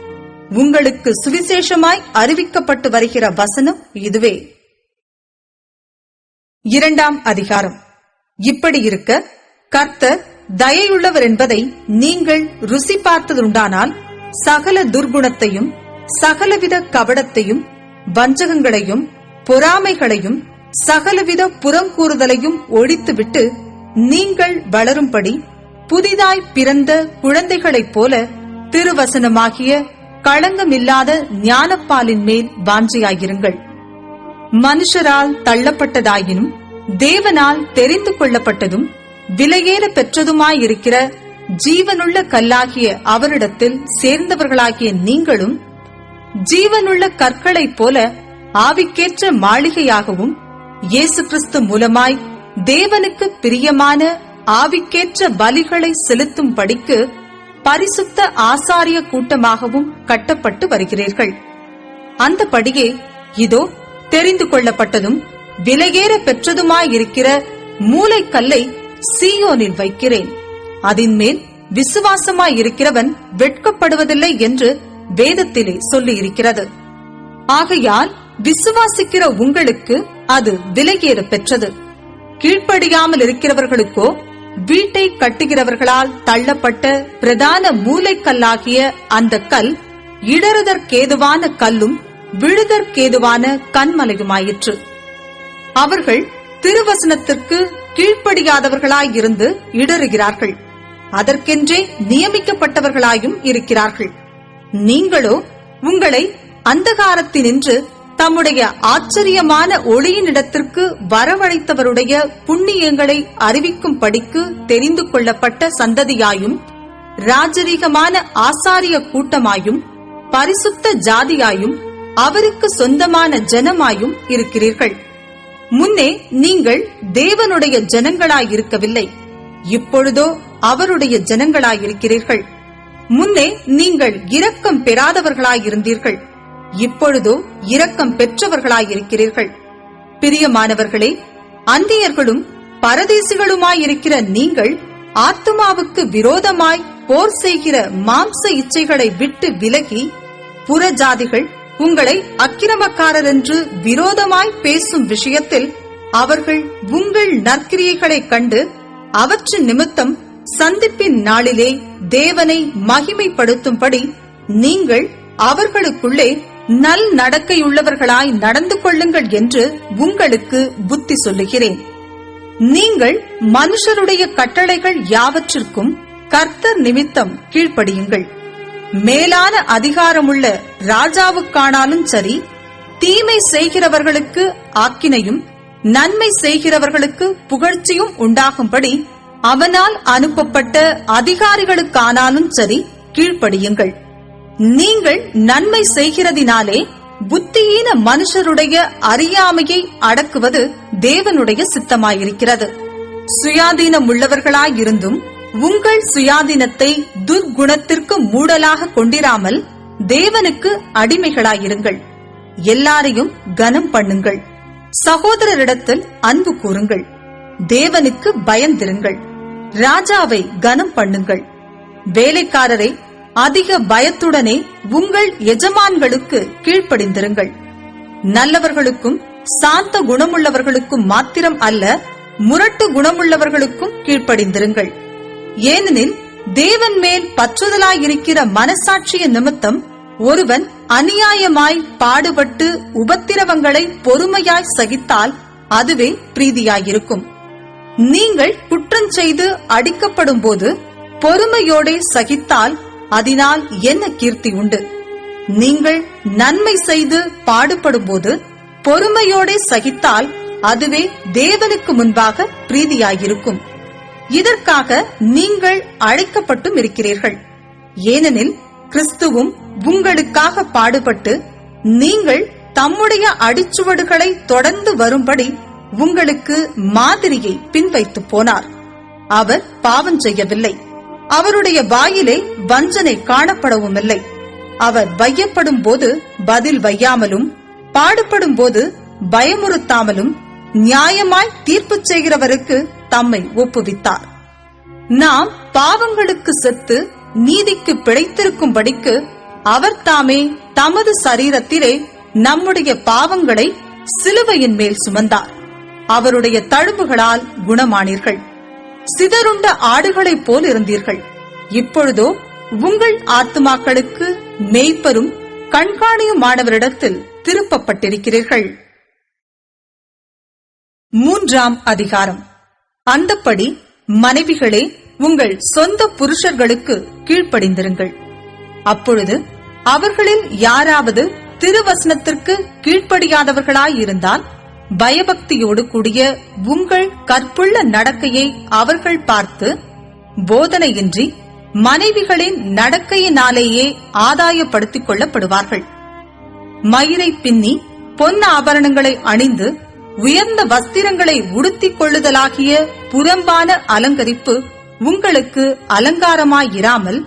உங்களுக்கு சுவிசேஷமாய் அறிவிக்கப்பட்டு வருகிற வசனம் இதுவே. 2ஆம் அதிகாரம். இப்படி இருக்க கர்த்தர் தயையுள்ளவர் என்பதை நீங்கள் ருசி பார்த்ததுண்டானால் சகல துர்குணத்தையும் சகலவித கபடத்தையும் வஞ்சகங்களையும் பொறாமைகளையும் சகலவித புறங்கூறுதலையும் ஒழித்துவிட்டு நீங்கள் வளரும்படி புதிதாய் பிறந்த குழந்தைகளைப் போல திருவசனமாகிய களங்கமில்லாத ஞானப்பாலின் மேல் வாஞ்சையாயிருங்கள். மனுஷரால் தள்ளப்பட்டதாயினும் தேவனால் தெரிந்து கொள்ளப்பட்டதும் விலையேற பெற்றதுமாயிருக்கிற ஜீவனுள்ள கல்லாகிய அவரிடத்தில் சேர்ந்தவர்களாகிய நீங்களும் ஜீவனுள்ள கற்களைப் போல ஆவிக்கேற்ற மாளிகையாகவும் இயேசு கிறிஸ்து மூலமாய் தேவனுக்கு பிரியமான ஆவிக்கேற்ற பலிகளை செலுத்தும் படிக்கு பரிசுத்த ஆசாரிய கூட்டமாகவும் கட்டப்பட்டு வருகிறீர்கள். அந்தபடியே இதோ தெரிந்து கொள்ளப்பட்டதும் விலையேற பெற்றதுமாயிருக்கிற மூலைக்கல்லை சீயோனில் வைக்கிறேன், அதின் மேல் விசுவாசமாயிருக்கிறவன் வெட்கப்படுவதில்லை என்று வேதத்திலே சொல்லியிருக்கிறது. ஆகையால் விசுவாசிக்கிற உங்களுக்கு அது விலையேற பெற்றது. கீழ்ப்படியாமல் இருக்கிறவர்களுக்கோ வீட்டை கட்டுகிறவர்களால் தள்ளப்பட்ட பிரதான மூலைக்கல்லாகிய அந்த கல் இடறுதற்கேதுவான கல்லும் விழுதற்கேதுவான கன்மலையுமாயிற்று. அவர்கள் திருவசனத்திற்கு கீழ்ப்படியாதவர்களாயிருந்து இடறுகிறார்கள், அதற்கென்றே நியமிக்கப்பட்டவர்களாயும் இருக்கிறார்கள். நீங்களோ உங்களை அந்தகாரத்தினின்று தம்முடைய ஆச்சரியமான ஒளியினிடத்திற்கு வரவழைத்தவருடைய புண்ணியங்களை அறிவிக்கும் படிக்கு தெரிந்து கொள்ளப்பட்ட சந்ததியாயும் ராஜரீகமான ஆசாரிய கூட்டமாயும் பரிசுத்த ஜாதியாயும் அவருக்கு சொந்தமான ஜனமாயும் இருக்கிறீர்கள். முன்னே நீங்கள் தேவனுடைய ஜனங்களாயிருக்கவில்லை, இப்பொழுதோ அவருடைய ஜனங்களாயிருக்கிறீர்கள். முன்னே நீங்கள் இரக்கம் பெறாதவர்களாயிருந்தீர்கள், இப்பொழுதோ இரக்கம் பெற்றவர்களாயிருக்கிறீர்கள். பிரியமானவர்களே, அந்நியர்களும் பரதேசிகளுமாயிருக்கிற நீங்கள் ஆத்துமாவுக்கு விரோதமாய் போர் செய்கிற மாம்ச இச்சைகளை விட்டு விலகி, புறஜாதிகள் உங்களை அக்கிரமக்காரர் என்று விரோதமாய் பேசும் விஷயத்தில் அவர்கள் உங்கள் நற்கிரியைகளைக் கண்டு அவற்றின் நிமித்தம் சந்திப்பின் நாளிலே தேவனை மகிமைப்படுத்தும்படி நீங்கள் அவர்களுக்குள்ளே நல் நடக்கையுள்ளவர்களாய் நடந்து கொள்ளுங்கள் என்று உங்களுக்கு புத்தி சொல்லுகிறேன். நீங்கள் மனுஷருடைய கட்டளைகள் யாவற்றிற்கும் கர்த்தர் நிமித்தம் கீழ்ப்படியுங்கள். மேலான அதிகாரமுள்ள ராஜாவுக்கானாலும் சரி, தீமை செய்கிறவர்களுக்கு ஆக்கினையும் நன்மை செய்கிறவர்களுக்கு புகழ்ச்சியும் உண்டாகும்படி அவனால் அனுப்பப்பட்ட அதிகாரிகளுக்கானாலும் சரி கீழ்ப்படியுங்கள். நீங்கள் நன்மை செய்கிறதினாலே புத்தியீன மனுஷருடைய அறியாமையை அடக்குவது தேவனுடைய சித்தமாயிருக்கிறது. சுயாதீனம் உள்ளவர்களாயிருந்தும் உங்கள் சுயாதீனத்தை துர்குணத்திற்கு மூடலாக கொண்டிராமல் தேவனுக்கு அடிமைகளாயிருங்கள். எல்லாரையும் கனம் பண்ணுங்கள். சகோதரரிடத்தில் அன்பு கூறுங்கள். தேவனுக்கு பயந்திருங்கள். ராஜாவை கனம் பண்ணுங்கள். வேலைக்காரரை அதிக பயத்துடனே உங்கள் எஜமான்களுக்கு கீழ்ப்படிந்திருங்கள். நல்லவர்களுக்கும் சாந்த குணமுள்ளவர்களுக்கும் மாத்திரம் அல்ல, முரட்டு குணமுள்ளவர்களுக்கும் கீழ்ப்படிந்திருங்கள். ஏனெனில் தேவன் மேல் பற்றுதலாயிருக்கிற மனசாட்சிய நிமித்தம் ஒருவன் அநியாயமாய் பாடுபட்டு உபத்திரவங்களை பொறுமையாய் சகித்தால் அதுவே பிரீதியாயிருக்கும். நீங்கள் குற்றம் செய்து அடிக்கப்படும் போது பொறுமையோடே சகித்தால் அதனால் என்ன கீர்த்தி உண்டு? நீங்கள் நன்மை செய்து பாடுபடும் போது பொறுமையோடே சகித்தால் அதுவே தேவனுக்கு முன்பாக பிரீதியாயிருக்கும். இதற்காக நீங்கள் அழைக்கப்பட்டும் இருக்கிறீர்கள். ஏனெனில் கிறிஸ்துவும் உங்களுக்காக பாடுபட்டு நீங்கள் தம்முடைய அடிச்சுவடுகளை தொடர்ந்து வரும்படி உங்களுக்கு மாதிரியை பின்வைத்து போனார். அவர் பாவம் செய்யவில்லை. அவருடைய வாயிலே வஞ்சனை காணப்படவும் இல்லை. அவர் வையப்படும் போது பதில் வையாமலும் பாடுபடும் போது பயமுறுத்தாமலும் நியாயமாய் தீர்ப்பு செய்கிறவருக்கு தம்மை ஒப்புவித்தார். நாம் பாவங்களுக்கு செத்து நீதிக்கு பிழைத்திருக்கும்படிக்கு அவர் தாமே தமது சரீரத்திலே நம்முடைய பாவங்களை சிலுவையின் மேல் சுமந்தார். அவருடைய தழும்புகளால் குணமானீர்கள். சிதறுண்ட ஆடுகளைப் போல் இருந்தீர்கள். இப்பொழுதோ உங்கள் ஆத்துமாக்களுக்கு மேய்ப்பரும் கண்காணியுமானவரிடத்தில் திருப்பப்பட்டிருக்கிறீர்கள். 3ஆம் அதிகாரம். அந்தப்படி மனைவிகளே, உங்கள் சொந்த புருஷர்களுக்கு கீழ்ப்படிந்திருங்கள். அப்பொழுது அவர்களில் யாராவது திருவசனத்திற்கு கீழ்ப்படியாதவர்களாயிருந்தால் பயபக்தியோடு கூடிய உங்கள் கற்புள்ள நடக்கையை அவர்கள் பார்த்து போதனையின்றி மனைவிகளின் நடக்கையினாலேயே ஆதாயப்படுத்திக் கொள்ளப்படுவார்கள். மயிரை பின்னி பொன் ஆபரணங்களை அணிந்து உயர்ந்த வஸ்திரங்களை உடுத்திக் கொள்ளுதலாகிய புறம்பான அலங்கரிப்பு உங்களுக்கு அலங்காரமாயிராமல்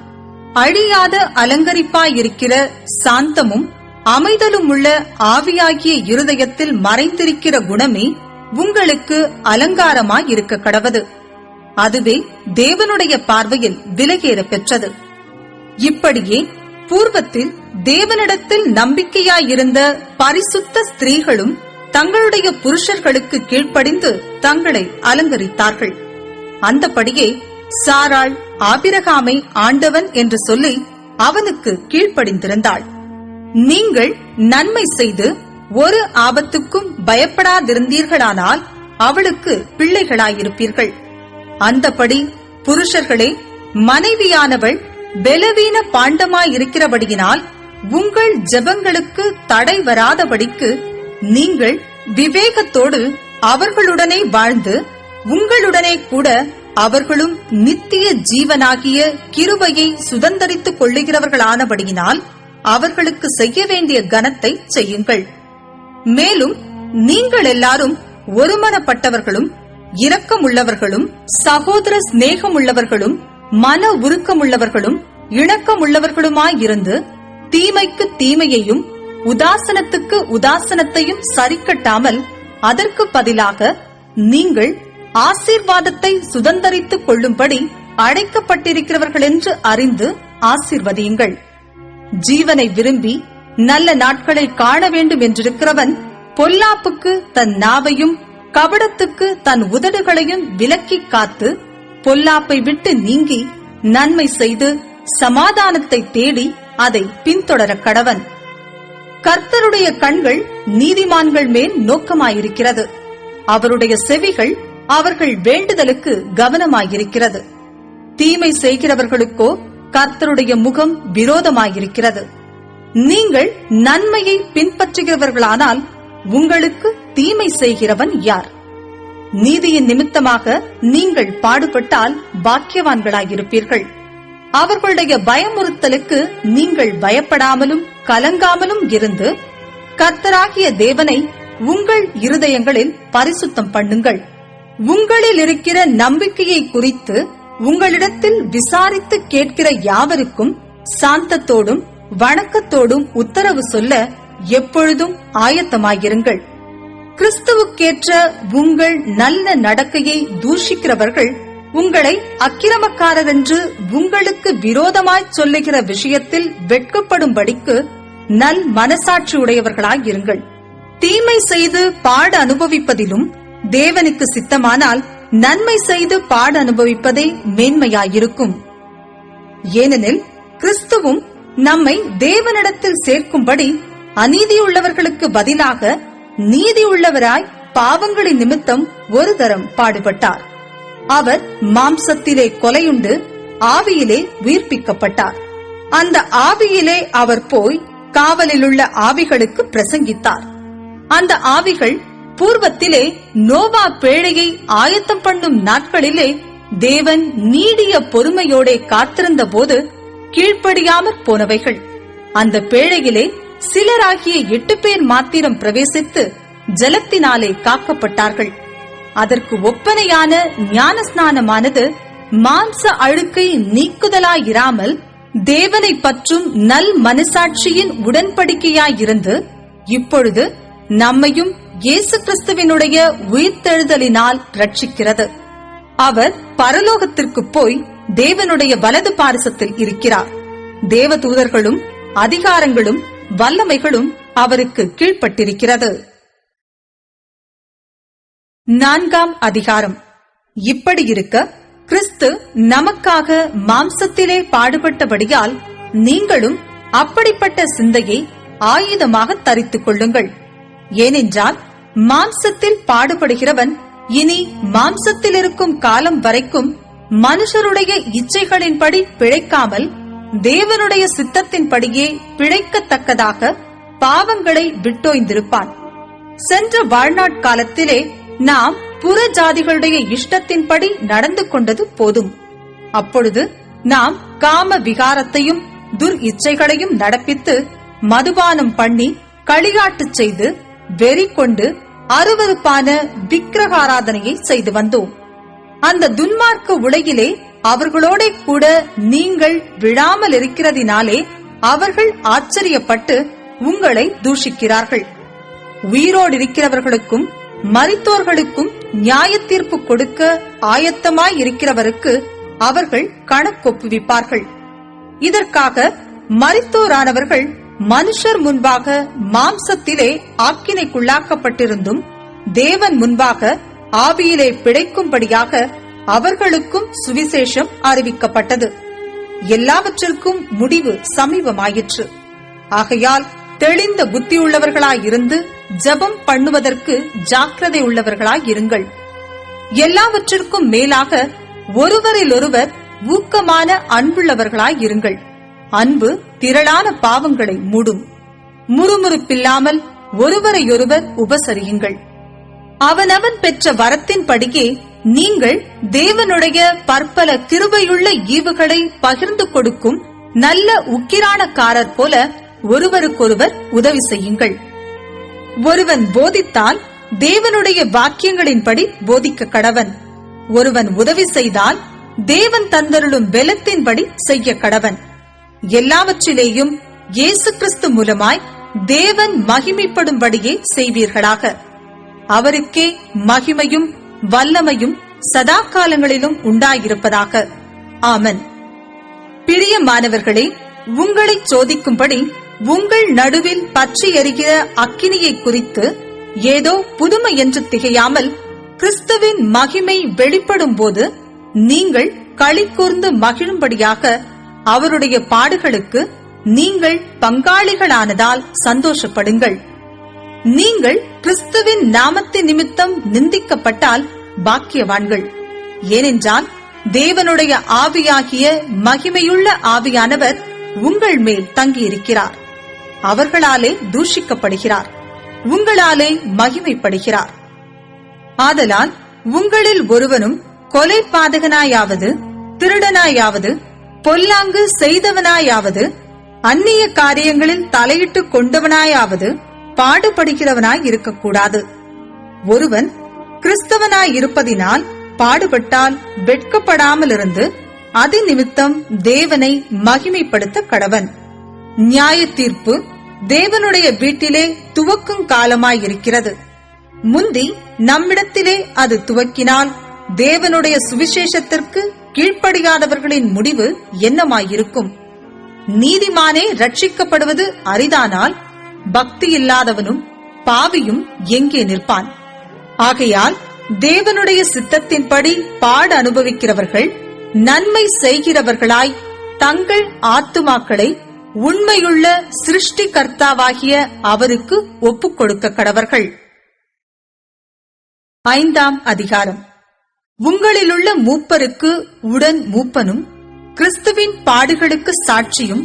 அழியாத அலங்கரிப்பாயிருக்கிற சாந்தமும் அமைதலும் உள்ள ஆவியாகிய இருதயத்தில் மறைந்திருக்கிற குணமே உங்களுக்கு அலங்காரமாயிருக்க கடவது. அதுவே தேவனுடைய பார்வையில் விலகேற பெற்றது. இப்படியே பூர்வத்தில் தேவனிடத்தில் நம்பிக்கையாயிருந்த பரிசுத்த ஸ்திரீகளும் தங்களுடைய புருஷர்களுக்கு கீழ்ப்படிந்து தங்களை அலங்கரித்தார்கள். அந்தபடியே சாராள் ஆபிரகாமை ஆண்டவன் என்று சொல்லி அவனுக்கு கீழ்ப்படிந்திருந்தாள். நீங்கள் நன்மை செய்து ஒரு ஆபத்துக்கும் பயப்படாதிருந்தீர்களானால் அவளுக்கு பிள்ளைகளாயிருப்பீர்கள். அந்தபடி புருஷர்களே, மனைவியானவள் பலவீன பாண்டமாயிருக்கிறபடியினால் உங்கள் ஜெபங்களுக்கு தடை வராதபடிக்கு நீங்கள் விவேகத்தோடு அவர்களுடனே வாழ்ந்து உங்களுடனே கூட அவர்களும் நித்திய ஜீவனாகிய கிருபையை சுதந்தரித்துக் கொள்ளுகிறவர்களானபடியினால் அவர்களுக்கு செய்ய வேண்டிய கனத்தை செய்யுங்கள். மேலும் நீங்கள் எல்லாரும் ஒருமனப்பட்டவர்களும் இரக்கமுள்ளவர்களும் சகோதர சிநேகமுள்ளவர்களும் மன உருக்கமுள்ளவர்களும் இணக்கமுள்ளவர்களுமாயிருந்து தீமைக்கு தீமையையும் உதாசனத்துக்கு உதாசனத்தையும் சரிக்கட்டாமல் அதற்கு பதிலாக நீங்கள் ஆசீர்வாதத்தை சுதந்தரித்துக் கொள்ளும்படி அழைக்கப்பட்டிருக்கிறவர்கள் என்று அறிந்து ஆசீர்வதியுங்கள். ஜீவனை விரும்பி நல்ல நாட்களை காண வேண்டும் என்றிருக்கிறவன் பொல்லாப்புக்கு தன் நாவையும் கபடத்துக்கு தன் உதடுகளையும் விலக்கிக் காத்து பொல்லாப்பை விட்டு நீங்கி நன்மை செய்து சமாதானத்தை தேடி அதை பின்தொடர கடவன். கர்த்தருடைய கண்கள் நீதிமான்கள் மேல் நோக்கமாயிருக்கிறது. அவருடைய செவிகள் அவர்கள் வேண்டுதலுக்கு கவனமாயிருக்கிறது. தீமை செய்கிறவர்களுக்கோ கர்த்தருடைய முகம் விரோதமாயிருக்கிறது. நீங்கள் நன்மையை பின்பற்றுகிறவர்களானால் உங்களுக்கு தீமை செய்கிறவன் யார்? நீதியின் நிமித்தமாக நீங்கள் பாடுபட்டால் பாக்கியவான்களாயிருப்பீர்கள். அவர்களுடைய பயமுறுத்தலுக்கு நீங்கள் பயப்படாமலும் கலங்காமலும் இருந்து கர்த்தராகிய தேவனை உங்கள் இருதயங்களில் பரிசுத்தம் பண்ணுங்கள். உங்களில் இருக்கிற நம்பிக்கையை குறித்து உங்களிடத்தில் விசாரித்து கேட்கிற யாவருக்கும் சாந்தத்தோடும் வணக்கத்தோடும் உத்தரவு சொல்ல எப்பொழுதும் ஆயத்தமாயிருங்கள். கிறிஸ்துவுக்கேற்ற உங்கள் நல்ல நடக்கையை தூஷிக்கிறவர்கள் உங்களை அக்கிரமக்காரர் என்று உங்களுக்கு விரோதமாய் சொல்லுகிற விஷயத்தில் வெட்கப்படும்படிக்கு நல் மனசாட்சி உடையவர்களாயிருங்கள். தீமை செய்து பாட அனுபவிப்பதிலும் தேவனுக்கு சித்தமானால் நன்மை செய்து பாட அனுபவிப்பதே மேன்மையாயிருக்கும். ஏனெனில் கிறிஸ்துவும் நம்மை தேவனிடத்தில் சேர்க்கும்படி அநீதியுள்ளவர்களுக்கு பதிலாக நீதியுள்ளவராய் பாவங்களின் நிமித்தம் ஒரு தரம் பாடுபட்டார். அவர் மாம்சத்திலே கொலையுண்டு ஆவியிலே உயிர்ப்பிக்கப்பட்டார். அந்த ஆவியிலே அவர் போய் காவலிலுள்ள ஆவிகளுக்கு பிரசங்கித்தார். அந்த ஆவிகள் பூர்வத்திலே நோவா பேழையை ஆயத்தம் பண்ணும் நாட்களிலே தேவன் நீடிய பொறுமையோட காத்திருந்த போது கீழ்ப்படியாமற் போனவைகள். அந்த பேழையிலே சிலராகிய 8 பேர் மாத்திரம் பிரவேசித்து ஜலத்தினாலே காக்கப்பட்டார்கள். அதற்கு ஒப்பனையான ஞானஸ்நானமானது மாம்ச அழுக்கை நீக்குதலாயிராமல் தேவனை பற்றும் நல் மனசாட்சியின் உடன்படிக்கையாயிருந்து இப்பொழுது நம்மையும் இயேசு கிறிஸ்துவினுடைய உயிர்த்தெழுதலினால் ரட்சிக்கிறது. அவர் பரலோகத்திற்கு போய் தேவனுடைய வலது பாரிசத்தில் இருக்கிறார். தேவதூதர்களும் அதிகாரங்களும் வல்லமைகளும் அவருக்கு கீழ்ப்பட்டிருக்கிறது. 4ஆம் அதிகாரம். இப்படி இருக்க கிறிஸ்து நமக்காக மாம்சத்திலே பாடுபட்டபடியால் நீங்களும் அப்படிப்பட்ட சிந்தையை ஆயுதமாக தரித்துக் கொள்ளுங்கள். ஏனென்றால் மாம்சத்தில் பாடுபடுகிறவன் இனி மாம்சத்தில் இருக்கும் காலம் வரைக்கும் மனுஷருடைய இச்சைகளின்படி பிழைக்காமல் தேவனுடைய சித்தத்தின்படியே பிழைக்கத்தக்கதாக பாவங்களை விட்டோய்ந்திருப்பான். சென்ற வாழ்நாட்காலத்திலே நாம் புற ஜாதிகளுடைய இஷ்டத்தின்படி நடந்து கொண்டது போதும். அப்பொழுது நாம் காம விகாரத்தையும் துர் இச்சைகளையும் நடப்பித்து மதுபானம் பண்ணி களியாட்டு செய்து வெறி கொண்டு அருவருப்பான விக்கிரகாராதனையை செய்து வந்தோம். அந்த துன்மார்க்க உலகிலே அவர்களோட கூட நீங்கள் விழாமல் இருக்கிறதினாலே அவர்கள் ஆச்சரியப்பட்டு உங்களை தூஷிக்கிறார்கள். உயிரோடு இருக்கிறவர்களுக்கும் மரித்தோர்களுக்கும் நியாய தீர்ப்பு கொடுக்க ஆயத்தமாய் இருக்கிறவருக்கு அவர்கள் கணக்கொப்புவிப்பார்கள். இதற்காக மரித்தோரானவர்கள் மனுஷர் முன்பாக மாம்சத்திலே ஆக்கினைக்குள்ளாக்கப்பட்டிருந்தும் தேவன் முன்பாக ஆவியிலே பிழைக்கும்படியாக அவர்களுக்கும் சுவிசேஷம் அறிவிக்கப்பட்டது. எல்லாவற்றிற்கும் முடிவு சமீபமாயிற்று. ஆகையால் தெளிந்த புத்தியுள்ளவர்களாயிருந்து ஜெபம் பண்ணுவதற்கு ஜாக்கிரதை உள்ளவர்களாயிருங்கள். எல்லாவற்றிற்கும் மேலாக ஒருவரிலொருவர் ஊக்கமான அன்புள்ளவர்களாயிருங்கள். அன்பு திரளான பாவங்களை மூடும். முறுமுறுப்பில்லாமல் ஒருவரையொருவர் உபசரியுங்கள். அவனவன் பெற்ற வரத்தின்படியே நீங்கள் தேவனுடைய பற்பல கிருபையுள்ள ஈவுகளை பகிர்ந்து கொடுக்கும் நல்ல உக்கிரானக்காரர் போல ஒருவருக்கொருவர் உதவி செய்யுங்கள். ஒருவன் போதித்தால் தேவனுடைய வாக்கியங்களின்படி போதிக்க கடவன். ஒருவன் உதவி செய்தால் தேவன் தந்தருளும் பெலத்தின்படி செய்ய கடவன். எல்லாவற்றிலேயும் இயேசு கிறிஸ்து மூலமாய் தேவன் மகிமைப்படும்படியே செய்வீர்களாக. அவருக்கே மகிமையும் வல்லமையும் சதா காலங்களிலும் உண்டாயிருப்பதாக. ஆமன். பிரியமானவர்களே, உங்களை சோதிக்கும்படி உங்கள் நடுவில் பற்றி எரிகிற அக்கினியை குறித்து ஏதோ புதுமை என்று திகையாமல் கிறிஸ்துவின் மகிமை வெளிப்படும் போது நீங்கள் களி கூர்ந்து மகிழும்படியாக அவருடைய பாடுகளுக்கு நீங்கள் பங்காளிகளானதால் சந்தோஷப்படுங்கள். நீங்கள் கிறிஸ்துவின் நாமத்தின் நிமித்தம் நிந்திக்கப்பட்டால் பாக்கியவான்கள். ஏனென்றால் தேவனுடைய ஆவியாகிய மகிமையுள்ள ஆவியானவர் உங்கள் மேல் தங்கியிருக்கிறார். அவர்களாலே தூஷிக்கப்படுகிறார், உங்களாலே மகிமைப்படுகிறார். ஆதலால் உங்களில் ஒருவனும் கொலை பாதகனாயாவது திருடனாயாவது பொல்லாங்கு செய்தவனாயாவது அந்நிய காரியங்களில் தலையிட்டு கொண்டவனாயாவது பாடுபடுகிறவனாய் இருக்கக்கூடாது. ஒருவன் கிறிஸ்தவனாய் இருப்பதினால் பாடுபட்டால் வெட்கப்படாமல் இருந்து அதி நிமித்தம் தேவனை மகிமைப்படுத்த கடவன். நியாய தீர்ப்பு தேவனுடைய வீட்டிலே துவக்கும் காலமாயிருக்கிறது. முந்தி நம்மிடத்திலே அது துவக்கினால் தேவனுடைய சுவிசேஷத்திற்கு கீழ்ப்படியாதவர்களின் முடிவு என்னமாயிருக்கும்? நீதிமானே ரட்சிக்கப்படுவது அரிதானால் பக்தி இல்லாதவனும் பாவியும் எங்கே நிற்பான்? ஆகையால் தேவனுடைய சித்தத்தின்படி பாடு அனுபவிக்கிறவர்கள் நன்மை செய்கிறவர்களாய் தங்கள் ஆத்துமாக்களை உண்மையுள்ள சிருஷ்டிகர்த்தாவாகிய அவருக்கு ஒப்புக் கொடுக்க கடவர்கள். 5ஆம் அதிகாரம். உங்களிலுள்ள மூப்பருக்கு உடன் மூப்பனும் கிறிஸ்துவின் பாடுகளுக்கு சாட்சியும்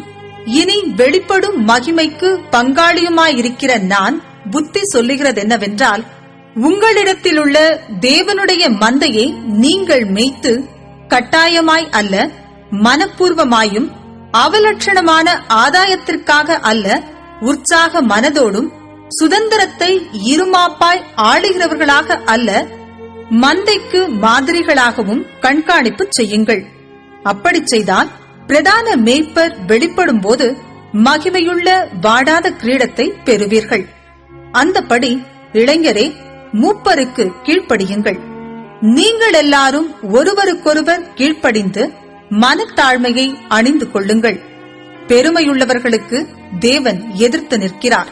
இனி வெளிப்படும் மகிமைக்கு பங்காளியுமாயிருக்கிற நான் புத்தி சொல்லுகிறதென்னவென்றால், உங்களிடத்திலுள்ள தேவனுடைய மந்தையை நீங்கள் மேய்த்து கட்டாயமாய் அல்ல, மனப்பூர்வமாயும் அவலட்சணமான ஆதாயத்திற்காக அல்ல, உற்சாக மனதோடும் சுதந்திரத்தை இருமாப்பாய் ஆளுகிறவர்களாக அல்ல, மந்தைக்கு மாதிரிகளாகவும் கண்காணிப்பு செய்யுங்கள். அப்படி செய்தால் பிரதான மேய்ப்பர் வெளிப்படும் போது மகிமையுள்ள வாடாத கிரீடத்தை பெறுவீர்கள். அந்தபடி இளைஞரே, மூப்பருக்கு கீழ்ப்படியுங்கள். நீங்கள் எல்லாரும் ஒருவருக்கொருவர் கீழ்ப்படிந்து மனத்தாழ்மையை அணிந்து கொள்ளுங்கள். பெருமையுள்ளவர்களுக்கு தேவன் எதிர்த்து நிற்கிறார்,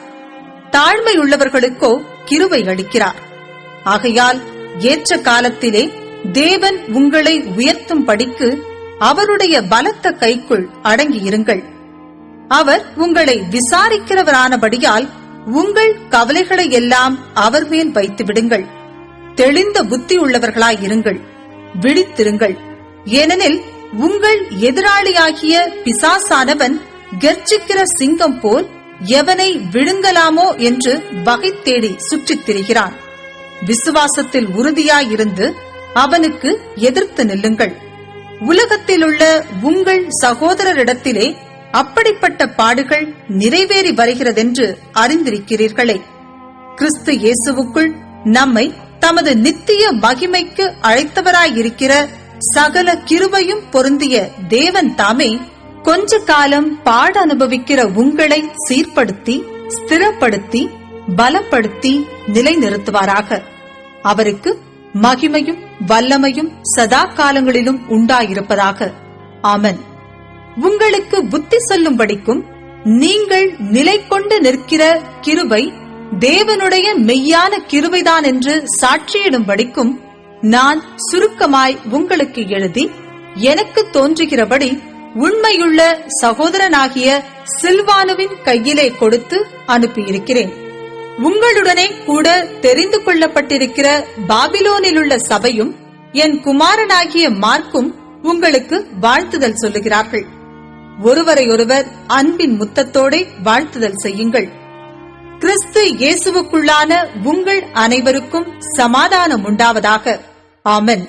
தாழ்மையுள்ளவர்களுக்கோ கிருபை அளிக்கிறார். ஆகையால் ஏற்ற காலத்திலே தேவன் உங்களை உயர்த்தும் படிக்கு அவருடைய பலத்த கைக்குள் அடங்கியிருங்கள். அவர் உங்களை விசாரிக்கிறவரானபடியால் உங்கள் கவலைகளை எல்லாம் அவர் மேல் வைத்து விடுங்கள். தெளிந்த புத்தி உள்ளவர்களாயிருங்கள், விழித்திருங்கள். ஏனெனில் உங்கள் எதிராளியாகிய பிசாசானவன் கர்ஜிக்கிற சிங்கம் போல் எவனை விழுங்கலாமோ என்று வகை தேடி சுற்றித் திரிகிறான். விசுவாசத்தில் உறுதியாயிருந்து அவனுக்கு எதிர்த்து நில்லுங்கள். உலகத்திலுள்ள உங்கள் சகோதரரிடத்திலே அப்படிப்பட்ட பாடுகள் நிறைவேறி வருகிறதென்று அறிந்திருக்கிறீர்களே. கிறிஸ்து இயேசுவுக்குள் நம்மை தமது நித்திய மகிமைக்கு அழைத்தவராயிருக்கிற சகல கிருபையும் பொருந்திய தேவன் தாமே கொஞ்ச காலம் பாட அனுபவிக்கிற உங்களை சீர்படுத்தி ஸ்திரப்படுத்தி பலப்படுத்தி நிலைநிறுத்துவாராக. அவருக்கு மகிமையும் வல்லமையும் சதா காலங்களிலும் உண்டாயிருப்பதாக. ஆமென். உங்களுக்கு புத்தி சொல்லும்படிக்கும் நீங்கள் நிலை கொண்டு நிற்கிற கிருபை தேவனுடைய மெய்யான கிருபைதான் என்று சாட்சியிடும்படிக்கும் நான் சுருக்கமாய் உங்களுக்கு எழுதி எனக்கு தோன்றுகிறபடி உண்மையுள்ள சகோதரனாகிய சில்வானுவின் கையிலே கொடுத்து அனுப்பியிருக்கிறேன். உங்களுடனே கூட தெரிந்து கொள்ளப்பட்டிருக்கிற பாபிலோனிலுள்ள சபையும் என் குமாரனாகிய மார்க்கும் உங்களுக்கு வாழ்த்துதல் சொல்லுகிறார்கள். ஒருவரையொருவர் அன்பின் முத்தத்தோட வாழ்த்துதல் செய்யுங்கள். கிறிஸ்து இயேசுவுக்குள்ளான உங்கள் அனைவருக்கும் சமாதானம் உண்டாவதாக. ஆமென்.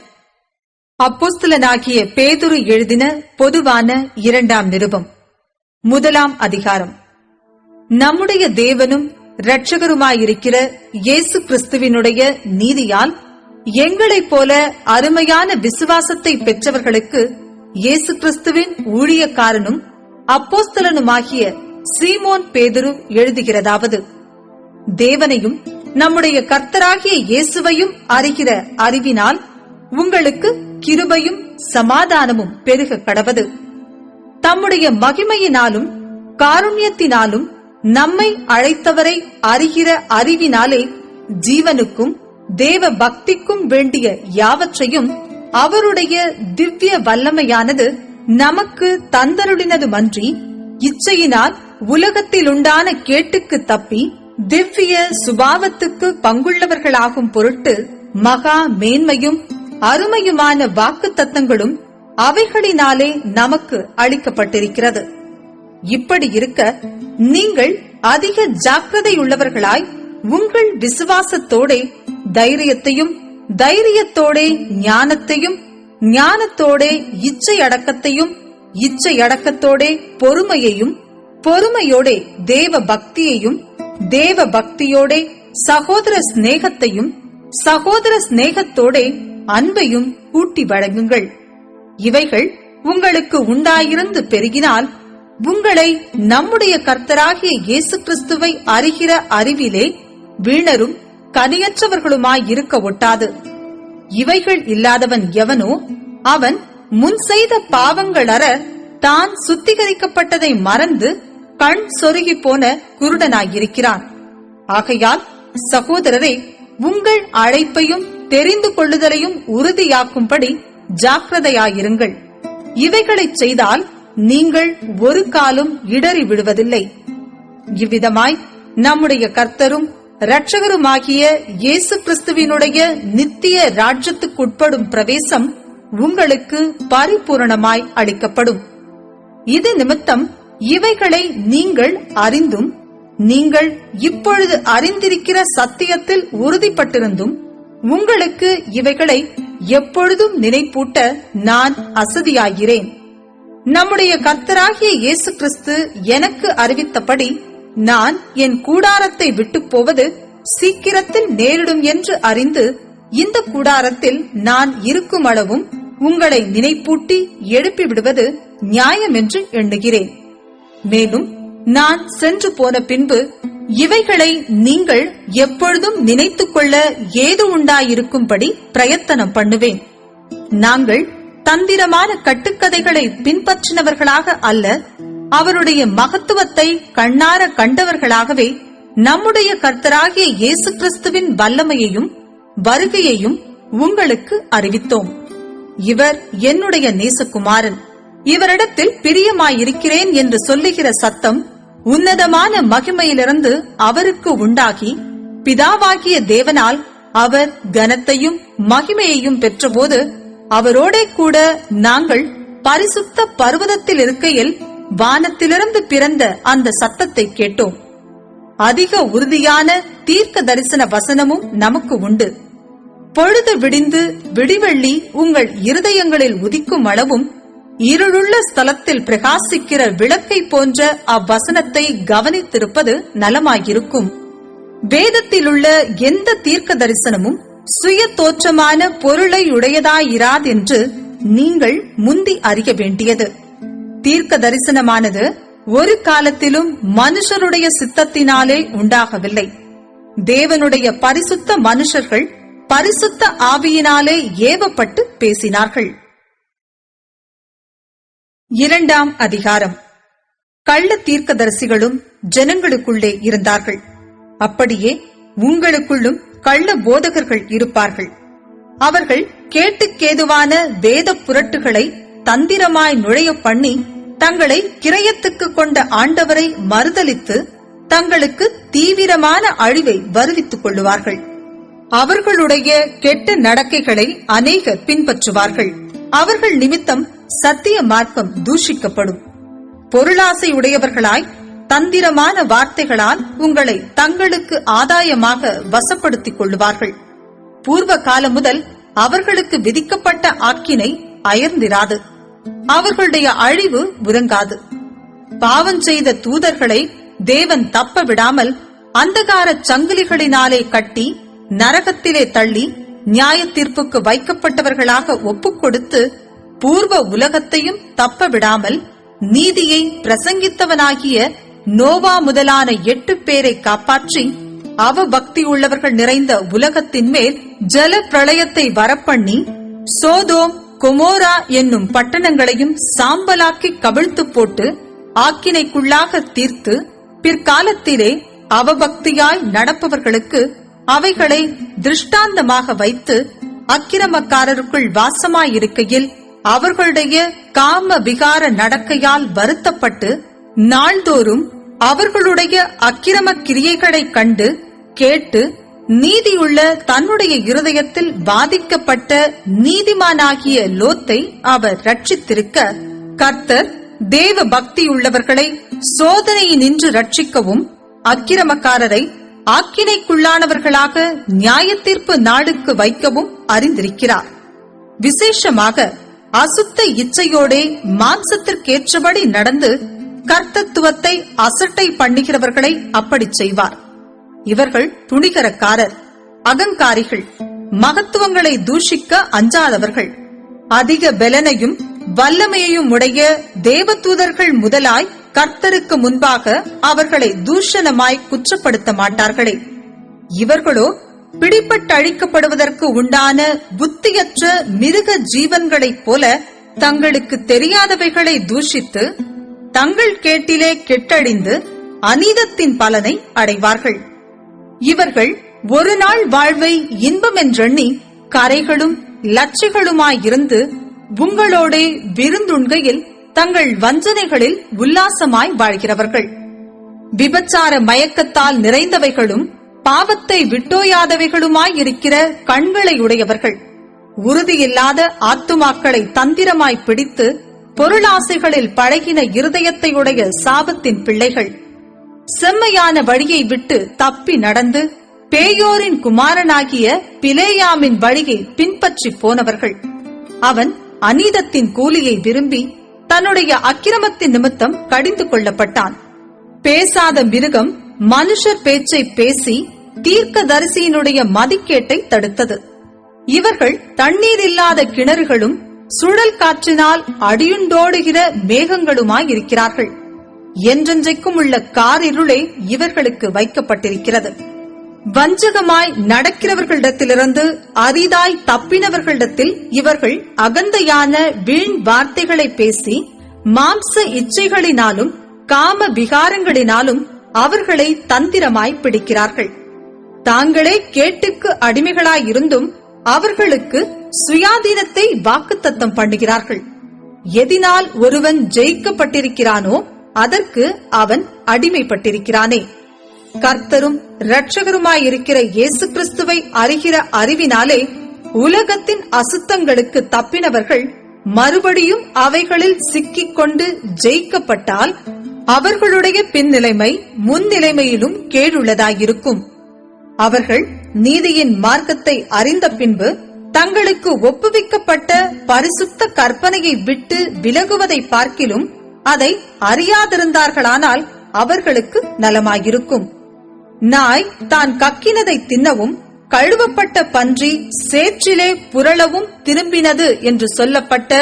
அப்போஸ்தலனாகிய பேதுரு எழுதின பொதுவான 2ஆம் நிருபம். 1ஆம் அதிகாரம். நம்முடைய தேவனும் இரட்சகருமாயிருக்கிற இயேசு கிறிஸ்துவினுடைய நீதியால் எங்களைப் போல அருமையான விசுவாசத்தை பெற்றவர்களுக்கு இயேசு கிறிஸ்துவின் ஊழியக்காரனும் அப்போஸ்தலனுமாகிய சீமோன் பேதுரு எழுதுகிறதாவது, தேவனையும் நம்முடைய கர்த்தராகிய இயேசுவையும் அறிகிற அறிவினால் உங்களுக்கு கிருபையும் சமாதானமும் பெருக கடவது. தம்முடைய மகிமையினாலும் காருண்யத்தினாலும் நம்மை அழைத்தவரை அறிகிற அறிவினாலே ஜீவனுக்கும் தேவ பக்திக்கும் வேண்டிய யாவற்றையும் அவருடைய திவ்ய வல்லமையானது நமக்கு தந்தருளினதுமன்றி இச்சையினால் உலகத்தில் உண்டான கேட்டுக்கு தப்பி திவ்ய சுபாவத்துக்கு பங்குள்ளவர்களாகும் பொருட்டு மகா மேன்மையும் அருமையுமான வாக்கு தத்தங்களும் அவைகளினாலே நமக்கு அளிக்கப்பட்டிருக்கிறது. இப்படி இருக்க நீங்கள் அதிக ஜாக்கிரதையுள்ளவர்களாய் உங்கள் விசுவாசத்தோடே தைரியத்தையும் தைரியத்தோடே ஞானத்தையும் ஞானத்தோடே இச்சை அடக்கத்தையும் இச்சையடக்கத்தோடே பொறுமையையும், பொறுமையோடே தேவ பக்தியையும், தேவ பக்தியோடே சகோதர சிநேகத்தையும், சகோதர சிநேகத்தோடே அன்பையும் கூட்டி வழங்குங்கள். இவைகள் உங்களுக்கு உண்டாயிருந்து பெருகினால் உங்களை நம்முடைய கர்த்தராகிய இயேசு கிறிஸ்துவை அறிகிற அறிவிலே வீணரும் கனியற்றவர்களுமாயிருக்க ஒட்டாது. இவைகள் இல்லாதவன் எவனோ அவன் முன் செய்த பாவங்களற தான் சுத்திகரிக்கப்பட்டதை மறந்து கண் சொருகி போன குருடனாயிருக்கிறான். ஆகையால் சகோதரரே, உங்கள் அழைப்பையும் தெரிந்து கொள்ளுதலையும் உறுதியாக்கும்படி ஜாக்கிரதையாயிருங்கள். இவைகளைச் செய்தால் நீங்கள் ஒரு காலும் இடறி விடுவதில்லை. இவ்விதமாய் நம்முடைய கர்த்தரும் இரட்சகருமாகிய இயேசு கிறிஸ்துவினுடைய நித்திய ராஜ்யத்துக்குட்படும் பிரவேசம் உங்களுக்கு பரிபூரணமாய் அளிக்கப்படும். இது நிமித்தம் இவைகளை நீங்கள் அறிந்தும், நீங்கள் இப்பொழுது அறிந்திருக்கிற சத்தியத்தில் உறுதிப்பட்டிருந்தும் உங்களுக்கு இவைகளை எப்பொழுதும் நினைப்பூட்ட நான் அசதியாகிறேன். நம்முடைய கர்த்தராகிய இயேசு கிறிஸ்து எனக்கு அறிவித்தபடி நான் என் கூடாரத்தை விட்டு போவது சீக்கிரத்தில் நேரிடும் என்று அறிந்து இந்த கூடாரத்தில் நான் இருக்கும் அளவும் உங்களை நினைப்பூட்டி எழுப்பி விடுவது நியாயம் என்று எண்ணுகிறேன். மேலும் நான் சென்று போன பின்பு இவைகளை நீங்கள் எப்பொழுதும் நினைத்துக் கொள்ள ஏது உண்டாயிருக்கும்படி பிரயத்தனம் பண்ணுவேன். நாங்கள் தந்திரமான கட்டுக்கதைகளை பின்பற்றினவர்களாக அல்ல, அவருடைய மகத்துவத்தை கண்ணார கண்டவர்களாகவே நம்முடைய கர்த்தராகிய இயேசு கிறிஸ்துவின் வல்லமையையும் வருகையையும் உங்களுக்கு அறிவித்தோம். இவர் என்னுடைய நேசகுமாரன், இவரிடத்தில் பிரியமாயிருக்கிறேன் என்று சொல்லுகிற சத்தம் உன்னதமான மகிமையிலிருந்து அவருக்கு உண்டாகி, பிதாவாகிய தேவனால் அவர் கனத்தையும் மகிமையையும் பெற்றபோது அவரோடே கூட நாங்கள் பரிசுத்த பர்வதத்தில் இருக்கையில் வானத்திலிருந்து பிறந்த அந்த சத்தத்தை கேட்டோம். அதிக உறுதியான தீர்க்க தரிசன வசனமும் நமக்கு உண்டு. பொழுது விடிந்து விடிவெள்ளி உங்கள் இருதயங்களில் உதிக்கும் அளவும் இருளுள்ள ஸ்தலத்தில் பிரகாசிக்கிற விளக்கை போன்ற அவ்வசனத்தை கவனித்திருப்பது நலமாயிருக்கும். வேதத்திலுள்ள எந்த தீர்க்க தரிசனமும் சுய தோற்றமான பொருளை உடையதாயிராதென்று நீங்கள் முந்தி அறிய வேண்டியது. தீர்க்க தரிசனமானது ஒரு காலத்திலும் மனுஷருடைய சித்தத்தினாலே உண்டாகவில்லை. தேவனுடைய பரிசுத்த மனுஷர்கள் பரிசுத்த ஆவியினாலே ஏவப்பட்டு பேசினார்கள். 2ஆம் அதிகாரம். கள்ள தீர்க்கதரிசிகளும் ஜனங்களுக்குள்ளே இருந்தார்கள். அப்படியே உங்களுக்குள்ளும் கள்ள போதகர்கள் இருப்பார்கள். அவர்கள் கேட்டுக்கேதுவான வேத புரட்டுகளை தந்திரமாய் நுழைய பண்ணி தங்களை கிரயத்துக்கு கொண்ட ஆண்டவரை மறுதலித்து தங்களுக்கு தீவிரமான அழிவை வருவித்துக் கொள்ளுவார்கள். அவர்களுடைய கெட்ட நடக்கைகளை அநேகர் பின்பற்றுவார்கள். அவர்கள் நிமித்தம் சத்திய மார்க்கம் தூஷிக்கப்படும். பொருளாசை உடையவர்களாய் தந்திரமான வார்த்தைகளால் உங்களை தங்களுக்கு ஆதாயமாக வசப்படுத்திக் கொள்ளுவார்கள். பூர்வ காலம் முதல் அவர்களுக்கு விதிக்கப்பட்ட ஆக்கினை அயர்ந்திராது, அவர்களுடைய அழிவு உறங்காது. பாவம் செய்த தூதர்களை தேவன் தப்ப விடாமல் அந்தகார சங்கிலிகளினாலே கட்டி நரகத்திலே தள்ளி நியாய தீர்ப்புக்கு வைக்கப்பட்டவர்களாக ஒப்புக்கொடுத்து பூர்வ உலகத்தையும் தப்ப விடாமல் நீதியை பிரசங்கித்தவனாகிய நோவா முதலான 8 பேரை காப்பாற்றி அவபக்தி உள்ளவர்கள் நிறைந்த உலகத்தின் மேல் ஜல பிரளயத்தை வரப்பண்ணி சோதோம் கொமோரா என்னும் பட்டணங்களையும் சாம்பலாக்கி கவிழ்த்து போட்டு ஆக்கினைக்குள்ளாக தீர்த்து பிற்காலத்திலே அவபக்தியாய் நடப்பவர்களுக்கு அவைகளை திருஷ்டாந்தமாக வைத்து அக்கிரமக்காரருக்குள் வாசமாயிருக்கையில் அவர்களுடைய காம விகார நடக்கையால் வருத்தப்பட்டு நாள்தோறும் அவர்களுடைய அக்கிரம கிரியைகளை கண்டு கேட்டு நீதியுள்ள தன்னுடைய இருதயத்தில் பாதிக்கப்பட்ட நீதிமானாகிய லோத்தை அவர் ரட்சித்திருக்க, கர்த்தர் தேவ பக்தியுள்ளவர்களை சோதனையினின்று ரட்சிக்கவும் அக்கிரமக்காரரை ஆக்கினைக்குள்ளானவர்களாக நியாய தீர்ப்பு நாளுக்கு வைக்கவும் அறிந்திருக்கிறார். விசேஷமாக அசுத்த இச்சையோடே மாம்சத்திற்கேற்றபடி நடந்து கர்த்தத்துவத்தை அசட்டை பண்ணுகிறவர்களை அப்படி செய்வார். இவர்கள் துணிகரக்காரர், அகங்காரிகள், மகத்துவங்களை தூஷிக்க அஞ்சாதவர்கள், அதிக பலனையும் வல்லமையையும் உடைய தேவதூதர்கள் முதலாய் கர்த்தருக்கு முன்பாக அவர்களை தூஷணமாய் குற்றப்படுத்த மாட்டார்களே. இவர்களோ பிடிபட்டழிக்கப்படுவதற்கு உண்டான புத்தியற்ற மிருக ஜீவன்களைப் போல தங்களுக்கு தெரியாதவைகளை தூஷித்து தங்கள் கேட்டிலே கெட்டழிந்து அநீதத்தின் பலனை அடைவார்கள். இவர்கள் ஒரு நாள் வாழ்வை இன்பமென்றெண்ணி கரைகளும் லட்சிகளுமாயிருந்து உங்களோடே விருந்துண்கையில் தங்கள் வஞ்சனைகளில் உல்லாசமாய் வாழ்கிறவர்கள். விபச்சார மயக்கத்தால் நிறைந்தவைகளும் பாவத்தை விட்டோயாதவைகளுமாயிருக்கிற கண்களை உடையவர்கள், உறுதியில்லாத ஆத்துமாக்களை தந்திரமாய் பிடித்து பொருளாசைகளில் பழகின இருதயத்தையுடைய சாபத்தின் பிள்ளைகள், செம்மையான வழியை விட்டு தப்பி நடந்து பேயோரின் குமாரனாகிய பிலேயாமின் வழியை பின்பற்றி போனவர்கள். அவன் அநீதத்தின் கூலியை விரும்பி தன்னுடைய அக்கிரமத்தின் நிமித்தம் கடிந்து கொள்ளப்பட்டான். பேசாத மிருகம் மனுஷர் பேச்சை பேசி தீர்க்கதரிசியினுடைய மதிக்கேட்டை தடுத்தது. இவர்கள் தண்ணீர் இல்லாத கிணறுகளும் சுழல் காற்றினால் அடியுண்டோடுகிற மேகங்களுமாயிருக்கிறார்கள். என்றென்றைக்கும் உள்ள காரிருளே இவர்களுக்கு வைக்கப்பட்டிருக்கிறது. வஞ்சகமாய் நடக்கிறவர்களிடத்திலிருந்து அரிதாய் தப்பினவர்களிடத்தில் இவர்கள் அகந்தையான வீண் வார்த்தைகளை பேசி மாம்ச இச்சைகளினாலும் காம விகாரங்களினாலும் அவர்களை தந்திரமாய் பிடிக்கிறார்கள். தாங்களே கேட்டுக்கு அடிமைகளாயிருந்தும் அவர்களுக்கு சுயாதீனத்தை வாக்குத்தத்தம் பண்ணுகிறார்கள். எதினால் ஒருவன் ஜெயிக்கப்பட்டிருக்கிறானோ அதற்கு அவன் அடிமைப்பட்டிருக்கிறானே. கர்த்தரும் இரட்சகருமாயிருக்கிற இயேசு கிறிஸ்துவை அறிகிற அறிவினாலே உலகத்தின் அசுத்தங்களுக்கு தப்பினவர்கள் மறுபடியும் அவைகளில் சிக்கிக் கொண்டு ஜெயிக்கப்பட்டால் அவர்களுடைய பின்னிலைமை முன்னிலைமையிலும் கேடுள்ளதாயிருக்கும். அவர்கள் நீதியின் மார்க்கத்தை அறிந்த பின்பு தங்களுக்கு ஒப்புவிக்கப்பட்ட பரிசுத்த கற்பனையை விட்டு விலகுவதை பார்க்கிலும் அதை அறியாதிருந்தார்களானால் அவர்களுக்கு நலமாயிருக்கும். நாய் தான் கக்கினதை தின்னவும் கழுவப்பட்ட பன்றி சேற்றிலே புரளவும் திரும்பினது என்று சொல்லப்பட்ட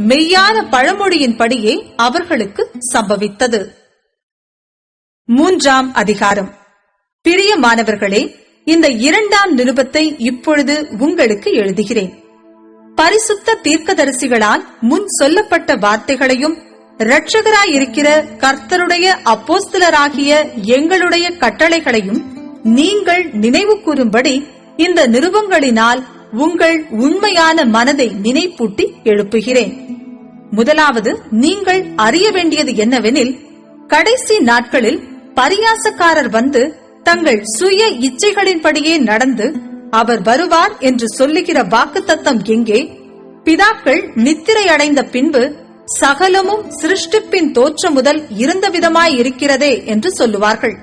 மெய்யான பழமொழியின்படியே அவர்களுக்கு சம்பவித்தது. 3ஆம் அதிகாரம். பிரியமானவர்களே, இந்த 2ஆம் நிருபத்தை இப்பொழுது உங்களுக்கு எழுதுகிறேன். பரிசுத்த தீர்க்கதரிசிகளால் முன் சொல்லப்பட்ட வார்த்தைகளையும் இரட்சகராயிருக்கிற கர்த்தருடைய அப்போஸ்தலராகிய எங்களுடைய கட்டளைகளையும் நீங்கள் நினைவு கூறும்படி இந்த நிருபங்களினால் உங்கள் உண்மையான மனதை நினைப்பூட்டி எழுப்புகிறேன். முதலாவது நீங்கள் அறிய வேண்டியது என்னவெனில், கடைசி நாட்களில் பரியாசக்காரர் வந்து தங்கள் சுய இச்சைகளின்படியே நடந்து அவர் வருவார் என்று சொல்லுகிற வாக்குத்தத்தம் எங்கே? பிதாக்கள் நித்திரை அடைந்த பின்பு சகலமும் சிருஷ்டிப்பின் தோற்றம் முதல் இருந்த விதமாய் இருக்கிறதே என்று சொல்லுவார்கள்.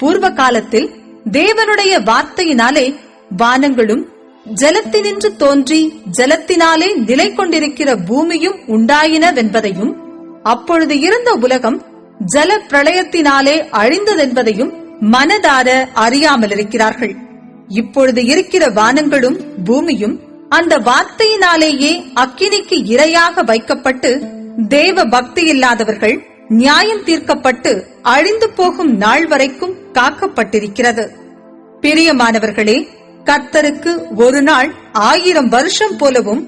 பூர்வ காலத்தில் தேவனுடைய வார்த்தையினாலே வானங்களும் ஜலத்தினின்று தோன்றி ஜலத்தினாலே நிலை கொண்டிருக்கிற பூமியும் உண்டாயினவென்பதையும், அப்பொழுது இருந்த உலகம் ஜல பிரளயத்தினாலே அழிந்ததென்பதையும் மனதார அறியாமலிருக்கிறார்கள். இப்பொழுது இருக்கிற வானங்களும் பூமியும் அந்த வார்த்தையினாலேயே அக்கினிக்கு இரையாக வைக்கப்பட்டு தேவ பக்தி இல்லாதவர்கள் நியாயம் தீர்க்கப்பட்டு அழிந்து போகும் நாள் வரைக்கும் காக்கப்பட்டிருக்கிறது. பிரியமானவர்களே, கர்த்தருக்கு ஒரு நாள் 1000 வருஷம் போலவும்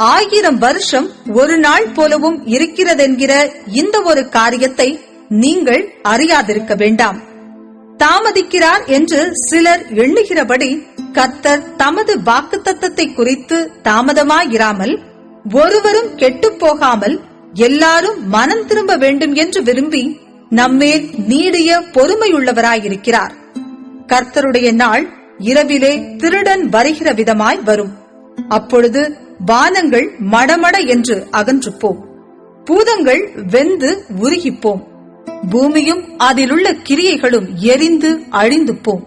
1000 வருஷம் ஒரு நாள் போலவும் இருக்கிறதென்கிற இந்த ஒரு காரியத்தை நீங்கள் அறியாதிருக்க வேண்டாம். தாமதிக்கிறார் என்று சிலர் எண்ணுகிறபடி கர்த்தர் தமது வாக்குத்தத்தத்தை குறித்து தாமதமாயிராமல் ஒருவரும் கெட்டுப் போகாமல் எல்லாரும் மனம் திரும்ப வேண்டும் என்று விரும்பி நம்மேல் நீடிய பொறுமையுள்ளவராயிருக்கிறார். கர்த்தருடைய நாள் இரவிலே திருடன் வருகிற விதமாய் வரும். அப்பொழுது வானங்கள் மடமட என்று அகன்று போம், பூதங்கள் வெந்து உருகிப்போம், பூமியும் அதிலுள்ள கிரியைகளும் எரிந்து அழிந்து போம்.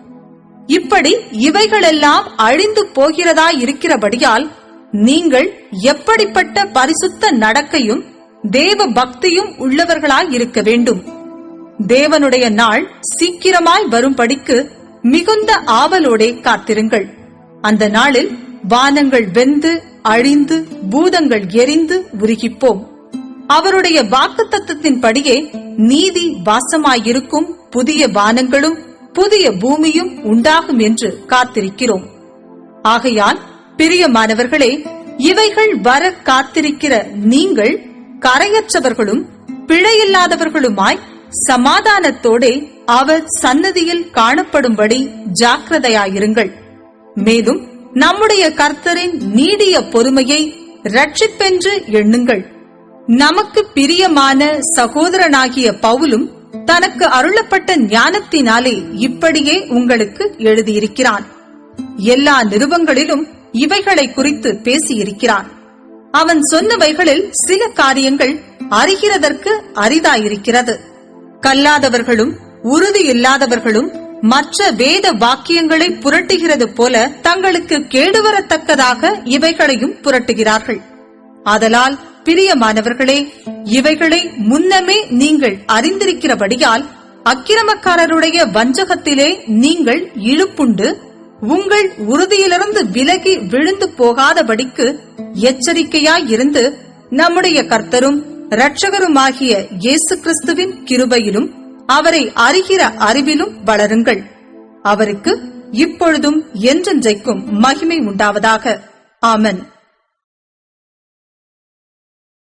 இப்படி இவைகளெல்லாம் அழிந்து போகிறதாயிருக்கிறபடியால் நீங்கள் எப்படிப்பட்ட பரிசுத்த நடக்கையும் தேவ பக்தியும் உள்ளவர்களாய் இருக்க வேண்டும். தேவனுடைய நாள் சீக்கிரமாய் வரும்படிக்கு மிகுந்த ஆவலோடே காத்திருங்கள். அந்த நாளில் வானங்கள் வெந்து அழிந்து பூதங்கள் எரிந்து உருகிப்போம். அவருடைய வாக்குத்தத்தத்தின்படியே நீதி வாசமாயிருக்கும் புதிய வானங்களும் புதிய பூமியும் உண்டாகும் என்று காத்திருக்கிறோம். ஆகையால் பிரியமானவர்களே, இவைகள் வர காத்திருக்கிற நீங்கள் கரையற்றவர்களும் பிழையில்லாதவர்களுமாய் சமாதானத்தோடே அவர் சன்னதியில் காணப்படும்படி ஜாக்கிரதையாயிருங்கள். மேலும் நம்முடைய கர்த்தரின் நீடிய பொறுமையை இரட்சிப்பென்று எண்ணுங்கள். நமக்கு பிரியமான சகோதரனாகிய பவுலும் தனக்கு அருளப்பட்ட ஞானத்தினாலே இப்படியே உங்களுக்கு எழுதியிருக்கிறான். எல்லா நிருபங்களிலும் இவைகளை குறித்து பேசியிருக்கிறான். அவன் சொன்னவைகளில் சில காரியங்கள் அறிகிறதற்கு அரிதாயிருக்கிறது. கல்லாதவர்களும் உறுதி இல்லாதவர்களும் மற்ற வேத வாக்கியங்களை புரட்டுகிறது போல தங்களுக்கு கேடுவரத்தக்கதாக இவைகளையும் புரட்டுகிறார்கள். ஆதலால் பிரியமானவர்களே, இவைகளை முன்னமே நீங்கள் அறிந்திருக்கிறபடியால் அக்கிரமக்காரருடைய வஞ்சகத்திலே நீங்கள் இழுப்புண்டு உங்கள் உறுதியிலிருந்து விலகி விழுந்து போகாதபடிக்கு எச்சரிக்கையாயிருந்து நம்முடைய கர்த்தரும் இரட்சகருமாகிய இயேசு கிறிஸ்துவின் கிருபையிலும் அவரை அறிகிற அறிவிலும் வளருங்கள். அவருக்கு இப்பொழுதும் என்றென்றைக்கும் மகிமை உண்டாவதாக. ஆமென்.